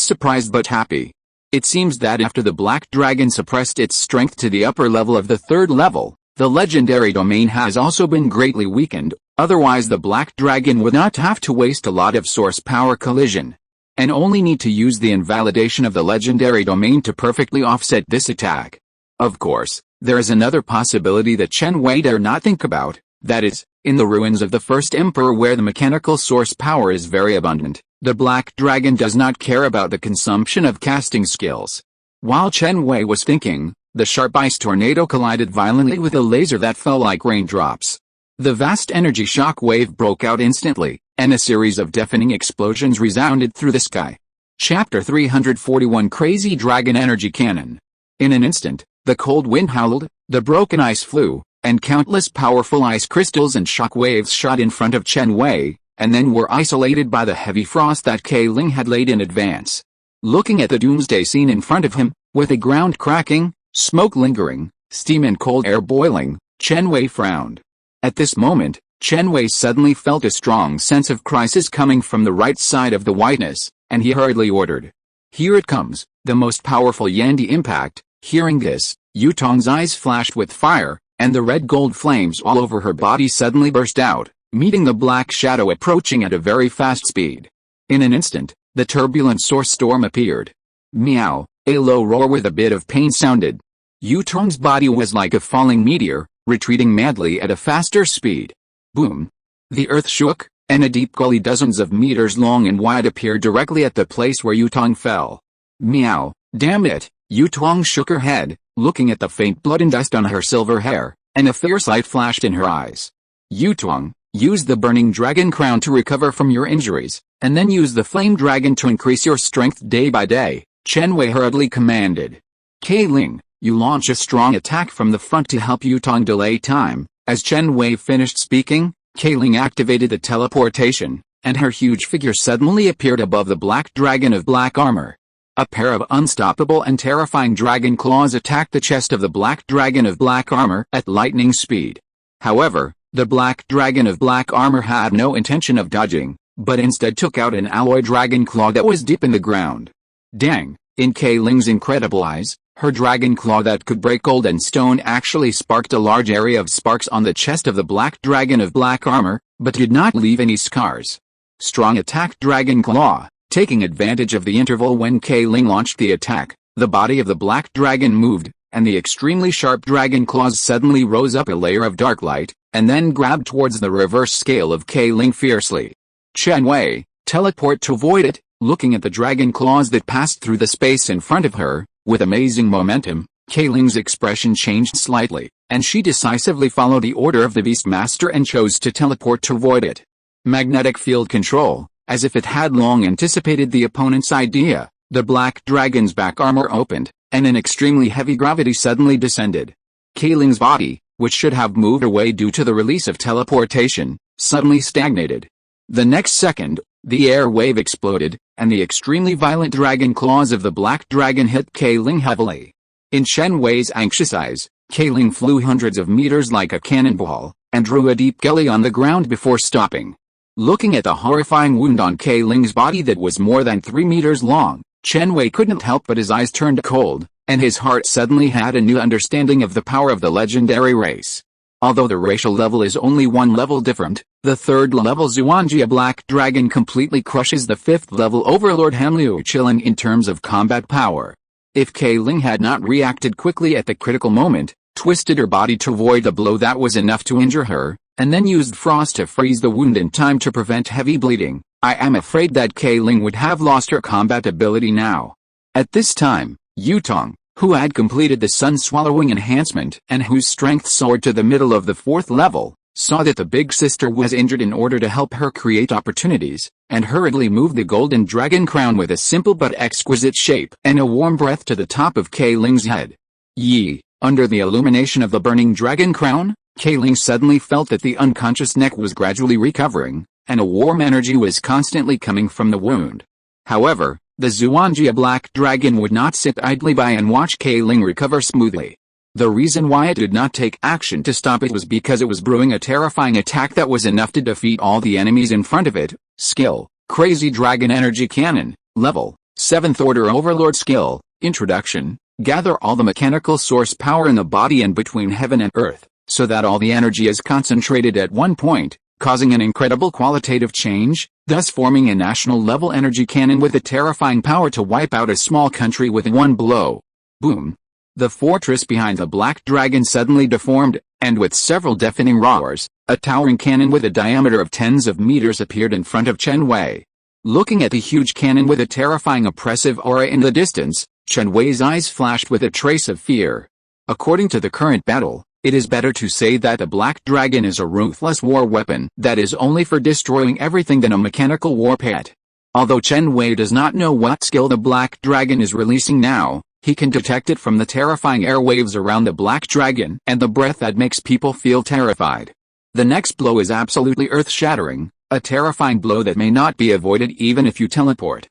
surprised but happy. It seems that after the black dragon suppressed its strength to the upper level of the third level, the legendary domain has also been greatly weakened, otherwise the black dragon would not have to waste a lot of source power collision, and only need to use the invalidation of the legendary domain to perfectly offset this attack. Of course, there is another possibility that Chen Wei dare not think about, that is, in the ruins of the first emperor where the mechanical source power is very abundant, the black dragon does not care about the consumption of casting skills. While Chen Wei was thinking, the sharp ice tornado collided violently with a laser that fell like raindrops. The vast energy shock wave broke out instantly, and a series of deafening explosions resounded through the sky. Chapter 341 Crazy Dragon Energy Cannon. In an instant, the cold wind howled, the broken ice flew, and countless powerful ice crystals and shock waves shot in front of Chen Wei, and then were isolated by the heavy frost that Kai Ling had laid in advance. Looking at the doomsday scene in front of him, with the ground cracking, smoke lingering, steam and cold air boiling, Chen Wei frowned. At this moment, Chen Wei suddenly felt a strong sense of crisis coming from the right side of the whiteness, and he hurriedly ordered. Here it comes, the most powerful Yandi impact. Hearing this, Yutong's eyes flashed with fire, and the red gold flames all over her body suddenly burst out, meeting the black shadow approaching at a very fast speed. In an instant, the turbulent source storm appeared. Meow, a low roar with a bit of pain sounded. Yutong's body was like a falling meteor, retreating madly at a faster speed. Boom! The earth shook, and a deep gully dozens of meters long and wide appeared directly at the place where Yutong fell. Meow, damn it! Yutong shook her head, looking at the faint blood and dust on her silver hair, and a fierce light flashed in her eyes. Yutong, use the burning dragon crown to recover from your injuries, and then use the flame dragon to increase your strength day by day, Chen Wei hurriedly commanded. Kai Ling, you launch a strong attack from the front to help Yutong delay time. As Chen Wei finished speaking, Kai Ling activated the teleportation, and her huge figure suddenly appeared above the black dragon of black armor. A pair of unstoppable and terrifying dragon claws attacked the chest of the black dragon of black armor at lightning speed. However, The Black Dragon of Black Armor had no intention of dodging, but instead took out an alloy dragon claw that was deep in the ground. Dang, in Ling's incredible eyes, her dragon claw that could break gold and stone actually sparked a large area of sparks on the chest of the Black Dragon of Black Armor, but did not leave any scars. Strong attack dragon claw. Taking advantage of the interval when Ling launched the attack, the body of the Black Dragon moved, and the extremely sharp dragon claws suddenly rose up a layer of dark light, and then grabbed towards the reverse scale of Ling fiercely. Chen Wei, teleport to avoid it. Looking at the dragon claws that passed through the space in front of her, with amazing momentum, Ling's expression changed slightly, and she decisively followed the order of the Beastmaster and chose to teleport to avoid it. Magnetic field control. As if it had long anticipated the opponent's idea, the Black Dragon's back armor opened, and an extremely heavy gravity suddenly descended. Ling's body, which should have moved away due to the release of teleportation, suddenly stagnated. The next second, the air wave exploded, and the extremely violent dragon claws of the Black Dragon hit Ling heavily. In Chen Wei's anxious eyes, Ling flew hundreds of meters like a cannonball, and drew a deep gully on the ground before stopping. Looking at the horrifying wound on Ling's body that was more than 3 meters long, Chen Wei couldn't help but his eyes turned cold, and his heart suddenly had a new understanding of the power of the legendary race. Although the racial level is only one level different, the 3rd level Xuanjia Black Dragon completely crushes the 5th level Overlord Hanliu Qilin in terms of combat power. If Ling had not reacted quickly at the critical moment, twisted her body to avoid the blow that was enough to injure her, and then used frost to freeze the wound in time to prevent heavy bleeding, I am afraid that Ling would have lost her combat ability now. At this time, Yutong, who had completed the sun-swallowing enhancement and whose strength soared to the middle of the 4th level, saw that the big sister was injured in order to help her create opportunities, and hurriedly moved the golden dragon crown with a simple but exquisite shape and a warm breath to the top of Ling's head. Yi, under the illumination of the burning dragon crown, Ling suddenly felt that the unconscious neck was gradually recovering, and a warm energy was constantly coming from the wound. However, the Xuanjia Black Dragon would not sit idly by and watch Ling recover smoothly. The reason why it did not take action to stop it was because it was brewing a terrifying attack that was enough to defeat all the enemies in front of it. Skill: Crazy Dragon Energy Cannon. Level: 7th Order Overlord Skill. Introduction: Gather all the mechanical source power in the body and between heaven and earth, so that all the energy is concentrated at one point, causing an incredible qualitative change, thus forming a national-level energy cannon with the terrifying power to wipe out a small country with one blow. Boom! The fortress behind the Black Dragon suddenly deformed, and with several deafening roars, a towering cannon with a diameter of tens of meters appeared in front of Chen Wei. Looking at the huge cannon with a terrifying oppressive aura in the distance, Chen Wei's eyes flashed with a trace of fear. According to the current battle, it is better to say that the Black Dragon is a ruthless war weapon that is only for destroying everything than a mechanical war pet. Although Chen Wei does not know what skill the Black Dragon is releasing now, he can detect it from the terrifying airwaves around the Black Dragon and the breath that makes people feel terrified. The next blow is absolutely earth-shattering, a terrifying blow that may not be avoided even if you teleport.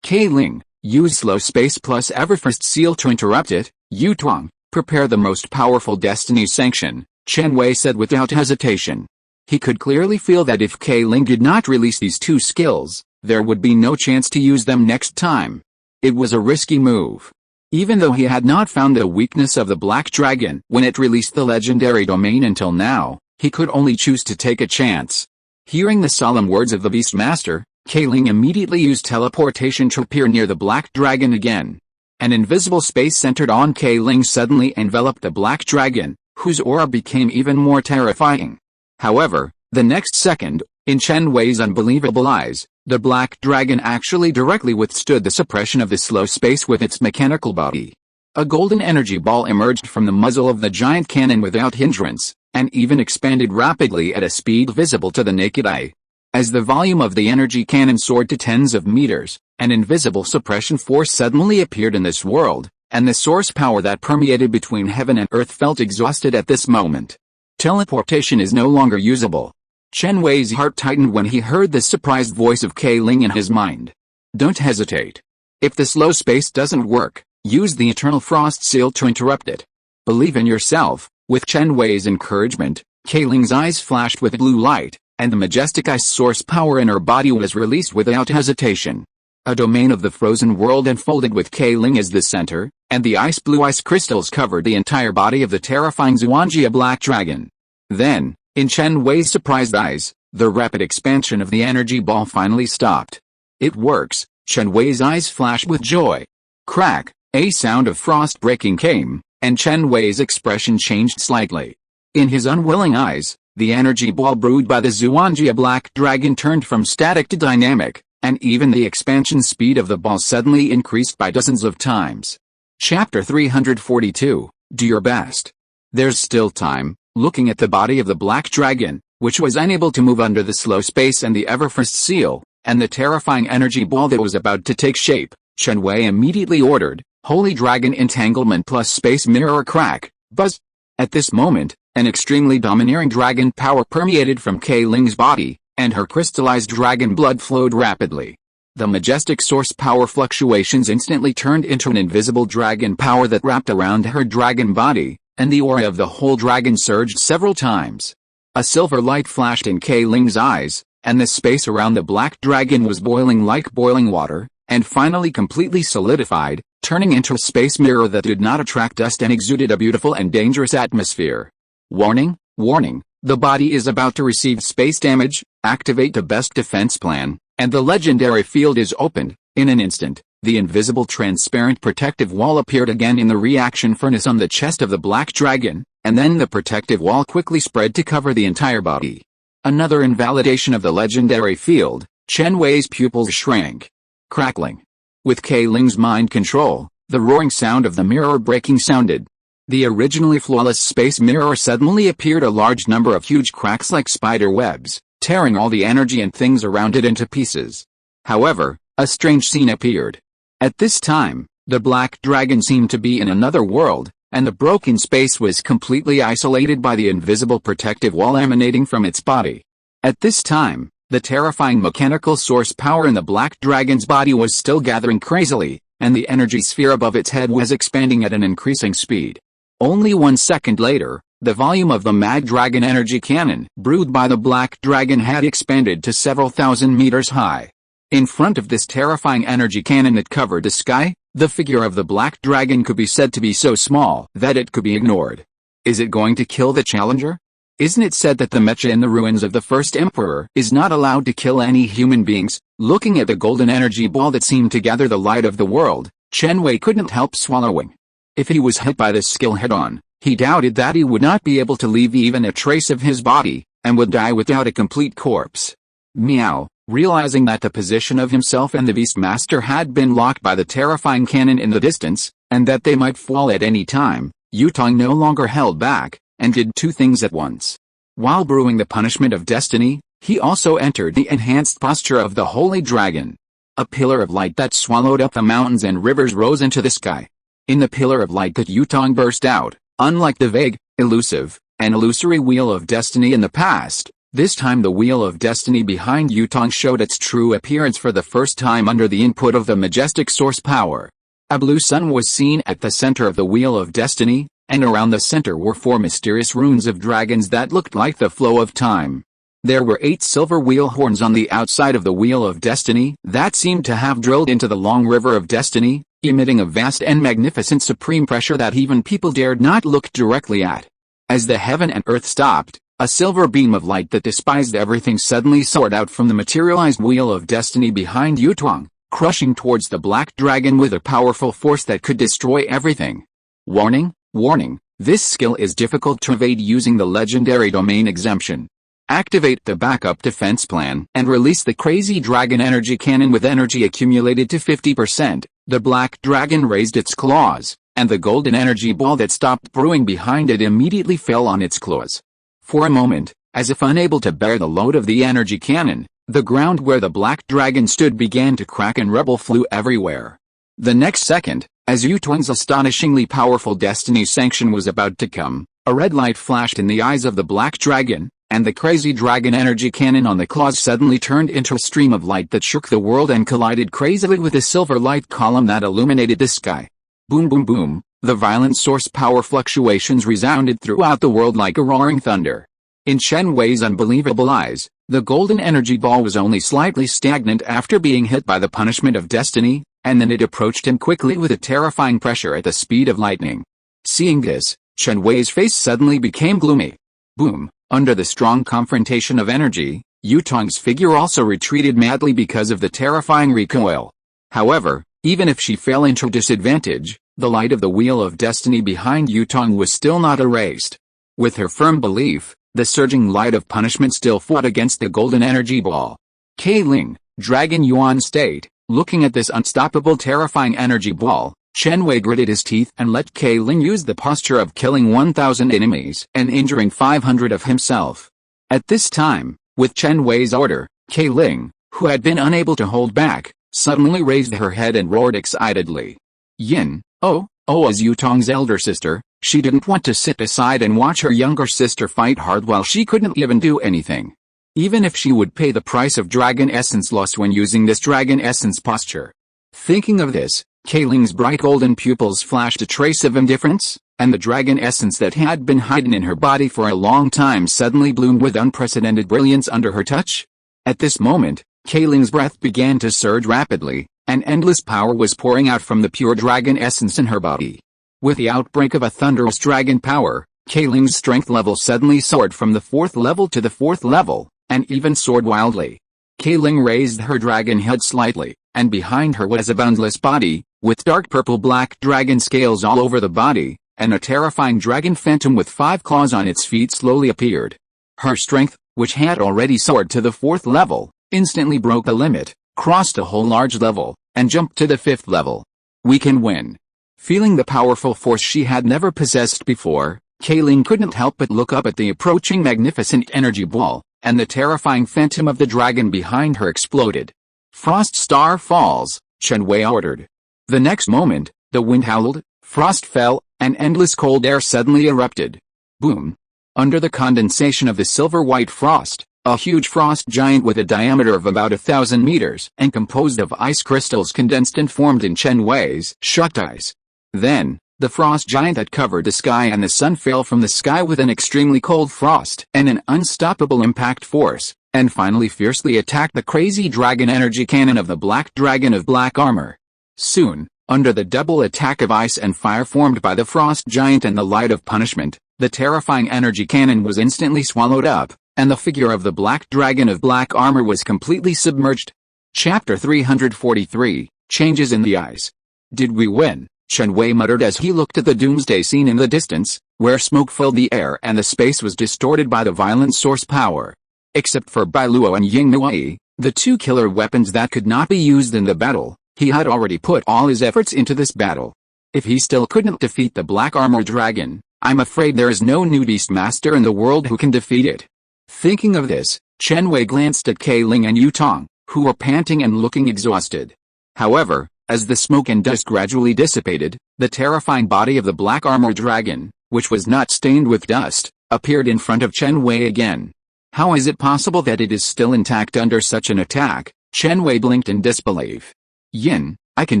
Ling, use slow space plus Everfirst seal to interrupt it. Yutong, prepare the most powerful destiny sanction, Chen Wei said without hesitation. He could clearly feel that if Ling did not release these two skills, there would be no chance to use them next time. It was a risky move. Even though he had not found the weakness of the Black Dragon when it released the legendary domain until now, he could only choose to take a chance. Hearing the solemn words of the Beastmaster, Ling immediately used teleportation to appear near the Black Dragon again. An invisible space centered on Ling suddenly enveloped the Black Dragon, whose aura became even more terrifying. However, the next second, in Chen Wei's unbelievable eyes, the Black Dragon actually directly withstood the suppression of the slow space with its mechanical body. A golden energy ball emerged from the muzzle of the giant cannon without hindrance, and even expanded rapidly at a speed visible to the naked eye. As the volume of the energy cannon soared to tens of meters, an invisible suppression force suddenly appeared in this world, and the source power that permeated between heaven and earth felt exhausted at this moment. Teleportation is no longer usable. Chen Wei's heart tightened when he heard the surprised voice of Ling in his mind. Don't hesitate. If the slow space doesn't work, use the Eternal Frost Seal to interrupt it. Believe in yourself. With Chen Wei's encouragement, Kayling's eyes flashed with blue light, and the majestic ice source power in her body was released without hesitation. A domain of the frozen world unfolded with Kayling as the center, and the blue ice crystals covered the entire body of the terrifying Zhuangjia black dragon. Then, in Chen Wei's surprised eyes, the rapid expansion of the energy ball finally stopped. It works, Chen Wei's eyes flashed with joy. Crack, a sound of frost breaking came, and Chen Wei's expression changed slightly. In his unwilling eyes, the energy ball brewed by the Zhuangjia black dragon turned from static to dynamic, and even the expansion speed of the ball suddenly increased by dozens of times. Chapter 342, Do Your Best. There's still time. Looking at the body of the black dragon, which was unable to move under the slow space and the Everfrost seal, and the terrifying energy ball that was about to take shape, Chen Wei immediately ordered, Holy Dragon Entanglement plus Space Mirror Crack, Buzz. At this moment, an extremely domineering dragon power permeated from Kayling's body, and her crystallized dragon blood flowed rapidly. The majestic source power fluctuations instantly turned into an invisible dragon power that wrapped around her dragon body, and the aura of the whole dragon surged several times. A silver light flashed in Kayling's eyes, and the space around the black dragon was boiling like boiling water, and finally completely solidified, turning into a space mirror that did not attract dust and exuded a beautiful and dangerous atmosphere. Warning, warning, the body is about to receive space damage, activate the best defense plan, and the legendary field is opened. In an instant, the invisible transparent protective wall appeared again in the reaction furnace on the chest of the black dragon, and then the protective wall quickly spread to cover the entire body. Another invalidation of the legendary field, Chen Wei's pupils shrank. Crackling. With Kayling's mind control, the roaring sound of the mirror breaking sounded. The originally flawless space mirror suddenly appeared a large number of huge cracks like spider webs, tearing all the energy and things around it into pieces. However, a strange scene appeared. At this time, the black dragon seemed to be in another world, and the broken space was completely isolated by the invisible protective wall emanating from its body. At this time, the terrifying mechanical source power in the black dragon's body was still gathering crazily, and the energy sphere above its head was expanding at an increasing speed. Only 1 second later, the volume of the Mad Dragon energy cannon brewed by the black dragon had expanded to several thousand meters high. In front of this terrifying energy cannon that covered the sky, the figure of the black dragon could be said to be so small that it could be ignored. Is it going to kill the challenger? Isn't it said that the mecha in the ruins of the first emperor is not allowed to kill any human beings? Looking at the golden energy ball that seemed to gather the light of the world, Chen Wei couldn't help swallowing. If he was hit by this skill head-on, he doubted that he would not be able to leave even a trace of his body, and would die without a complete corpse. Meow. Realizing that the position of himself and the Beastmaster had been locked by the terrifying cannon in the distance, and that they might fall at any time, Yutong no longer held back, and did two things at once. While brewing the punishment of destiny, he also entered the enhanced posture of the Holy Dragon. A pillar of light that swallowed up the mountains and rivers rose into the sky. In the pillar of light that Yutong burst out, unlike the vague, elusive, and illusory Wheel of Destiny in the past, this time the Wheel of Destiny behind Yutong showed its true appearance for the first time under the input of the majestic source power. A blue sun was seen at the center of the Wheel of Destiny, and around the center were 4 mysterious runes of dragons that looked like the flow of time. There were 8 silver wheel horns on the outside of the Wheel of Destiny that seemed to have drilled into the long river of destiny, emitting a vast and magnificent supreme pressure that even people dared not look directly at. As the heaven and earth stopped, a silver beam of light that despised everything suddenly soared out from the materialized Wheel of Destiny behind Yutong, crushing towards the black dragon with a powerful force that could destroy everything. Warning, warning, this skill is difficult to evade using the legendary domain exemption. Activate the backup defense plan and release the crazy dragon energy cannon with energy accumulated to 50%. The black dragon raised its claws, and the golden energy ball that stopped brewing behind it immediately fell on its claws. For a moment, as if unable to bear the load of the energy cannon, the ground where the black dragon stood began to crack and rubble flew everywhere. The next second, as Yutong's astonishingly powerful destiny sanction was about to come, a red light flashed in the eyes of the black dragon, and the crazy dragon energy cannon on the claws suddenly turned into a stream of light that shook the world and collided crazily with the silver light column that illuminated the sky. Boom boom boom, the violent source power fluctuations resounded throughout the world like a roaring thunder. In Chen Wei's unbelievable eyes, the golden energy ball was only slightly stagnant after being hit by the punishment of destiny, and then it approached him quickly with a terrifying pressure at the speed of lightning. Seeing this, Chen Wei's face suddenly became gloomy. Boom! Under the strong confrontation of energy, Yutong's figure also retreated madly because of the terrifying recoil. However, even if she fell into disadvantage, the light of the wheel of destiny behind Yutong was still not erased. With her firm belief, the surging light of punishment still fought against the golden energy ball. Keiling, Dragon Yuan state, looking at this unstoppable terrifying energy ball, Chen Wei gritted his teeth and let Keiling use the posture of killing 1,000 enemies and injuring 500 of himself. At this time, with Chen Wei's order, Keiling, who had been unable to hold back, suddenly raised her head and roared excitedly. Yin, as Yutong's elder sister, she didn't want to sit aside and watch her younger sister fight hard while she couldn't even do anything. Even if she would pay the price of dragon essence loss when using this dragon essence posture. Thinking of this, Keiling's bright golden pupils flashed a trace of indifference, and the dragon essence that had been hidden in her body for a long time suddenly bloomed with unprecedented brilliance under her touch. At this moment, Keiling's breath began to surge rapidly, and endless power was pouring out from the pure dragon essence in her body. With the outbreak of a thunderous dragon power, Keiling's strength level suddenly soared from the 4th level to the 4th level, and even soared wildly. Keiling raised her dragon head slightly, and behind her was a boundless body, with dark purple-black dragon scales all over the body, and a terrifying dragon phantom with 5 claws on its feet slowly appeared. Her strength, which had already soared to the 4th level, instantly broke the limit, crossed a whole large level, and jumped to the 5th level. We can win. Feeling the powerful force she had never possessed before, Keiling couldn't help but look up at the approaching magnificent energy ball, and the terrifying phantom of the dragon behind her exploded. Frost Star falls, Chen Wei ordered. The next moment, the wind howled, frost fell, and endless cold air suddenly erupted. Boom! Under the condensation of the silver-white frost, a huge frost giant with a diameter of about 1,000 meters and composed of ice crystals condensed and formed in Chen Wei's shocked eyes. Then, the frost giant that covered the sky and the sun fell from the sky with an extremely cold frost and an unstoppable impact force, and finally fiercely attacked the crazy dragon energy cannon of the Black Dragon of Black Armor. Soon, under the double attack of ice and fire formed by the frost giant and the light of punishment, the terrifying energy cannon was instantly swallowed up, and the figure of the Black Dragon of Black Armor was completely submerged. Chapter 343, Changes in the Eyes. Did we win? Chen Wei muttered as he looked at the doomsday scene in the distance, where smoke filled the air and the space was distorted by the violent source power. Except for Bailuo and Yingnuai, the 2 killer weapons that could not be used in the battle, he had already put all his efforts into this battle. If he still couldn't defeat the Black Armor Dragon, I'm afraid there is no new beast master in the world who can defeat it. Thinking of this, Chen Wei glanced at Keiling and Yutong, who were panting and looking exhausted. However, as the smoke and dust gradually dissipated, the terrifying body of the Black Armor Dragon, which was not stained with dust, appeared in front of Chen Wei again. How is it possible that it is still intact under such an attack? Chen Wei blinked in disbelief. Yin, I can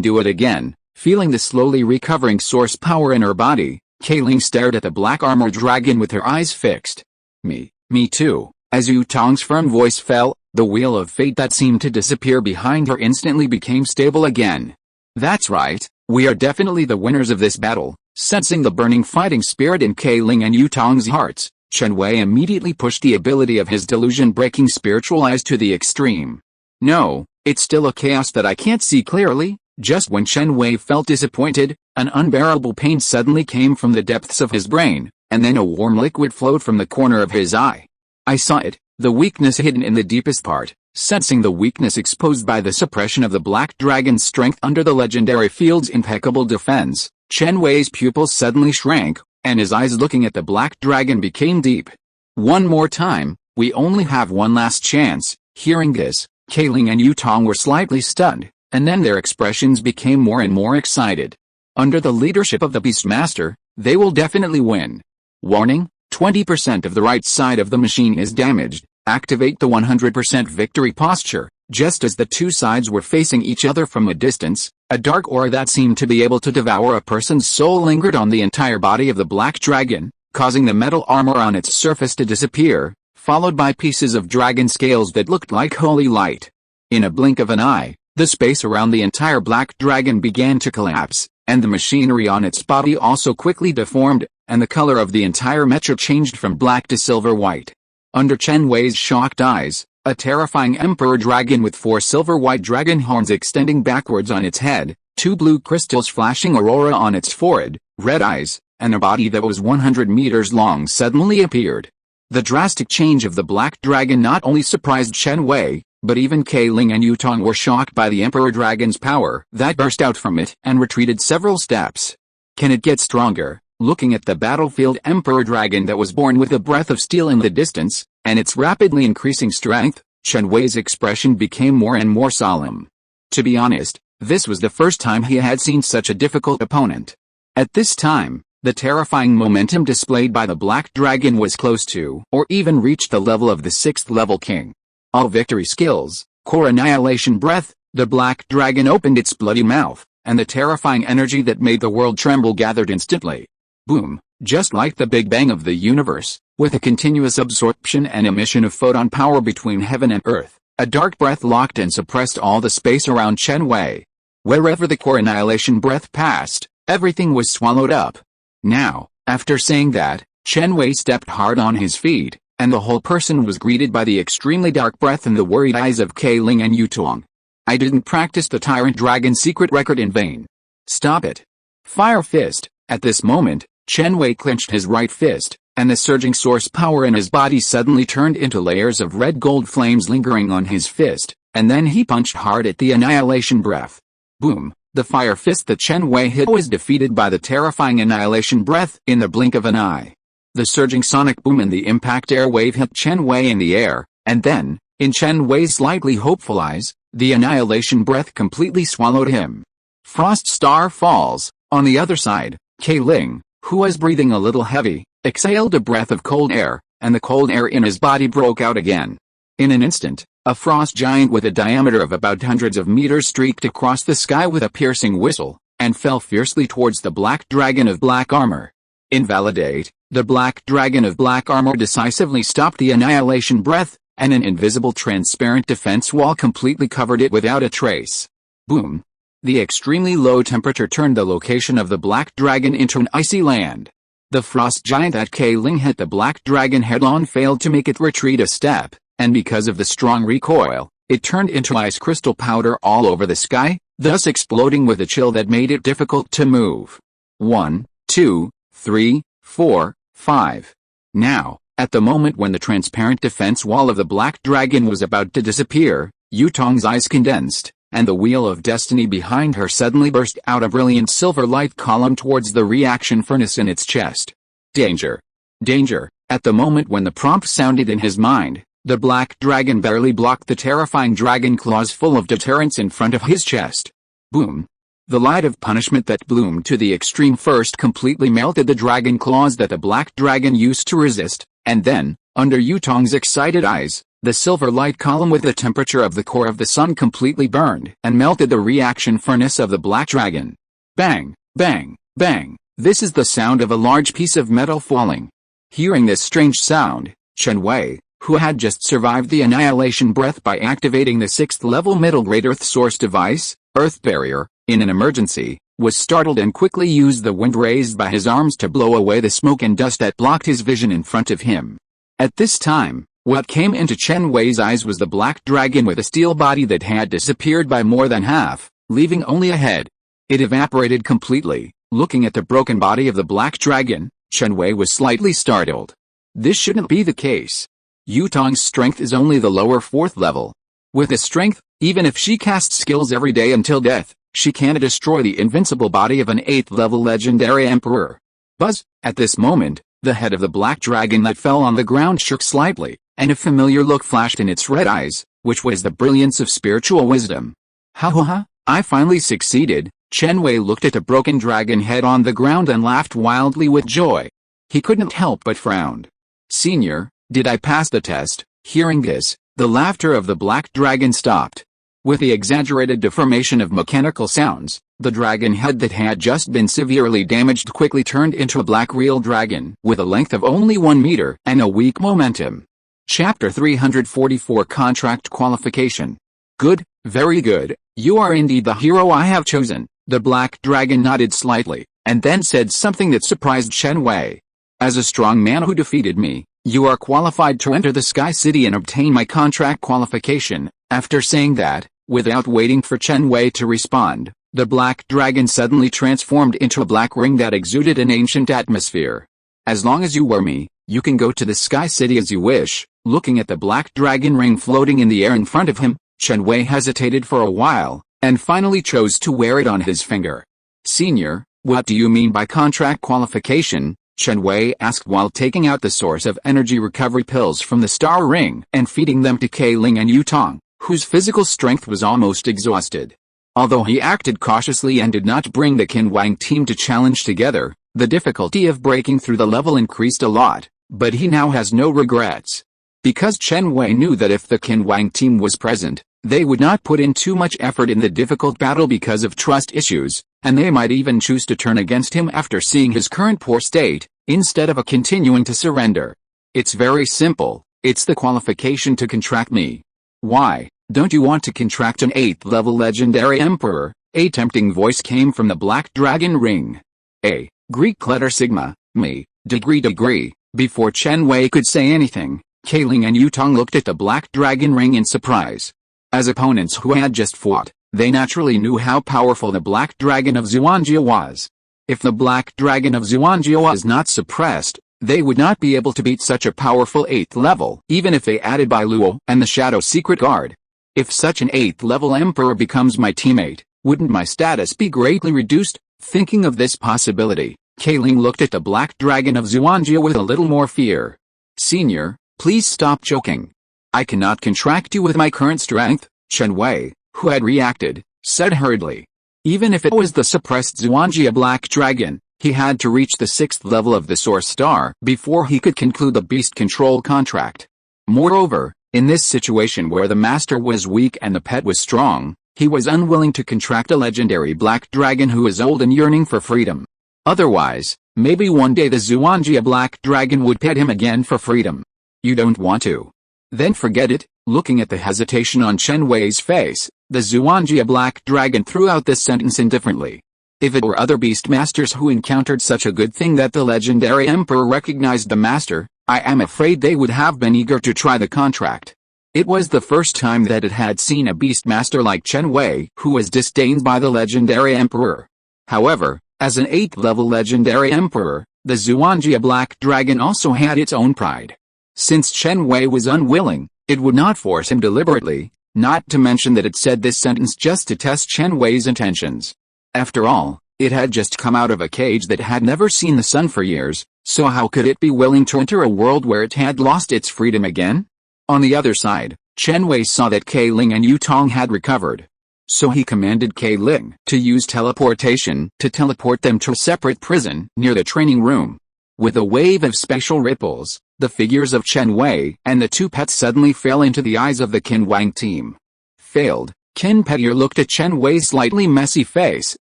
do it again. Feeling the slowly recovering source power in her body, Keiling stared at the Black Armor Dragon with her eyes fixed. Me too. As Yutong's firm voice fell, the wheel of fate that seemed to disappear behind her instantly became stable again. That's right, we are definitely the winners of this battle. Sensing the burning fighting spirit in Keiling and Yutong's hearts, Chen Wei immediately pushed the ability of his delusion-breaking spiritual eyes to the extreme. No, it's still a chaos that I can't see clearly. Just when Chen Wei felt disappointed, an unbearable pain suddenly came from the depths of his brain, and then a warm liquid flowed from the corner of his eye. I saw it, the weakness hidden in the deepest part. Sensing the weakness exposed by the suppression of the Black Dragon's strength under the legendary field's impeccable defense, Chen Wei's pupils suddenly shrank, and his eyes looking at the Black Dragon became deep. One more time, we only have one last chance. Hearing this, Keiling and Yutong were slightly stunned, and then their expressions became more and more excited. Under the leadership of the Beastmaster, they will definitely win. Warning, 20% of the right side of the machine is damaged. Activate the 100% victory posture. Just as the 2 sides were facing each other from a distance, a dark aura that seemed to be able to devour a person's soul lingered on the entire body of the Black Dragon, causing the metal armor on its surface to disappear, followed by pieces of dragon scales that looked like holy light. In a blink of an eye, the space around the entire black dragon began to collapse, and the machinery on its body also quickly deformed, and the color of the entire mecha changed from black to silver white. Under Chen Wei's shocked eyes, a terrifying emperor dragon with 4 silver-white dragon horns extending backwards on its head, 2 blue crystals flashing aurora on its forehead, red eyes, and a body that was 100 meters long suddenly appeared. The drastic change of the black dragon not only surprised Chen Wei, but even Kai Ling and Yutong were shocked by the emperor dragon's power that burst out from it and retreated several steps. Can it get stronger? Looking at the battlefield emperor dragon that was born with a breath of steel in the distance, and its rapidly increasing strength, Chen Wei's expression became more and more solemn. To be honest, this was the first time he had seen such a difficult opponent. At this time, the terrifying momentum displayed by the black dragon was close to, or even reached the level of the 6th level king. All victory skills, core annihilation breath, the black dragon opened its bloody mouth, and the terrifying energy that made the world tremble gathered instantly. Boom, just like the Big Bang of the universe, with a continuous absorption and emission of photon power between heaven and earth, a dark breath locked and suppressed all the space around Chen Wei. Wherever the core annihilation breath passed, everything was swallowed up. Now, after saying that, Chen Wei stepped hard on his feet, and the whole person was greeted by the extremely dark breath and the worried eyes of Kai Ling and Yutong. I didn't practice the Tyrant Dragon secret record in vain. Stop it. Fire Fist. At this moment, Chen Wei clenched his right fist, and the surging source power in his body suddenly turned into layers of red-gold flames lingering on his fist, and then he punched hard at the annihilation breath. Boom! The fire fist that Chen Wei hit was defeated by the terrifying annihilation breath in the blink of an eye. The surging sonic boom and the impact air wave hit Chen Wei in the air, and then, in Chen Wei's slightly hopeful eyes, the annihilation breath completely swallowed him. Frost Star falls. On the other side, Kai Ling, who was breathing a little heavy, exhaled a breath of cold air, and the cold air in his body broke out again. In an instant, a frost giant with a diameter of about hundreds of meters streaked across the sky with a piercing whistle, and fell fiercely towards the black dragon of black armor. Invalidate, the black dragon of black armor decisively stopped the annihilation breath, and an invisible transparent defense wall completely covered it without a trace. Boom! The extremely low temperature turned the location of the black dragon into an icy land. The frost giant that Kai Ling hit the black dragon head-on failed to make it retreat a step, and because of the strong recoil, it turned into ice crystal powder all over the sky, thus exploding with a chill that made it difficult to move. 1, 2, 3, 4, 5. Now, at the moment when the transparent defense wall of the black dragon was about to disappear, Yutong's eyes condensed, and the wheel of destiny behind her suddenly burst out a brilliant silver light column towards the reaction furnace in its chest. Danger! Danger! At the moment when the prompt sounded in his mind, the black dragon barely blocked the terrifying dragon claws full of deterrence in front of his chest. Boom! The light of punishment that bloomed to the extreme first completely melted the dragon claws that the black dragon used to resist, and then, under Yutong's excited eyes, the silver light column with the temperature of the core of the sun completely burned and melted the reaction furnace of the black dragon. Bang! Bang! Bang! This is the sound of a large piece of metal falling. Hearing this strange sound, Chen Wei, who had just survived the annihilation breath by activating the 6th level middle grade Earth Source device, Earth Barrier, in an emergency, was startled and quickly used the wind raised by his arms to blow away the smoke and dust that blocked his vision in front of him. At this time, what came into Chen Wei's eyes was the black dragon with a steel body that had disappeared by more than half, leaving only a head. It evaporated completely. Looking at the broken body of the black dragon, Chen Wei was slightly startled. This shouldn't be the case. Yutong's strength is only the lower 4th level. With his strength, even if she casts skills every day until death, she can't destroy the invincible body of an 8th level legendary emperor. Buzz! At this moment, the head of the black dragon that fell on the ground shook slightly, and a familiar look flashed in its red eyes, which was the brilliance of spiritual wisdom. Ha ha ha, I finally succeeded. Chen Wei looked at the broken dragon head on the ground and laughed wildly with joy. He couldn't help but frown. Senior, did I pass the test? Hearing this, the laughter of the black dragon stopped. With the exaggerated deformation of mechanical sounds, the dragon head that had just been severely damaged quickly turned into a black real dragon with a length of only 1 meter and a weak momentum. Chapter 344 Contract Qualification. Good, very good, you are indeed the hero I have chosen. The Black Dragon nodded slightly, and then said something that surprised Chen Wei. As a strong man who defeated me, you are qualified to enter the Sky City and obtain my contract qualification. After saying that, without waiting for Chen Wei to respond, the Black Dragon suddenly transformed into a black ring that exuded an ancient atmosphere. As long as you wear me, you can go to the Sky City as you wish. Looking at the Black Dragon ring floating in the air in front of him, Chen Wei hesitated for a while, and finally chose to wear it on his finger. Senior, what do you mean by contract qualification? Chen Wei asked while taking out the source of energy recovery pills from the star ring and feeding them to Kai Ling and Yu Tong, whose physical strength was almost exhausted. Although he acted cautiously and did not bring the Qin Wang team to challenge together, the difficulty of breaking through the level increased a lot, but he now has no regrets. Because Chen Wei knew that if the Qin Wang team was present, they would not put in too much effort in the difficult battle because of trust issues, and they might even choose to turn against him after seeing his current poor state, instead of continuing to surrender. It's very simple, it's the qualification to contract me. Why, don't you want to contract an 8th level legendary emperor? A tempting voice came from the Black Dragon ring. A Greek letter sigma, me, degree. Before Chen Wei could say anything, Kai Ling and Yu Tong looked at the Black Dragon ring in surprise. As opponents who had just fought, they naturally knew how powerful the Black Dragon of Xuanjia was. If the Black Dragon of Xuanjia was not suppressed, they would not be able to beat such a powerful 8th level, even if they added Bai Luo and the Shadow Secret Guard. If such an 8th level emperor becomes my teammate, wouldn't my status be greatly reduced? Thinking of this possibility, Kai Ling looked at the Black Dragon of Xuanjia with a little more fear. Senior, please stop joking. I cannot contract you with my current strength, Chen Wei, who had reacted, said hurriedly. Even if it was the suppressed Xuanjia Black Dragon, he had to reach the 6th level of the Source Star before he could conclude the beast control contract. Moreover, in this situation where the master was weak and the pet was strong, he was unwilling to contract a legendary Black Dragon who is old and yearning for freedom. Otherwise, maybe one day the Xuanjia Black Dragon would pet him again for freedom. You don't want to? Then forget it. Looking at the hesitation on Chen Wei's face, the Xuanjia Black Dragon threw out this sentence indifferently. If it were other beast masters who encountered such a good thing that the legendary emperor recognized the master, I am afraid they would have been eager to try the contract. It was the first time that it had seen a beast master like Chen Wei who was disdained by the legendary emperor. However, as an 8th level legendary emperor, the Xuanjia Black Dragon also had its own pride. Since Chen Wei was unwilling, it would not force him deliberately, not to mention that it said this sentence just to test Chen Wei's intentions. After all, it had just come out of a cage that had never seen the sun for years, so how could it be willing to enter a world where it had lost its freedom again? On the other side, Chen Wei saw that Kai Ling and Yu Tong had recovered. So he commanded Kai Ling to use teleportation to teleport them to a separate prison near the training room. With a wave of special ripples, the figures of Chen Wei and the two pets suddenly fell into the eyes of the Qin Wang team. Failed, Qin Petier looked at Chen Wei's slightly messy face,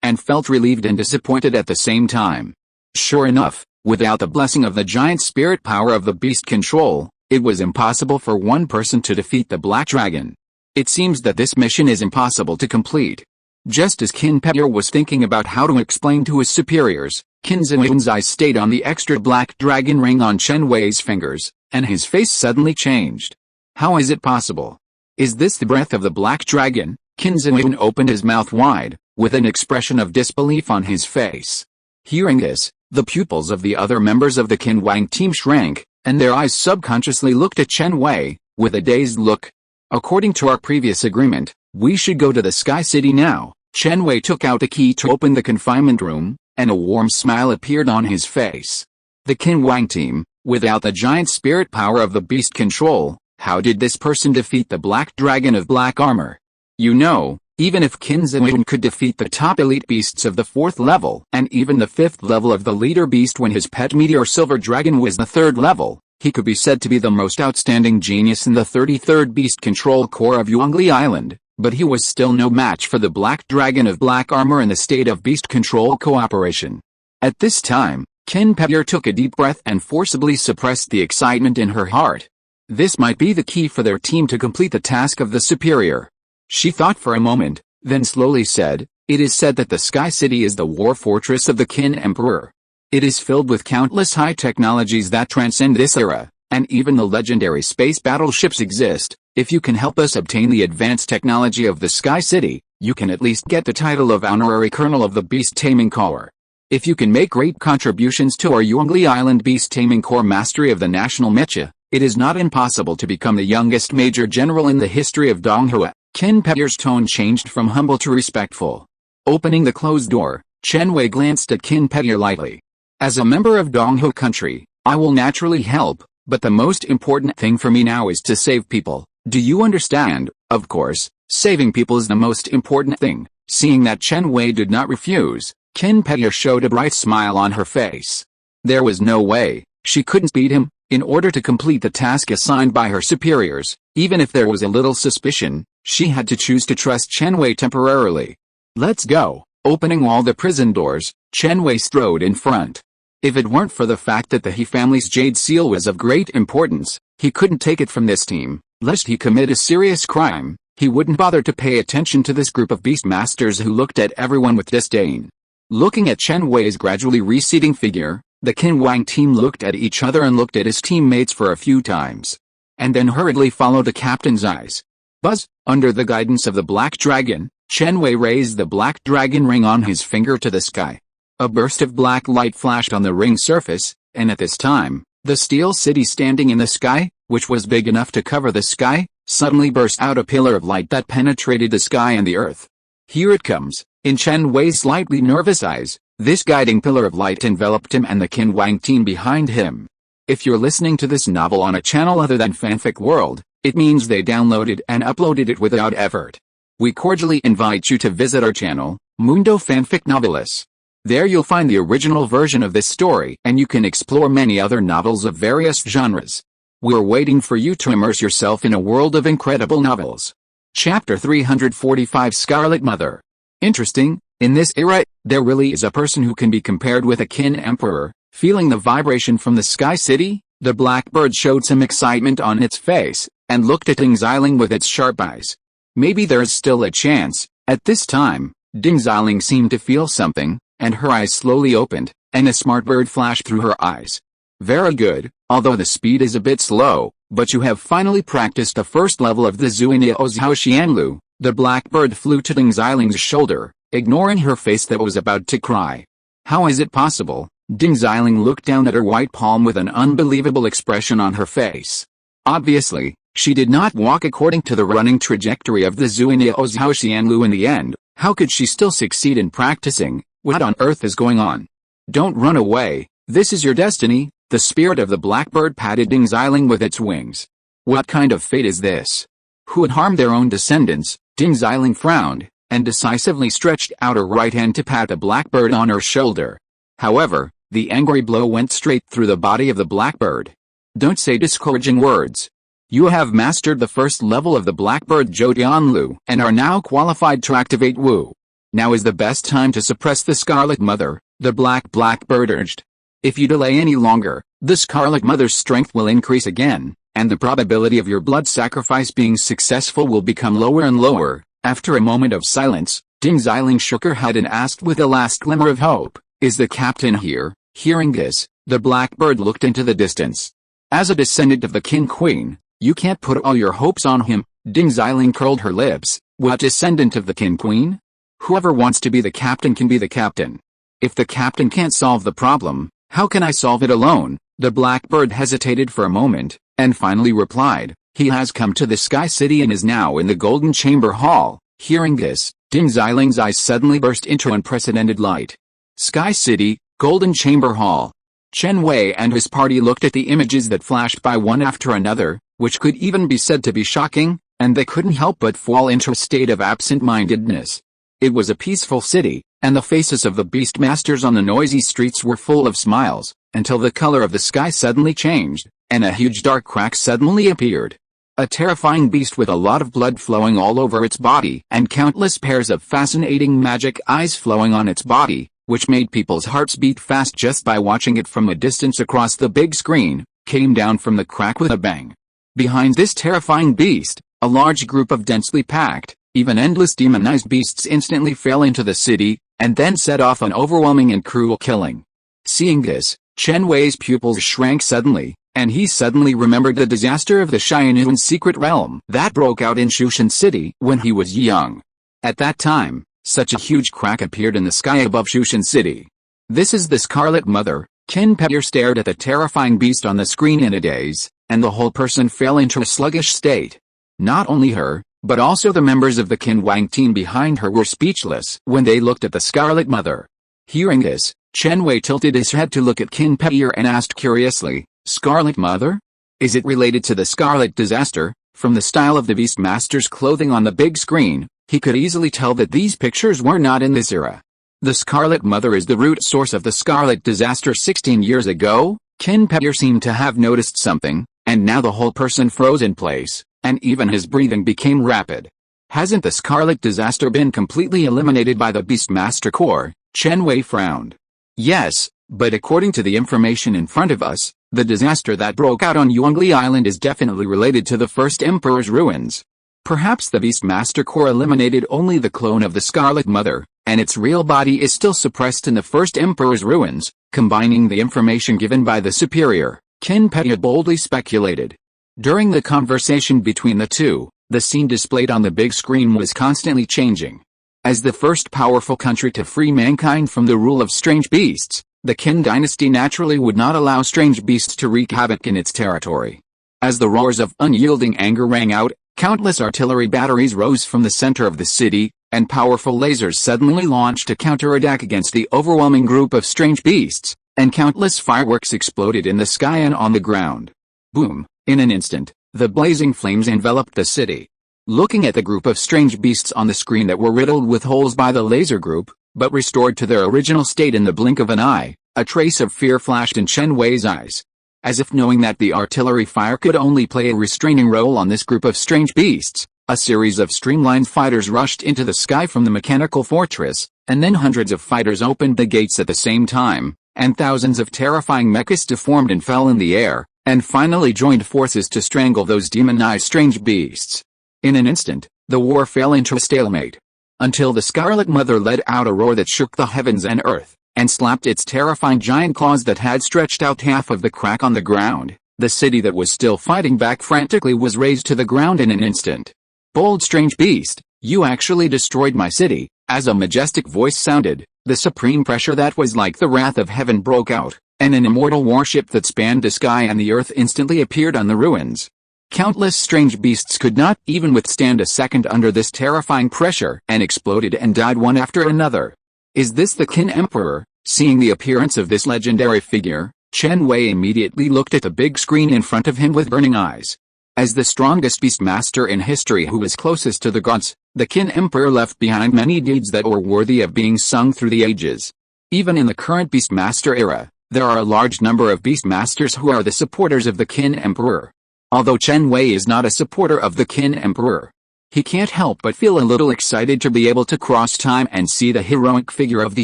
and felt relieved and disappointed at the same time. Sure enough, without the blessing of the giant spirit power of the beast control, it was impossible for one person to defeat the Black Dragon. It seems that this mission is impossible to complete. Just as Qin Petier was thinking about how to explain to his superiors, Qin Ziwen's eyes stayed on the extra Black Dragon ring on Chen Wei's fingers, and his face suddenly changed. How is it possible? Is this the breath of the Black Dragon? Qin Ziwen opened his mouth wide, with an expression of disbelief on his face. Hearing this, the pupils of the other members of the Qin Wang team shrank, and their eyes subconsciously looked at Chen Wei, with a dazed look. According to our previous agreement, we should go to the Sky City now. Chen Wei took out a key to open the confinement room, and a warm smile appeared on his face. The Qin Wang team, without the giant spirit power of the beast control, how did this person defeat the Black Dragon of Black Armor? You know, even if Qin Ziwen could defeat the top elite beasts of the 4th level, and even the 5th level of the leader beast when his pet meteor Silver Dragon was the 3rd level, he could be said to be the most outstanding genius in the 33rd Beast Control Corps of Yuangli Island, but he was still no match for the Black Dragon of Black Armor in the state of Beast Control Cooperation. At this time, Qin Petier took a deep breath and forcibly suppressed the excitement in her heart. This might be the key for their team to complete the task of the superior. She thought for a moment, then slowly said, "It is said that the Sky City is the war fortress of the Qin Emperor. It is filled with countless high technologies that transcend this era, and even the legendary space battleships exist. If you can help us obtain the advanced technology of the Sky City, you can at least get the title of Honorary Colonel of the Beast Taming Corps. If you can make great contributions to our Yongli Island Beast Taming Corps mastery of the national mecha, it is not impossible to become the youngest major general in the history of Donghua." Qin Peiyer's tone changed from humble to respectful. Opening the closed door, Chen Wei glanced at Qin Peiyer lightly. "As a member of Donghua country, I will naturally help, but the most important thing for me now is to save people. Do you understand?" "Of course, saving people is the most important thing." Seeing that Chen Wei did not refuse, Qin Peiyer showed a bright smile on her face. There was no way she couldn't beat him. In order to complete the task assigned by her superiors, even if there was a little suspicion, she had to choose to trust Chen Wei temporarily. "Let's go." Opening all the prison doors, Chen Wei strode in front. If it weren't for the fact that the He family's jade seal was of great importance, he couldn't take it from this team. Lest he commit a serious crime, he wouldn't bother to pay attention to this group of beastmasters who looked at everyone with disdain. Looking at Chen Wei's gradually receding figure, the Qin Wang team looked at each other and looked at his teammates for a few times. And then hurriedly followed the captain's eyes. Buzz, under the guidance of the Black Dragon, Chen Wei raised the Black Dragon ring on his finger to the sky. A burst of black light flashed on the ring's surface, and at this time, the steel city standing in the sky, which was big enough to cover the sky, suddenly burst out a pillar of light that penetrated the sky and the earth. "Here it comes." In Chen Wei's slightly nervous eyes, this guiding pillar of light enveloped him and the Qin Wang team behind him. If you're listening to this novel on a channel other than Fanfic World, it means they downloaded and uploaded it without effort. We cordially invite you to visit our channel, Mundo Fanfic Novelis. There you'll find the original version of this story and you can explore many other novels of various genres. We're waiting for you to immerse yourself in a world of incredible novels. Chapter 345 Scarlet Mother. Interesting, in this era, there really is a person who can be compared with a Qin Emperor. Feeling the vibration from the Sky City, the blackbird showed some excitement on its face, and looked at Ding Xiling with its sharp eyes. Maybe there's still a chance. At this time, Ding Xiling seemed to feel something, and her eyes slowly opened, and a smart bird flashed through her eyes. "Very good, although the speed is a bit slow, but you have finally practiced the first level of the Zuiniao Zhao Xianlu." The blackbird flew to Ding Xiling's shoulder, ignoring her face that was about to cry. "How is it possible?" Ding Xiling looked down at her white palm with an unbelievable expression on her face. Obviously, she did not walk according to the running trajectory of the Zuiniao Zhao Xianlu in the end. How could she still succeed in practicing? What on earth is going on? "Don't run away, this is your destiny." The spirit of the blackbird patted Ding Xiling with its wings. "What kind of fate is this? Who would harm their own descendants?" Ding Xiling frowned, and decisively stretched out her right hand to pat the blackbird on her shoulder. However, the angry blow went straight through the body of the blackbird. "Don't say discouraging words. You have mastered the first level of the Blackbird Zhodianlu and are now qualified to activate Wu. Now is the best time to suppress the Scarlet Mother," the blackbird urged. "If you delay any longer, the Scarlet Mother's strength will increase again, and the probability of your blood sacrifice being successful will become lower and lower." After a moment of silence, Ding Xiling shook her head and asked with a last glimmer of hope, "Is the captain here?" Hearing this, the blackbird looked into the distance. "As a descendant of the King Queen, you can't put all your hopes on him." Ding Xiling curled her lips. "What descendant of the King Queen? Whoever wants to be the captain can be the captain. If the captain can't solve the problem, how can I solve it alone?" The blackbird hesitated for a moment, and finally replied, "He has come to the Sky City and is now in the Golden Chamber Hall." Hearing this, Ding Xiling's eyes suddenly burst into unprecedented light. Sky City, Golden Chamber Hall. Chen Wei and his party looked at the images that flashed by one after another, which could even be said to be shocking, and they couldn't help but fall into a state of absent-mindedness. It was a peaceful city, and the faces of the beastmasters on the noisy streets were full of smiles, until the color of the sky suddenly changed, and a huge dark crack suddenly appeared. A terrifying beast with a lot of blood flowing all over its body, and countless pairs of fascinating magic eyes flowing on its body, which made people's hearts beat fast just by watching it from a distance across the big screen, came down from the crack with a bang. Behind this terrifying beast, a large group of densely packed, even endless demonized beasts instantly fell into the city, and then set off an overwhelming and cruel killing. Seeing this, Chen Wei's pupils shrank suddenly, and he suddenly remembered the disaster of the Xianyuan secret realm that broke out in Shushan City when he was young. At that time, such a huge crack appeared in the sky above Shushan City. This is the Scarlet Mother. Qin Pei stared at the terrifying beast on the screen in a daze, and the whole person fell into a sluggish state. Not only her, but also the members of the Qin Wang team behind her were speechless when they looked at the Scarlet Mother. Hearing this, Chen Wei tilted his head to look at Qin Pei and asked curiously, "Scarlet Mother? Is it related to the Scarlet Disaster?" From the style of the Beastmaster's clothing on the big screen, he could easily tell that these pictures were not in this era. The Scarlet Mother is the root source of the Scarlet Disaster 16 years ago. Qin Pei seemed to have noticed something, and now the whole person froze in place, and even his breathing became rapid. Hasn't the Scarlet Disaster been completely eliminated by the Beastmaster Corps? Chen Wei frowned. Yes, but according to the information in front of us, the disaster that broke out on Yuengli Island is definitely related to the First Emperor's ruins. Perhaps the Beastmaster Corps eliminated only the clone of the Scarlet Mother, and its real body is still suppressed in the First Emperor's ruins, combining the information given by the superior, Qin Pei boldly speculated. During the conversation between the two, the scene displayed on the big screen was constantly changing. As the first powerful country to free mankind from the rule of strange beasts, the Qin dynasty naturally would not allow strange beasts to wreak havoc in its territory. As the roars of unyielding anger rang out, countless artillery batteries rose from the center of the city, and powerful lasers suddenly launched a counterattack against the overwhelming group of strange beasts, and countless fireworks exploded in the sky and on the ground. Boom! In an instant, the blazing flames enveloped the city. Looking at the group of strange beasts on the screen that were riddled with holes by the laser group, but restored to their original state in the blink of an eye, a trace of fear flashed in Chen Wei's eyes. As if knowing that the artillery fire could only play a restraining role on this group of strange beasts, a series of streamlined fighters rushed into the sky from the mechanical fortress, and then hundreds of fighters opened the gates at the same time, and thousands of terrifying mechas deformed and fell in the air, and finally joined forces to strangle those demonized strange beasts. In an instant, the war fell into a stalemate. Until the Scarlet Mother let out a roar that shook the heavens and earth, and slapped its terrifying giant claws that had stretched out half of the crack on the ground. The city that was still fighting back frantically was razed to the ground in an instant. "Bold strange beast, you actually destroyed my city," as a majestic voice sounded. The supreme pressure that was like the wrath of heaven broke out, and an immortal warship that spanned the sky and the earth instantly appeared on the ruins. Countless strange beasts could not even withstand a second under this terrifying pressure and exploded and died one after another. Is this the Qin Emperor? Seeing the appearance of this legendary figure, Chen Wei immediately looked at the big screen in front of him with burning eyes. As the strongest beastmaster in history who was closest to the gods, the Qin Emperor left behind many deeds that were worthy of being sung through the ages. Even in the current beastmaster era, there are a large number of beastmasters who are the supporters of the Qin Emperor. Although Chen Wei is not a supporter of the Qin Emperor, he can't help but feel a little excited to be able to cross time and see the heroic figure of the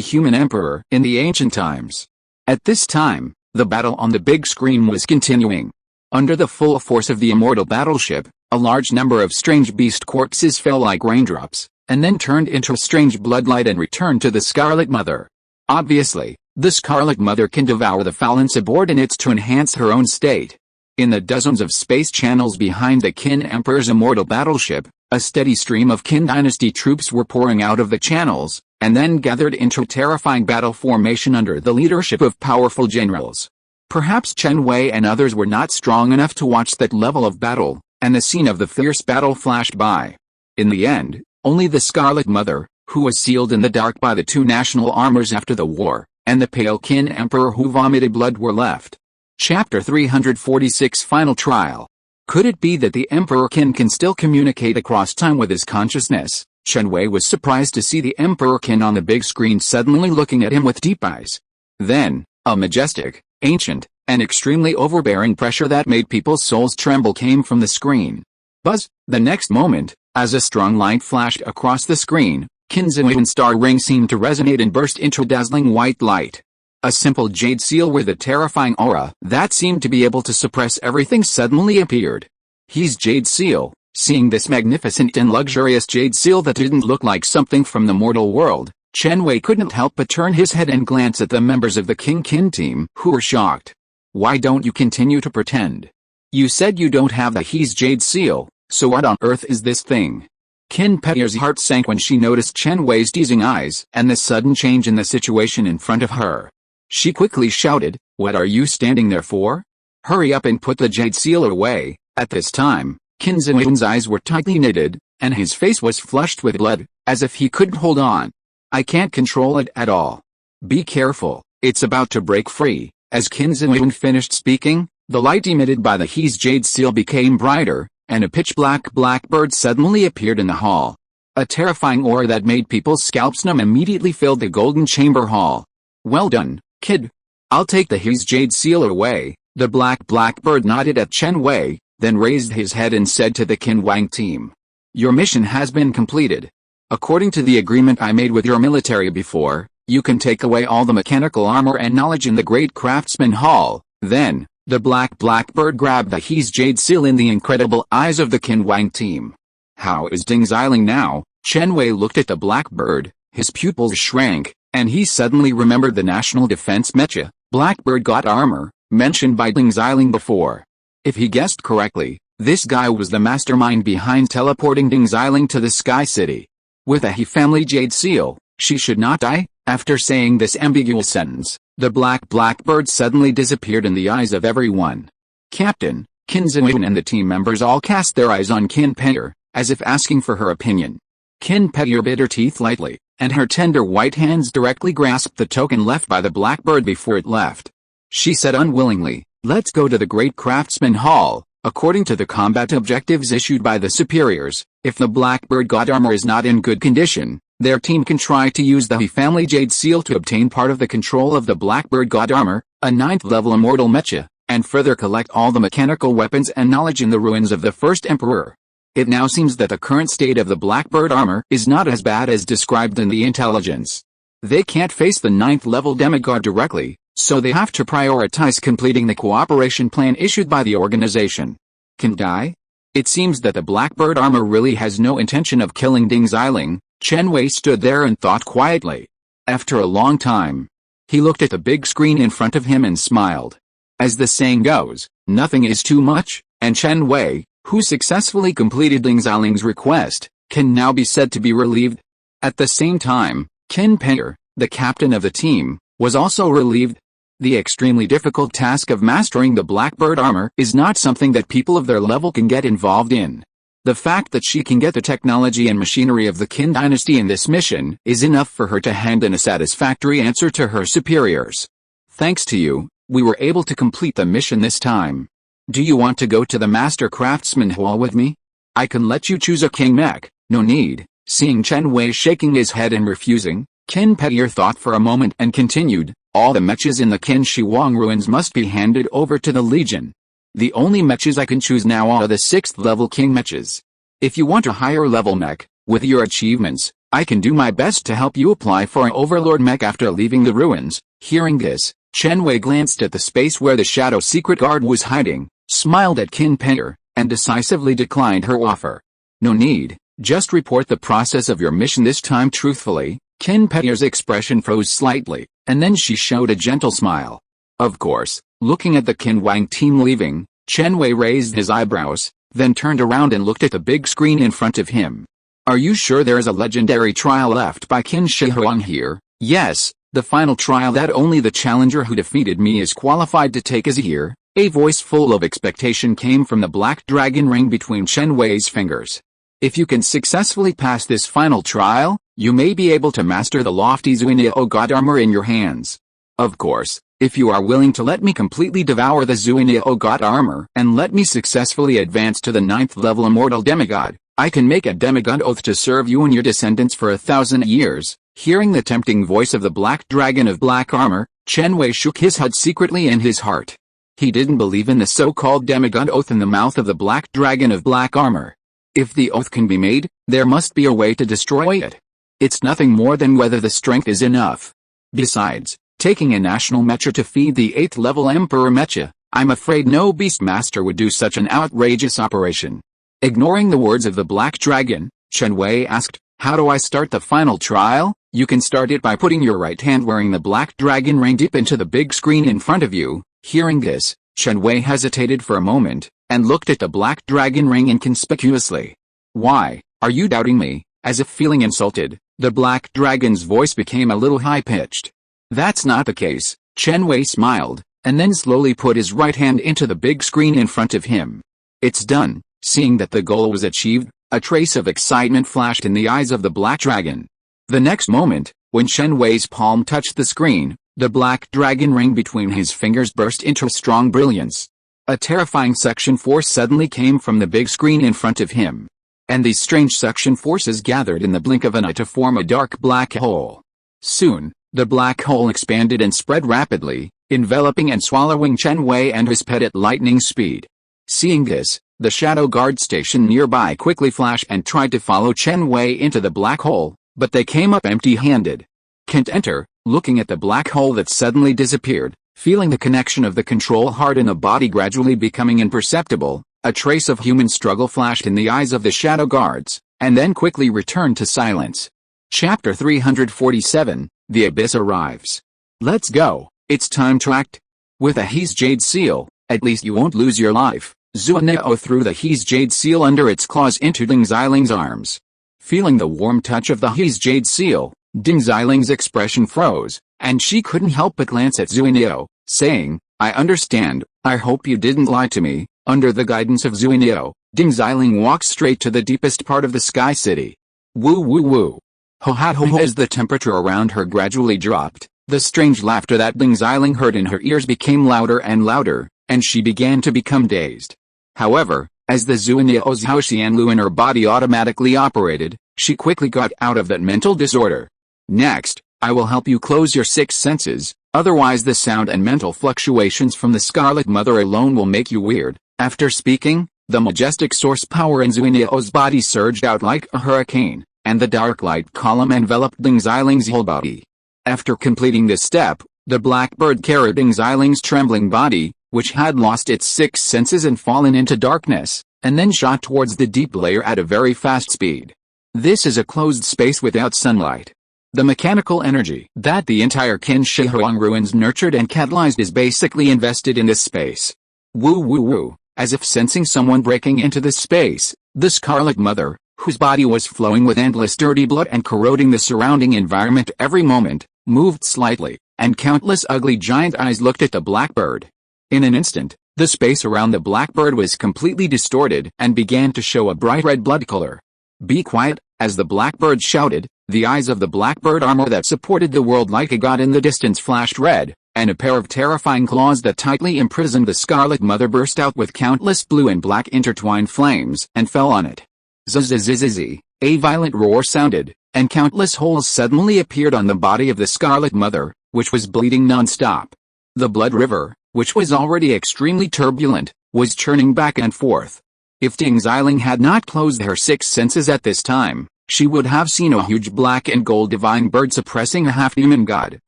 human emperor in the ancient times. At this time, the battle on the big screen was continuing. Under the full force of the immortal battleship, a large number of strange beast corpses fell like raindrops, and then turned into a strange bloodlight and returned to the Scarlet Mother. Obviously, the Scarlet Mother can devour the fallen subordinates to enhance her own state. In the dozens of space channels behind the Qin Emperor's immortal battleship, a steady stream of Qin dynasty troops were pouring out of the channels, and then gathered into a terrifying battle formation under the leadership of powerful generals. Perhaps Chen Wei and others were not strong enough to watch that level of battle, and the scene of the fierce battle flashed by. In the end, only the Scarlet Mother, who was sealed in the dark by the two national armors after the war, and the pale Qin Emperor who vomited blood were left. Chapter 346 Final Trial. Could it be that the Emperor Qin can still communicate across time with his consciousness? Chen Wei was surprised to see the Emperor Qin on the big screen suddenly looking at him with deep eyes. Then, a majestic, ancient, and extremely overbearing pressure that made people's souls tremble came from the screen. Buzz! The next moment, as a strong light flashed across the screen, Qin's Yuan star ring seemed to resonate and burst into dazzling white light. A simple jade seal with a terrifying aura that seemed to be able to suppress everything suddenly appeared. He's Jade Seal. Seeing this magnificent and luxurious jade seal that didn't look like something from the mortal world, Chen Wei couldn't help but turn his head and glance at the members of the King Qin team, who were shocked. Why don't you continue to pretend? You said you don't have the He's Jade Seal, so what on earth is this thing? Qin Peiyer's heart sank when she noticed Chen Wei's teasing eyes and the sudden change in the situation in front of her. She quickly shouted, "What are you standing there for? Hurry up and put the jade seal away." At this time, Qin Ziwen's eyes were tightly knitted, and his face was flushed with blood, as if he couldn't hold on. "I can't control it at all. Be careful, it's about to break free." As Qin Ziwen finished speaking, the light emitted by the He's Jade Seal became brighter, and a pitch-black blackbird suddenly appeared in the hall. A terrifying aura that made people's scalps numb immediately filled the golden chamber hall. "Well done, kid. I'll take the He's Jade Seal away." The blackbird nodded at Chen Wei, then raised his head and said to the Qin Wang team, "Your mission has been completed. According to the agreement I made with your military before, you can take away all the mechanical armor and knowledge in the Great Craftsman Hall." Then, the blackbird grabbed the He's Jade Seal in the incredible eyes of the Qin Wang team. "How is Ding Xiling now?" Chen Wei looked at the blackbird, his pupils shrank, and he suddenly remembered the National Defense Mecha, Blackbird God Armor, mentioned by Ding Xiling before. If he guessed correctly, this guy was the mastermind behind teleporting Ding Xiling to the Sky City. With a He family Jade Seal, she should not die. After saying this ambiguous sentence, the blackbird suddenly disappeared in the eyes of everyone. Captain, Qin Ziwen and the team members all cast their eyes on Qin Peiyer, as if asking for her opinion. Qin Peiyer bit her teeth lightly, and her tender white hands directly grasped the token left by the blackbird before it left. She said unwillingly, "Let's go to the Great Craftsman Hall." According to the combat objectives issued by the superiors, if the Blackbird God Armor is not in good condition, their team can try to use the He family Jade Seal to obtain part of the control of the Blackbird God Armor, a 9th level immortal mecha, and further collect all the mechanical weapons and knowledge in the ruins of the First Emperor. It now seems that the current state of the Blackbird Armor is not as bad as described in the intelligence. They can't face the 9th level demigod directly, so they have to prioritize completing the cooperation plan issued by the organization. Can die? It seems that the Blackbird Armor really has no intention of killing Ding Xiling. Chen Wei stood there and thought quietly. After a long time, he looked at the big screen in front of him and smiled. As the saying goes, nothing is too much, and Chen Wei, who successfully completed Ding Xiling's request, can now be said to be relieved. At the same time, Qin Peiyer, the captain of the team, was also relieved. The extremely difficult task of mastering the Blackbird Armor is not something that people of their level can get involved in. The fact that she can get the technology and machinery of the Qin dynasty in this mission is enough for her to hand in a satisfactory answer to her superiors. "Thanks to you, we were able to complete the mission this time. Do you want to go to the Master Craftsman Hall with me? I can let you choose a King Mech." "No need." Seeing Chen Wei shaking his head and refusing, Qin Peiyer thought for a moment and continued, "All the mechas in the Qin Shi Huang ruins must be handed over to the Legion. The only mechas I can choose now are the 6th level King mechas. If you want a higher level mech, with your achievements, I can do my best to help you apply for an Overlord mech after leaving the ruins." Hearing this, Chen Wei glanced at the space where the Shadow Secret Guard was hiding, smiled at Qin Peiyer, and decisively declined her offer. "No need, just report the process of your mission this time truthfully." Qin Peiyer's expression froze slightly, and then she showed a gentle smile. Of course, looking at the Qin Wang team leaving, Chen Wei raised his eyebrows, then turned around and looked at the big screen in front of him. "Are you sure there is a legendary trial left by Qin Shi Huang here?" "Yes, the final trial that only the challenger who defeated me is qualified to take is here." A voice full of expectation came from the black dragon ring between Chen Wei's fingers. "If you can successfully pass this final trial, you may be able to master the lofty Zuinio God Armor in your hands. Of course, if you are willing to let me completely devour the Zuinio God Armor and let me successfully advance to the 9th level immortal demigod, I can make a demigod oath to serve you and your descendants for 1,000 years. Hearing the tempting voice of the black dragon of black armor, Chen Wei shook his head secretly in his heart. He didn't believe in the so-called demigod oath in the mouth of the black dragon of black armor. If the oath can be made, there must be a way to destroy it. It's nothing more than whether the strength is enough. Besides, taking a national mecha to feed the 8th level Emperor mecha, I'm afraid no Beastmaster would do such an outrageous operation. Ignoring the words of the Black Dragon, Chen Wei asked, how do I start the final trial? You can start it by putting your right hand wearing the Black Dragon ring deep into the big screen in front of you. Hearing this, Chen Wei hesitated for a moment, and looked at the Black Dragon ring inconspicuously. Why, are you doubting me? As if feeling insulted, the Black Dragon's voice became a little high-pitched. That's not the case, Chen Wei smiled, and then slowly put his right hand into the big screen in front of him. It's done. Seeing that the goal was achieved, a trace of excitement flashed in the eyes of the Black Dragon. The next moment, when Chen Wei's palm touched the screen, the Black Dragon ring between his fingers burst into a strong brilliance. A terrifying suction force suddenly came from the big screen in front of him. And these strange suction forces gathered in the blink of an eye to form a dark black hole. Soon, the black hole expanded and spread rapidly, enveloping and swallowing Chen Wei and his pet at lightning speed. Seeing this, the shadow guard station nearby quickly flashed and tried to follow Chen Wei into the black hole, but they came up empty-handed. Can't enter. Looking at the black hole that suddenly disappeared, feeling the connection of the control heart in the body gradually becoming imperceptible, a trace of human struggle flashed in the eyes of the shadow guards, and then quickly returned to silence. Chapter 347, The Abyss Arrives. Let's go, it's time to act. With a He's Jade Seal, at least you won't lose your life. Zuoneo threw the He's Jade Seal under its claws into Ding Xiling's arms. Feeling the warm touch of the He's Jade Seal, Ding Xiling's expression froze, and she couldn't help but glance at Zuoneo, saying, I understand, I hope you didn't lie to me. Under the guidance of Zuoneo, Ding Xiling walked straight to the deepest part of the Sky City. Woo woo woo. Ho ha ho ho. As the temperature around her gradually dropped, the strange laughter that Ding Xiling heard in her ears became louder and louder, and she began to become dazed. However, as the Zuoneo's Haoxianlu in her body automatically operated, she quickly got out of that mental disorder. Next, I will help you close your 6 senses, otherwise the sound and mental fluctuations from the Scarlet Mother alone will make you weird. After speaking, the majestic source power in Zuoneo's body surged out like a hurricane, and the dark light column enveloped Ding Xiling's whole body. After completing this step, the blackbird carried Ding Xiling's trembling body, which had lost its 6 senses and fallen into darkness, and then shot towards the deep layer at a very fast speed. This is a closed space without sunlight. The mechanical energy that the entire Qin Shi Huang ruins nurtured and catalyzed is basically invested in this space. Woo woo woo. As if sensing someone breaking into this space, the Scarlet Mother, whose body was flowing with endless dirty blood and corroding the surrounding environment every moment, moved slightly, and countless ugly giant eyes looked at the blackbird. In an instant, the space around the blackbird was completely distorted and began to show a bright red blood color. Be quiet, as the blackbird shouted, the eyes of the blackbird armor that supported the world like a god in the distance flashed red, and a pair of terrifying claws that tightly imprisoned the Scarlet Mother burst out with countless blue and black intertwined flames and fell on it. Zzzzz, a violent roar sounded, and countless holes suddenly appeared on the body of the Scarlet Mother, which was bleeding non-stop. The blood river, which was already extremely turbulent, was churning back and forth. If Ding Xiling had not closed her 6 senses at this time, she would have seen a huge black and gold divine bird suppressing a half-human god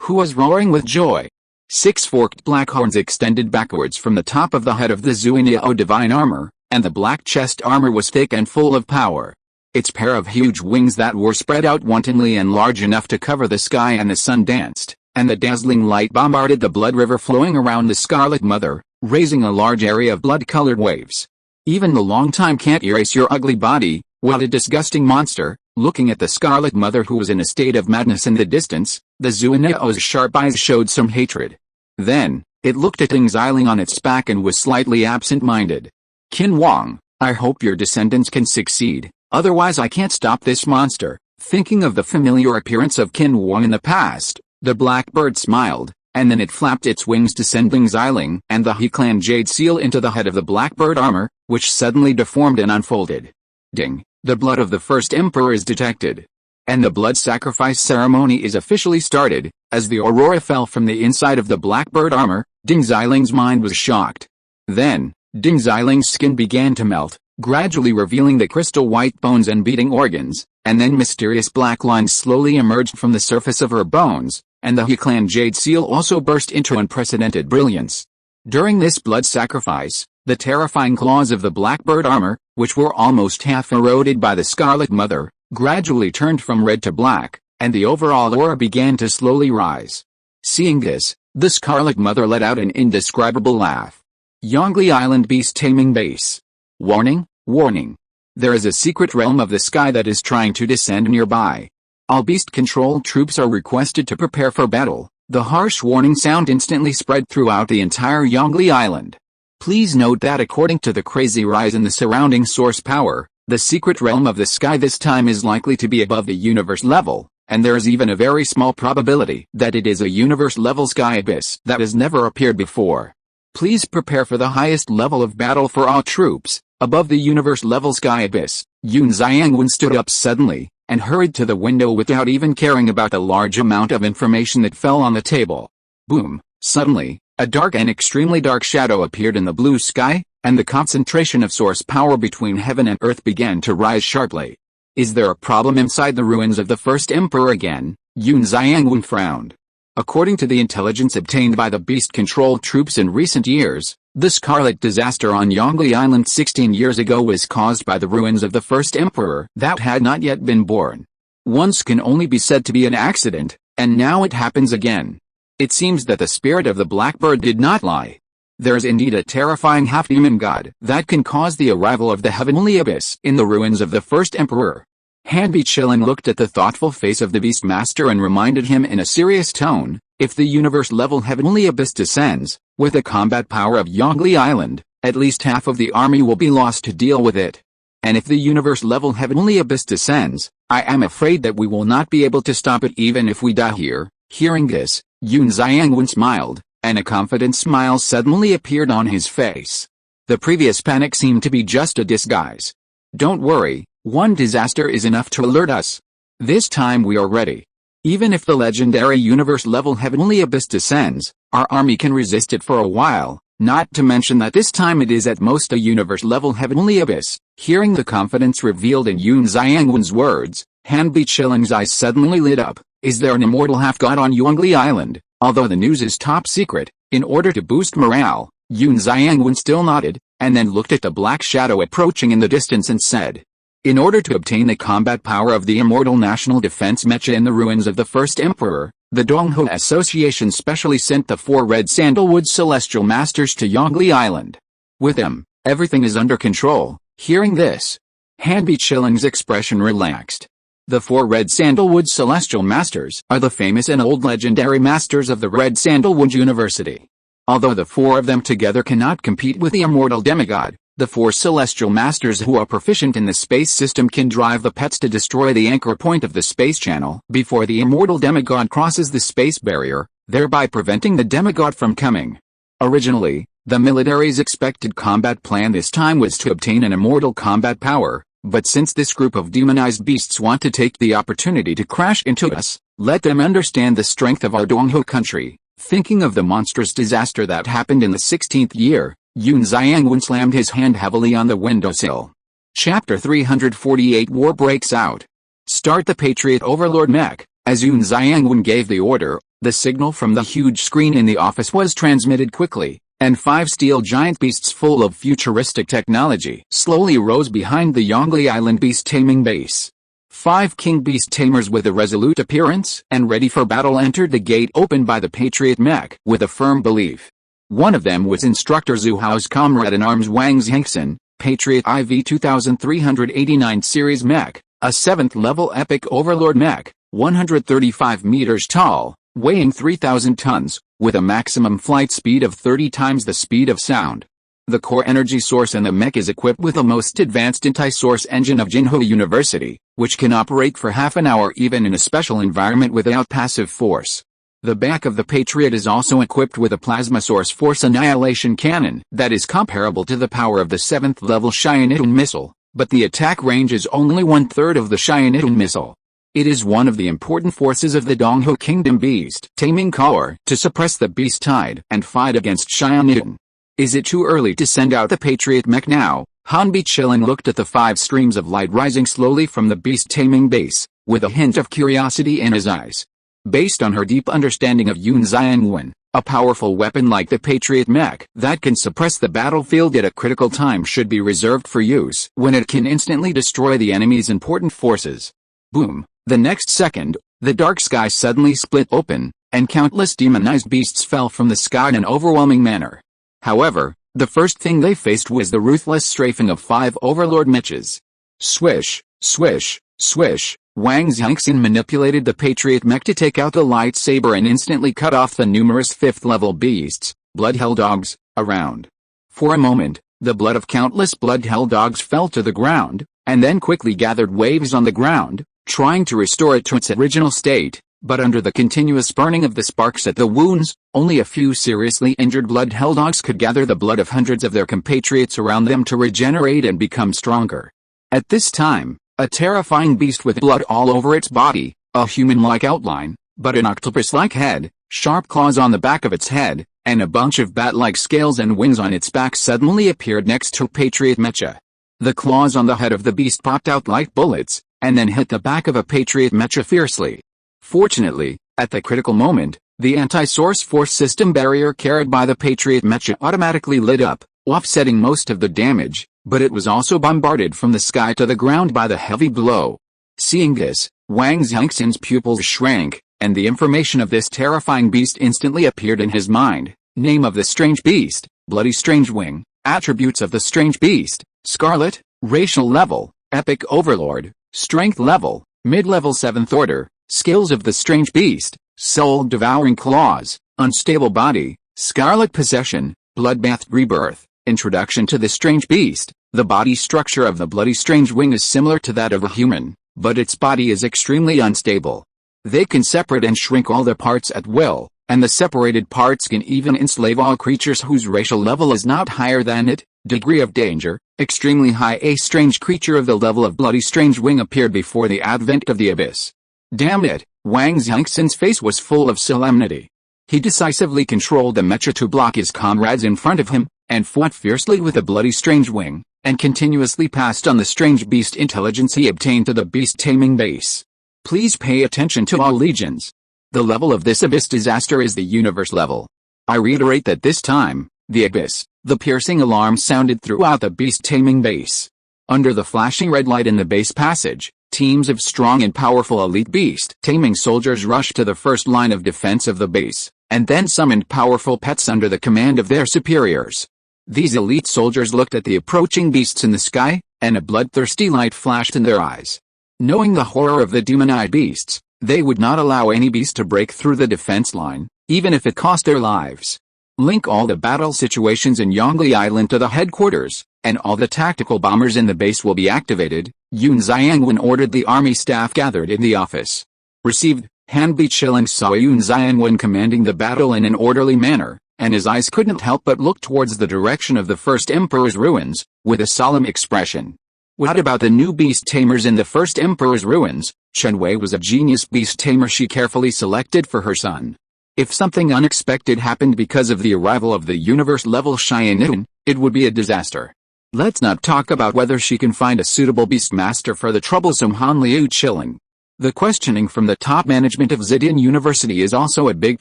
who was roaring with joy. 6 forked black horns extended backwards from the top of the head of the Zuoneo divine armor, and the black chest armor was thick and full of power. Its pair of huge wings that were spread out wantonly and large enough to cover the sky and the sun danced, and the dazzling light bombarded the blood river flowing around the Scarlet Mother, raising a large area of blood-colored waves. Even the long time can't erase your ugly body. What a disgusting monster. Looking at the Scarlet Mother who was in a state of madness in the distance, the Zuoneo's sharp eyes showed some hatred. Then, it looked at Ding Xiling on its back and was slightly absent-minded. Qin Wang, I hope your descendants can succeed, otherwise I can't stop this monster. Thinking of the familiar appearance of Qin Wang in the past, the blackbird smiled, and then it flapped its wings to send Ding Xiling and the He Clan Jade Seal into the head of the blackbird armor, which suddenly deformed and unfolded. Ding. The blood of the first emperor is detected. And the blood sacrifice ceremony is officially started. As the aurora fell from the inside of the blackbird armor, Ding Xiling's mind was shocked. Then, Ding Xiling's skin began to melt, gradually revealing the crystal white bones and beating organs, and then mysterious black lines slowly emerged from the surface of her bones, and the He Clan Jade Seal also burst into unprecedented brilliance. During this blood sacrifice, the terrifying claws of the Blackbird armor, which were almost half eroded by the Scarlet Mother, gradually turned from red to black, and the overall aura began to slowly rise. Seeing this, the Scarlet Mother let out an indescribable laugh. Yongli Island Beast Taming Base. Warning, warning. There is a secret realm of the sky that is trying to descend nearby. All beast control troops are requested to prepare for battle. The harsh warning sound instantly spread throughout the entire Yongli Island. Please note that according to the crazy rise in the surrounding source power, the secret realm of the sky this time is likely to be above the universe level, and there is even a very small probability that it is a universe-level sky abyss that has never appeared before. Please prepare for the highest level of battle for all troops. Above the universe-level sky abyss, Yun Xiangwen stood up suddenly, and hurried to the window without even caring about the large amount of information that fell on the table. Boom! Suddenly, a dark and extremely dark shadow appeared in the blue sky, and the concentration of source power between heaven and earth began to rise sharply. Is there a problem inside the ruins of the first emperor again? Yun Xiangwen frowned. According to the intelligence obtained by the beast control troops in recent years, the Scarlet disaster on Yongli Island 16 years ago was caused by the ruins of the first emperor that had not yet been born. Once can only be said to be an accident, and now it happens again. It seems that the spirit of the Blackbird did not lie. There is indeed a terrifying half-demon god that can cause the arrival of the heavenly abyss in the ruins of the first emperor. Hanbi Chilin looked at the thoughtful face of the Beastmaster and reminded him in a serious tone, if the universe-level heavenly abyss descends, with the combat power of Yongli Island, at least half of the army will be lost to deal with it. And if the universe-level heavenly abyss descends, I am afraid that we will not be able to stop it even if we die here. Hearing this, Yun Xiangwen smiled, and a confident smile suddenly appeared on his face. The previous panic seemed to be just a disguise. Don't worry, one disaster is enough to alert us. This time we are ready. Even if the legendary universe-level heavenly abyss descends, our army can resist it for a while, not to mention that this time it is at most a universe-level heavenly abyss. Hearing the confidence revealed in Yun Xiangwen's words, Hanbi Chilin's eyes suddenly lit up. Is there an immortal half-god on Yongli Island? Although the news is top secret, in order to boost morale, Yun Xiangwen still nodded, and then looked at the black shadow approaching in the distance and said, in order to obtain the combat power of the immortal national defense mecha in the ruins of the first emperor, the Donghu Association specially sent the 4 red sandalwood celestial masters to Yongli Island. With them, everything is under control. Hearing this, Hanbi Chilin's expression relaxed. The 4 red sandalwood celestial masters are the famous and old legendary masters of the Red Sandalwood University. Although the 4 of them together cannot compete with the immortal demigod, the 4 celestial masters who are proficient in the space system can drive the pets to destroy the anchor point of the space channel before the immortal demigod crosses the space barrier, thereby preventing the demigod from coming. Originally, the military's expected combat plan this time was to obtain an immortal combat power, but since this group of demonized beasts want to take the opportunity to crash into us, let them understand the strength of our Donghu country. Thinking of the monstrous disaster that happened in the 16th year, Yun Xiangwen slammed his hand heavily on the windowsill. Chapter 348 War breaks out. Start the Patriot Overlord Mech. As Yun Xiangwen gave the order, the signal from the huge screen in the office was transmitted quickly, and 5 steel giant beasts full of futuristic technology slowly rose behind the Yongli Island beast taming base. 5 king beast tamers with a resolute appearance and ready for battle entered the gate opened by the Patriot Mech with a firm belief. One of them was Instructor Zhu Hao's comrade-in-arms Wang Zhengxin, Patriot IV 2389 series mech, a 7th-level epic overlord mech, 135 meters tall, weighing 3,000 tons, with a maximum flight speed of 30 times the speed of sound. The core energy source in the mech is equipped with the most advanced anti-source engine of Jinhou University, which can operate for half an hour even in a special environment without passive force. The back of the Patriot is also equipped with a plasma source force annihilation cannon that is comparable to the power of the 7th-level Xianitun missile, but the attack range is only 1/3 of the Xianitun missile. It is one of the important forces of the Donghu Kingdom Beast Taming Corps to suppress the beast tide and fight against Xianitun. Is it too early to send out the Patriot Mech now? Hanbi Chilin looked at the 5 streams of light rising slowly from the beast taming base, with a hint of curiosity in his eyes. Based on her deep understanding of Yun Xiangwen, A powerful weapon like the Patriot Mech that can suppress the battlefield at a critical time should be reserved for use when it can instantly destroy the enemy's important forces. Boom! The next second, the dark sky suddenly split open, and countless demonized beasts fell from the sky in an overwhelming manner. However, the first thing they faced was the ruthless strafing of 5 Overlord Meches. Swish, swish, swish. Wang Xiangxin manipulated the Patriot Mech to take out the lightsaber and instantly cut off the numerous 5th-level beasts, Bloodhell Dogs, around. For a moment, the blood of countless Bloodhell Dogs fell to the ground, and then quickly gathered waves on the ground, trying to restore it to its original state, but under the continuous burning of the sparks at the wounds, only a few seriously injured Bloodhell Dogs could gather the blood of hundreds of their compatriots around them to regenerate and become stronger. At this time, a terrifying beast with blood all over its body, a human-like outline, but an octopus-like head, sharp claws on the back of its head, and a bunch of bat-like scales and wings on its back suddenly appeared next to Patriot Mecha. The claws on the head of the beast popped out like bullets, and then hit the back of a Patriot Mecha fiercely. Fortunately, at the critical moment, the anti-source force system barrier carried by the Patriot Mecha automatically lit up, offsetting most of the damage, but it was also bombarded from the sky to the ground by the heavy blow. Seeing this, Wang Xiangxin's pupils shrank, and the information of this terrifying beast instantly appeared in his mind. Name of the strange beast, Bloody Strange Wing. Attributes of the strange beast, Scarlet, racial level, Epic Overlord, strength level, mid-level 7th order. Skills of the strange beast, Soul-devouring claws, unstable body, Scarlet possession, Bloodbath rebirth. Introduction to the strange beast. The body structure of the Bloody Strange Wing is similar to that of a human, but its body is extremely unstable. They can separate and shrink all their parts at will, and the separated parts can even enslave all creatures whose racial level is not higher than it. Degree of danger, extremely high. A strange creature of the level of Bloody Strange Wing appeared before the advent of the abyss. Damn it, Wang Xiangxin's face was full of solemnity. He decisively controlled the Mecha to block his comrades in front of him, and fought fiercely with the Bloody Strange Wing, and continuously passed on the strange beast intelligence he obtained to the beast taming base. Please pay attention to all legions. The level of this abyss disaster is the universe level. I reiterate that this time, the abyss, the piercing alarm sounded throughout the beast taming base. Under the flashing red light in the base passage, teams of strong and powerful elite beast taming soldiers rushed to the first line of defense of the base, and then summoned powerful pets under the command of their superiors. These elite soldiers looked at the approaching beasts in the sky, and a bloodthirsty light flashed in their eyes. Knowing the horror of the demonized beasts, they would not allow any beast to break through the defense line, even if it cost their lives. Link all the battle situations in Yongli Island to the headquarters, and all the tactical bombers in the base will be activated. Yun Xiangwen ordered the army staff gathered in the office. Received. Han Biqiling saw Yun Xiangwen commanding the battle in an orderly manner, and his eyes couldn't help but look towards the direction of the First Emperor's ruins, with a solemn expression. What about the new beast tamers in the First Emperor's ruins? Chen Wei was a genius beast tamer she carefully selected for her son. If something unexpected happened because of the arrival of the universe-level Cheyenne, it would be a disaster. Let's not talk about whether she can find a suitable beast master for the troublesome Han Liu Chilling. The questioning from the top management of Zidane University is also a big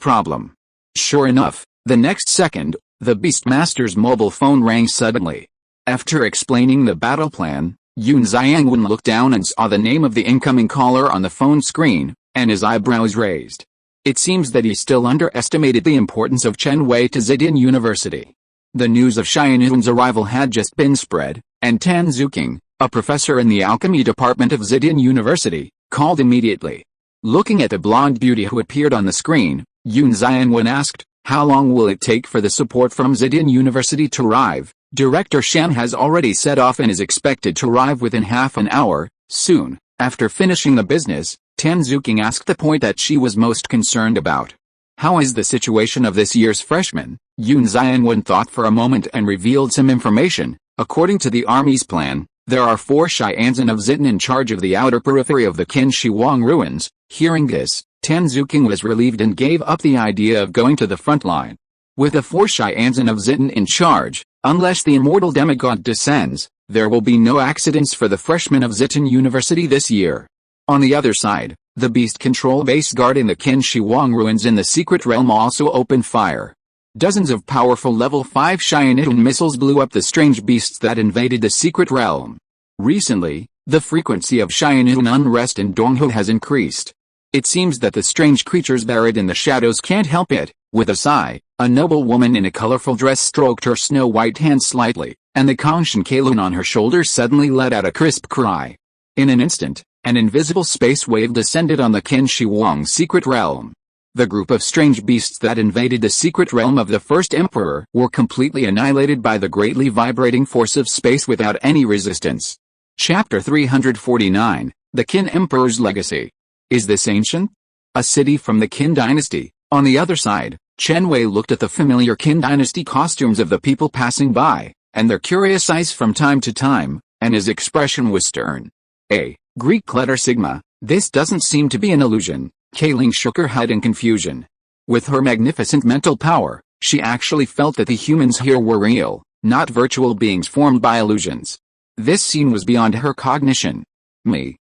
problem. Sure enough, the next second, the Beastmaster's mobile phone rang suddenly. After explaining the battle plan, Yun Xiangwen looked down and saw the name of the incoming caller on the phone screen, and his eyebrows raised. It seems that he still underestimated the importance of Chen Wei to Zidane University. The news of Xianyun's arrival had just been spread, and Tan Zuking, a professor in the alchemy department of Zidane University, called immediately. Looking at the blonde beauty who appeared on the screen, Yun Xiangwen asked, "How long will it take for the support from Zidane University to arrive?" Director Shan has already set off and is expected to arrive within half an hour, soon. After finishing the business, Tan Zuking asked the point that she was most concerned about. How is the situation of this year's freshmen? Yun Xiangwen thought for a moment and revealed some information. According to the army's plan, there are 4 Xianzhen of Zidane in charge of the outer periphery of the Qin Shi Huang ruins. Hearing this, Tan Zuking was relieved and gave up the idea of going to the front line. With the 4 Xianzhen of Zidane in charge, unless the immortal demigod descends, there will be no accidents for the freshmen of Zidane University this year. On the other side, The beast control base guarding the Qin Shi Huang ruins in the secret realm also opened fire. Dozens of powerful level 5 Shianidun missiles blew up the strange beasts that invaded the secret realm. Recently, the frequency of Shianidun unrest in Donghu has increased. It seems that the strange creatures buried in the shadows can't help it. With a sigh, a noble woman in a colorful dress stroked her snow-white hand slightly, and the Kongshan Kalun on her shoulder suddenly let out a crisp cry. In an instant, an invisible space wave descended on the Qin Shi Huang secret realm. The group of strange beasts that invaded the secret realm of the first emperor were completely annihilated by the greatly vibrating force of space without any resistance. Chapter 349, The Qin Emperor's Legacy. Is this ancient? A city from the Qin dynasty. On the other side, Chen Wei looked at the familiar Qin dynasty costumes of the people passing by, and their curious eyes from time to time, and his expression was stern. Greek letter sigma, this doesn't seem to be an illusion. Kailing shook her head in confusion. With her magnificent mental power, she actually felt that the humans here were real, not virtual beings formed by illusions. This scene was beyond her cognition.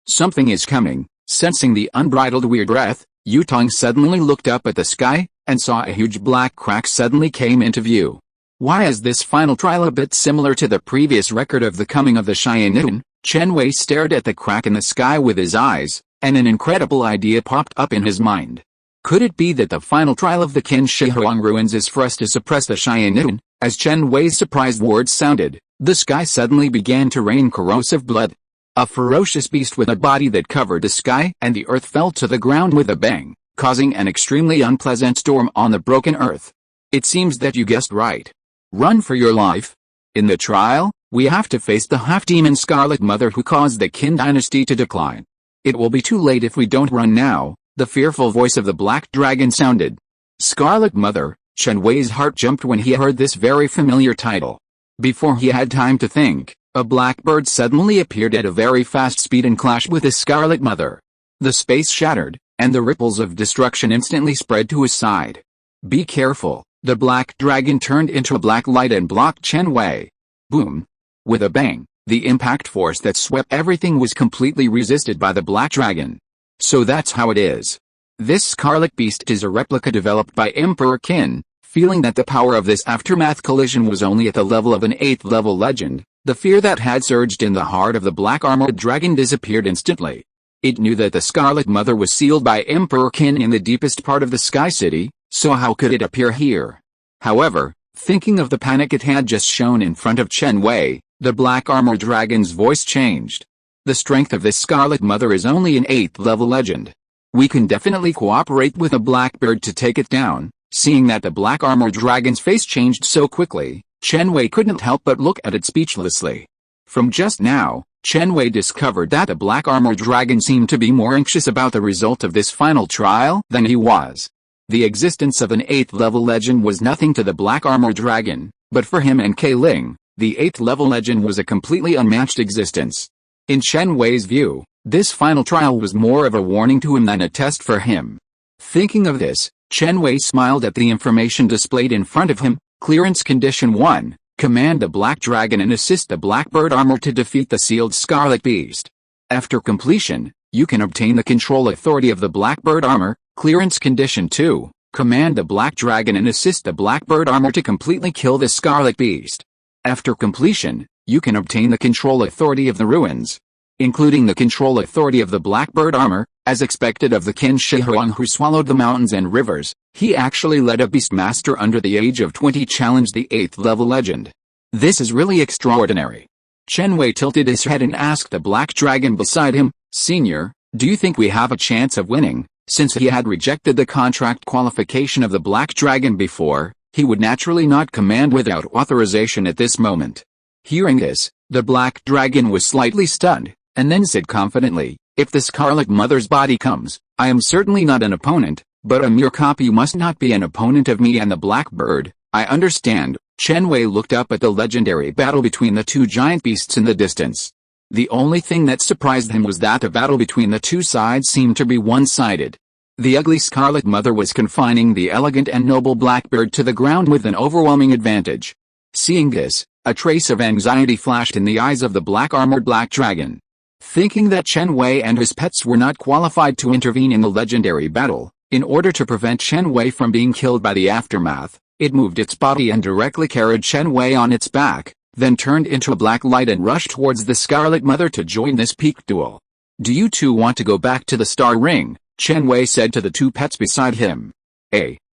Something is coming. Sensing the unbridled weird breath, Yutong suddenly looked up at the sky, and saw a huge black crack suddenly came into view. Why is this final trial a bit similar to the previous record of the coming of the Shianidun? Chen Wei stared at the crack in the sky with his eyes, and an incredible idea popped up in his mind. Could it be that the final trial of the Qin Shi Huang ruins is for us to suppress the Shianidun? As Chen Wei's surprised words sounded, the sky suddenly began to rain corrosive blood. A ferocious beast with a body that covered the sky and the earth fell to the ground with a bang, causing an extremely unpleasant storm on the broken earth. It seems that you guessed right. Run for your life. In the trial, we have to face the half-demon Scarlet Mother who caused the Qin dynasty to decline. It will be too late if we don't run now, the fearful voice of the Black Dragon sounded. Scarlet Mother, Chen Wei's heart jumped when he heard this very familiar title. Before he had time to think, a blackbird suddenly appeared at a very fast speed and clashed with the Scarlet Mother. The space shattered, and the ripples of destruction instantly spread to his side. Be careful, the Black Dragon turned into a black light and blocked Chen Wei. Boom. With a bang, the impact force that swept everything was completely resisted by the Black Dragon. So that's how it is. This Scarlet Beast is a replica developed by Emperor Qin. Feeling that the power of this aftermath collision was only at the level of an 8th level legend, the fear that had surged in the heart of the black armored dragon disappeared instantly. It knew that the Scarlet Mother was sealed by Emperor Qin in the deepest part of the Sky City, so how could it appear here? However, thinking of the panic it had just shown in front of Chen Wei, the black armored dragon's voice changed. The strength of this Scarlet Mother is only an 8th level legend. We can definitely cooperate with a blackbird to take it down. Seeing that the black armored dragon's face changed so quickly, Chen Wei couldn't help but look at it speechlessly. From just now, Chen Wei discovered that the black armored dragon seemed to be more anxious about the result of this final trial than he was. The existence of an 8th level legend was nothing to the black armored dragon, but for him and Kai Ling, the 8th level legend was a completely unmatched existence. In Chen Wei's view, this final trial was more of a warning to him than a test for him. Thinking of this, Chen Wei smiled at the information displayed in front of him. Clearance Condition 1. Command the Black Dragon and assist the Blackbird Armor to defeat the sealed Scarlet Beast. After completion, you can obtain the control authority of the Blackbird Armor. Clearance Condition 2. Command the Black Dragon and assist the Blackbird Armor to completely kill the Scarlet Beast. After completion, you can obtain the control authority of the ruins, including the control authority of the Blackbird Armor. As expected of the Qin Shi Huang who swallowed the mountains and rivers, he actually let a Beastmaster under the age of 20 challenge the 8th level legend. This is really extraordinary. Chen Wei tilted his head and asked the Black Dragon beside him, Senior, do you think we have a chance of winning? Since he had rejected the contract qualification of the Black Dragon before, he would naturally not command without authorization at this moment. Hearing this, the Black Dragon was slightly stunned, and then said confidently, if the Scarlet Mother's body comes, I am certainly not an opponent, but a mere copy must not be an opponent of me and the Blackbird. I understand. Chen Wei looked up at the legendary battle between the two giant beasts in the distance. The only thing that surprised him was that the battle between the two sides seemed to be one-sided. The ugly Scarlet Mother was confining the elegant and noble Blackbird to the ground with an overwhelming advantage. Seeing this, a trace of anxiety flashed in the eyes of the black-armored Black Dragon. Thinking that Chen Wei and his pets were not qualified to intervene in the legendary battle, in order to prevent Chen Wei from being killed by the aftermath, it moved its body and directly carried Chen Wei on its back, then turned into a black light and rushed towards the Scarlet Mother to join this peak duel. "Do you two want to go back to the Star Ring?" Chen Wei said to the two pets beside him.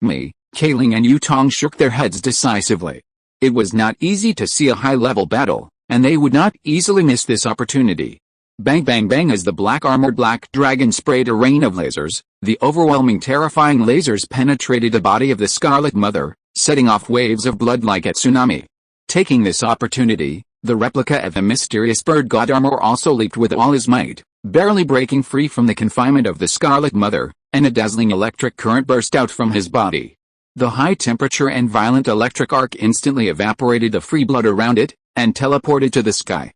Me, Kailing and Yutong shook their heads decisively. It was not easy to see a high-level battle, and they would not easily miss this opportunity. Bang bang bang as the black-armored black dragon sprayed a rain of lasers, the overwhelming terrifying lasers penetrated the body of the Scarlet Mother, setting off waves of blood like a tsunami. Taking this opportunity, the replica of the mysterious bird god armor also leaped with all his might, barely breaking free from the confinement of the Scarlet Mother, and a dazzling electric current burst out from his body. The high temperature and violent electric arc instantly evaporated the free blood around it, and teleported to the sky.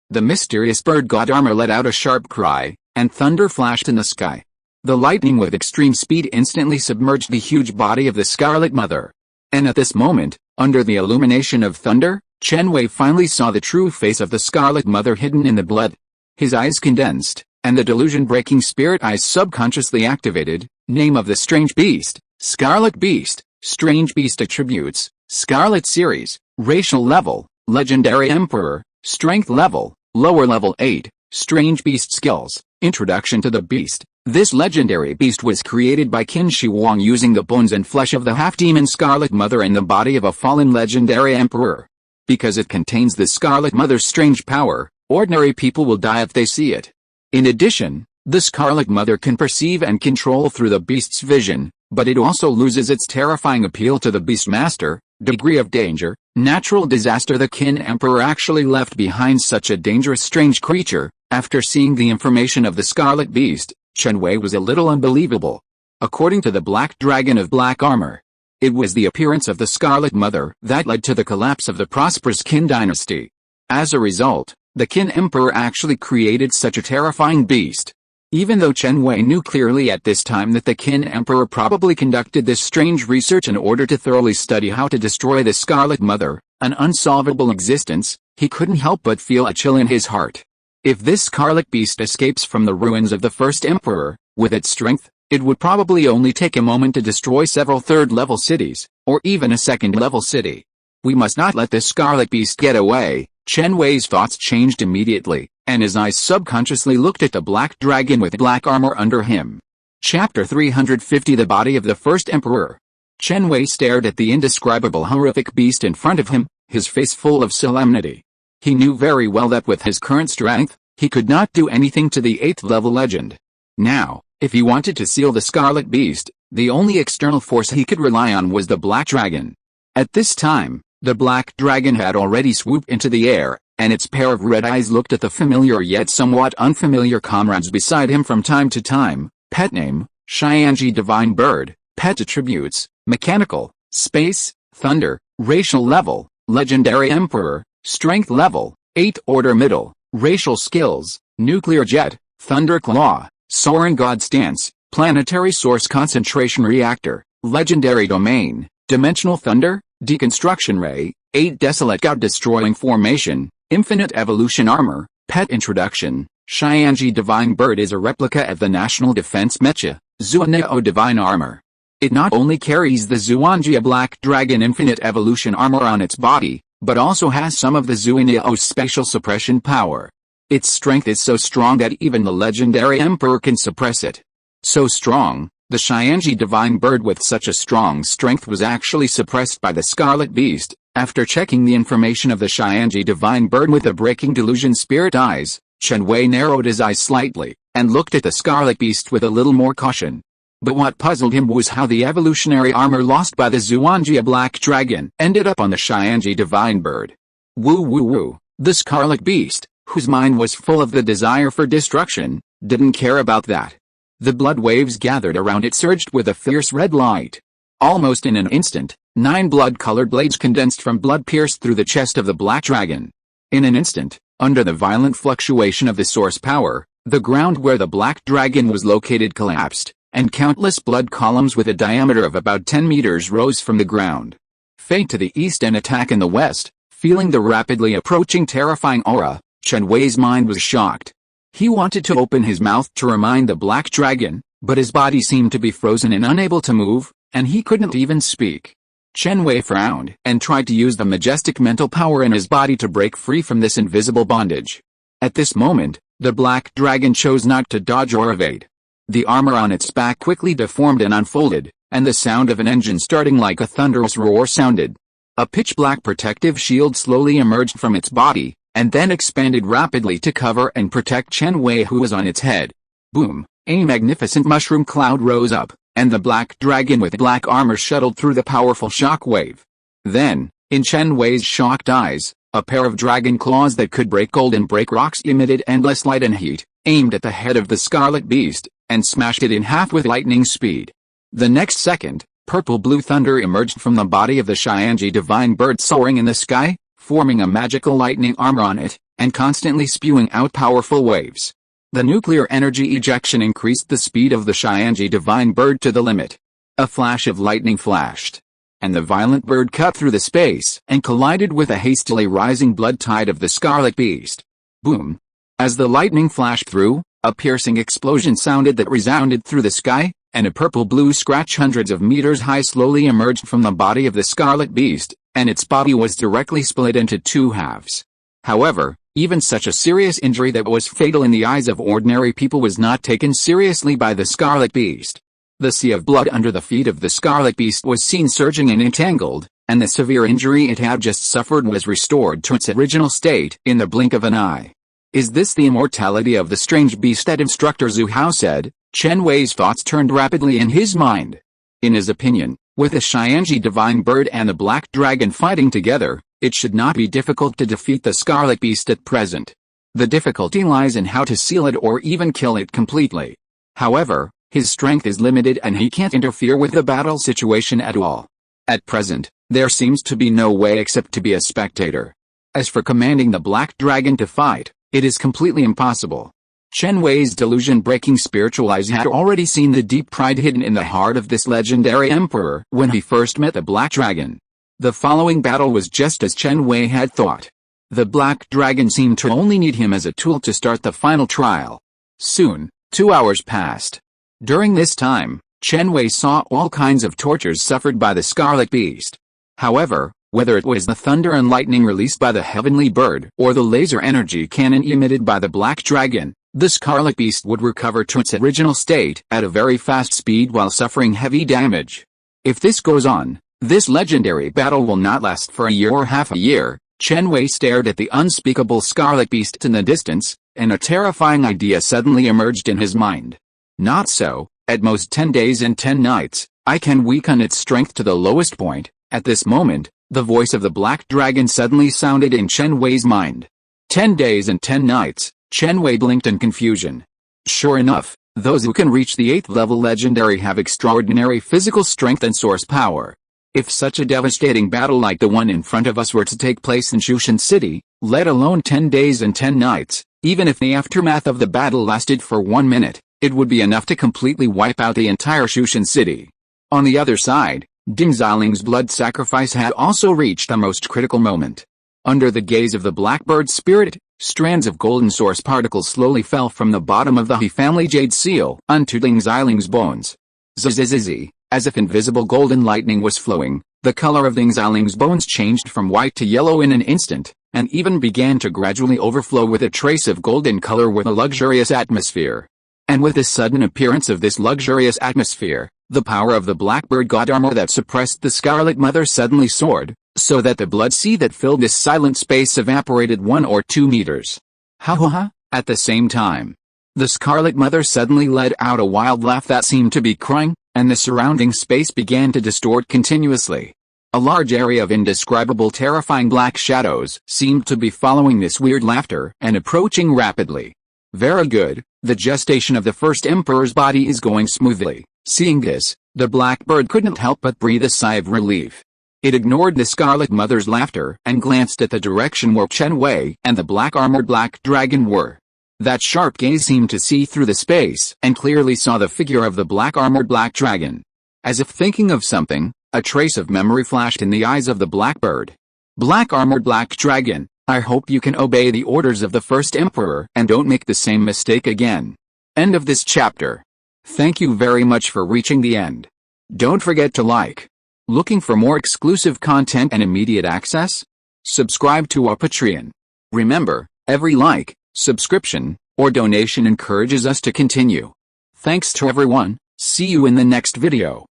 The mysterious bird god armor let out a sharp cry, and thunder flashed in the sky. The lightning with extreme speed instantly submerged the huge body of the Scarlet Mother. And at this moment, under the illumination of thunder, Chen Wei finally saw the true face of the Scarlet Mother hidden in the blood. His eyes condensed, and the delusion-breaking spirit eyes subconsciously activated. Name of the strange beast: Scarlet Beast. Strange beast attributes: Scarlet series. Racial level: Legendary Emperor. Strength level: lower level 8. Strange beast skills. Introduction to the beast. This legendary beast was created by Qin Shi Huang using the bones and flesh of the half-demon Scarlet Mother and the body of a fallen legendary emperor. Because it contains the Scarlet Mother's strange power, ordinary people will die if they see it. In addition, the Scarlet Mother can perceive and control through the beast's vision, but it also loses its terrifying appeal to the Beastmaster. Degree of danger: natural disaster. The Qin Emperor actually left behind such a dangerous strange creature. After seeing the information of the Scarlet Beast, Chen Wei was a little unbelievable. According to the Black Dragon of Black Armor, it was the appearance of the Scarlet Mother that led to the collapse of the prosperous Qin dynasty. As a result, the Qin Emperor actually created such a terrifying beast. Even though Chen Wei knew clearly at this time that the Qin Emperor probably conducted this strange research in order to thoroughly study how to destroy the Scarlet Mother, an unsolvable existence, he couldn't help but feel a chill in his heart. If this Scarlet Beast escapes from the ruins of the first Emperor, with its strength, it would probably only take a moment to destroy several third-level cities, or even a second-level city. We must not let this Scarlet Beast get away. Chen Wei's thoughts changed immediately, and his eyes subconsciously looked at the black dragon with black armor under him. Chapter 350: The Body of the First Emperor. Chen Wei stared at the indescribable horrific beast in front of him, his face full of solemnity. He knew very well that with his current strength, he could not do anything to the 8th level legend. Now, if he wanted to seal the Scarlet Beast, the only external force he could rely on was the Black Dragon. At this time, the Black Dragon had already swooped into the air, and its pair of red eyes looked at the familiar yet somewhat unfamiliar comrades beside him from time to time. Pet name: Xianji Divine Bird. Pet attributes: mechanical, space, thunder. Racial level: Legendary Emperor. Strength level: 8. Order middle. Racial skills: nuclear jet, thunder claw, Soren god stance, planetary source concentration reactor. Legendary domain: dimensional thunder, deconstruction ray, 8. Desolate god destroying formation, infinite evolution armor. Pet introduction: Xianji Divine Bird is a replica of the National Defense Mecha, Zuaneo Divine Armor. It not only carries the Zuanjia Black Dragon Infinite Evolution armor on its body, but also has some of the Zuaneo's special suppression power. Its strength is so strong that even the legendary Emperor can suppress it. So strong, the Xianji Divine Bird with such a strong strength was actually suppressed by the Scarlet Beast. After checking the information of the Xianji Divine Bird with the breaking delusion spirit eyes, Chen Wei narrowed his eyes slightly, and looked at the Scarlet Beast with a little more caution. But what puzzled him was how the evolutionary armor lost by the Zuanjia Black Dragon ended up on the Xianji Divine Bird. Woo woo woo. The Scarlet Beast, whose mind was full of the desire for destruction, didn't care about that. The blood waves gathered around it surged with a fierce red light. Almost in an instant, 9 blood-colored blades condensed from blood pierced through the chest of the Black Dragon. In an instant, under the violent fluctuation of the source power, the ground where the Black Dragon was located collapsed, and countless blood columns with a diameter of about 10 meters rose from the ground. Fade to the east and attack in the west. Feeling the rapidly approaching terrifying aura, Chen Wei's mind was shocked. He wanted to open his mouth to remind the black dragon, but his body seemed to be frozen and unable to move, and he couldn't even speak. Chen Wei frowned and tried to use the majestic mental power in his body to break free from this invisible bondage. At this moment, the black dragon chose not to dodge or evade. The armor on its back quickly deformed and unfolded, and the sound of an engine starting like a thunderous roar sounded. A pitch-black protective shield slowly emerged from its body, and then expanded rapidly to cover and protect Chen Wei, who was on its head. Boom! A magnificent mushroom cloud rose up, and the black dragon with black armor shuttled through the powerful shock wave. Then, in Chen Wei's shocked eyes, a pair of dragon claws that could break gold and break rocks emitted endless light and heat, aimed at the head of the scarlet beast, and smashed it in half with lightning speed. The next second, purple-blue thunder emerged from the body of the Xianji divine bird soaring in the sky, forming a magical lightning armor on it, and constantly spewing out powerful waves. The nuclear energy ejection increased the speed of the Xianji divine bird to the limit. A flash of lightning flashed, and the violent bird cut through the space and collided with a hastily rising blood tide of the scarlet beast. Boom! As the lightning flashed through, a piercing explosion sounded that resounded through the sky, and a purple-blue scratch hundreds of meters high slowly emerged from the body of the scarlet beast, and its body was directly split into two halves. However, even such a serious injury that was fatal in the eyes of ordinary people was not taken seriously by the scarlet beast. The sea of blood under the feet of the scarlet beast was seen surging and entangled, and the severe injury it had just suffered was restored to its original state in the blink of an eye. Is this the immortality of the strange beast that Instructor Zhu Hao said? Chen Wei's thoughts turned rapidly in his mind. In his opinion, with the Xianji divine bird and the black dragon fighting together, it should not be difficult to defeat the scarlet beast at present. The difficulty lies in how to seal it or even kill it completely. However, his strength is limited and he can't interfere with the battle situation at all. At present, there seems to be no way except to be a spectator. As for commanding the black dragon to fight, it is completely impossible. Chen Wei's delusion-breaking spiritual eyes had already seen the deep pride hidden in the heart of this legendary emperor when he first met the black dragon. The following battle was just as Chen Wei had thought. The black dragon seemed to only need him as a tool to start the final trial. Soon, 2 hours passed. During this time, Chen Wei saw all kinds of tortures suffered by the scarlet beast. However, whether it was the thunder and lightning released by the heavenly bird or the laser energy cannon emitted by the black dragon, the scarlet beast would recover to its original state at a very fast speed while suffering heavy damage. If this goes on, this legendary battle will not last for a year or half a year. Chen Wei stared at the unspeakable scarlet beast in the distance, and a terrifying idea suddenly emerged in his mind. Not so, at most 10 days and 10 nights, I can weaken its strength to the lowest point. At this moment, the voice of the black dragon suddenly sounded in Chen Wei's mind. 10 days and 10 nights, Chen Wei blinked in confusion. Sure enough, those who can reach the 8th level legendary have extraordinary physical strength and source power. If such a devastating battle like the one in front of us were to take place in Shushan City, let alone 10 days and 10 nights, even if the aftermath of the battle lasted for 1 minute, it would be enough to completely wipe out the entire Shushan City. On the other side, Ding Ziling's blood sacrifice had also reached a most critical moment. Under the gaze of the blackbird spirit, strands of golden source particles slowly fell from the bottom of the He family jade seal onto Ding Ziling's bones. Zzz. As if invisible golden lightning was flowing, the color of Ding Ziling's bones changed from white to yellow in an instant, and even began to gradually overflow with a trace of golden color with a luxurious atmosphere. And with the sudden appearance of this luxurious atmosphere, the power of the blackbird god armor that suppressed the Scarlet Mother suddenly soared, so that the blood sea that filled this silent space evaporated 1 or 2 meters. Ha ha ha! At the same time, the Scarlet Mother suddenly let out a wild laugh that seemed to be crying, and the surrounding space began to distort continuously. A large area of indescribable terrifying black shadows seemed to be following this weird laughter and approaching rapidly. Very good, the gestation of the first emperor's body is going smoothly. Seeing this, the blackbird couldn't help but breathe a sigh of relief. It ignored the Scarlet Mother's laughter and glanced at the direction where Chen Wei and the black-armored black dragon were. That sharp gaze seemed to see through the space and clearly saw the figure of the black-armored black dragon. As if thinking of something, a trace of memory flashed in the eyes of the blackbird. Black-armored black dragon, I hope you can obey the orders of the first emperor and don't make the same mistake again. End of this chapter. Thank you very much for reaching the end. Don't forget to like. Looking for more exclusive content and immediate access? Subscribe to our Patreon. Remember, every like, subscription, or donation encourages us to continue. Thanks to everyone. See you in the next video.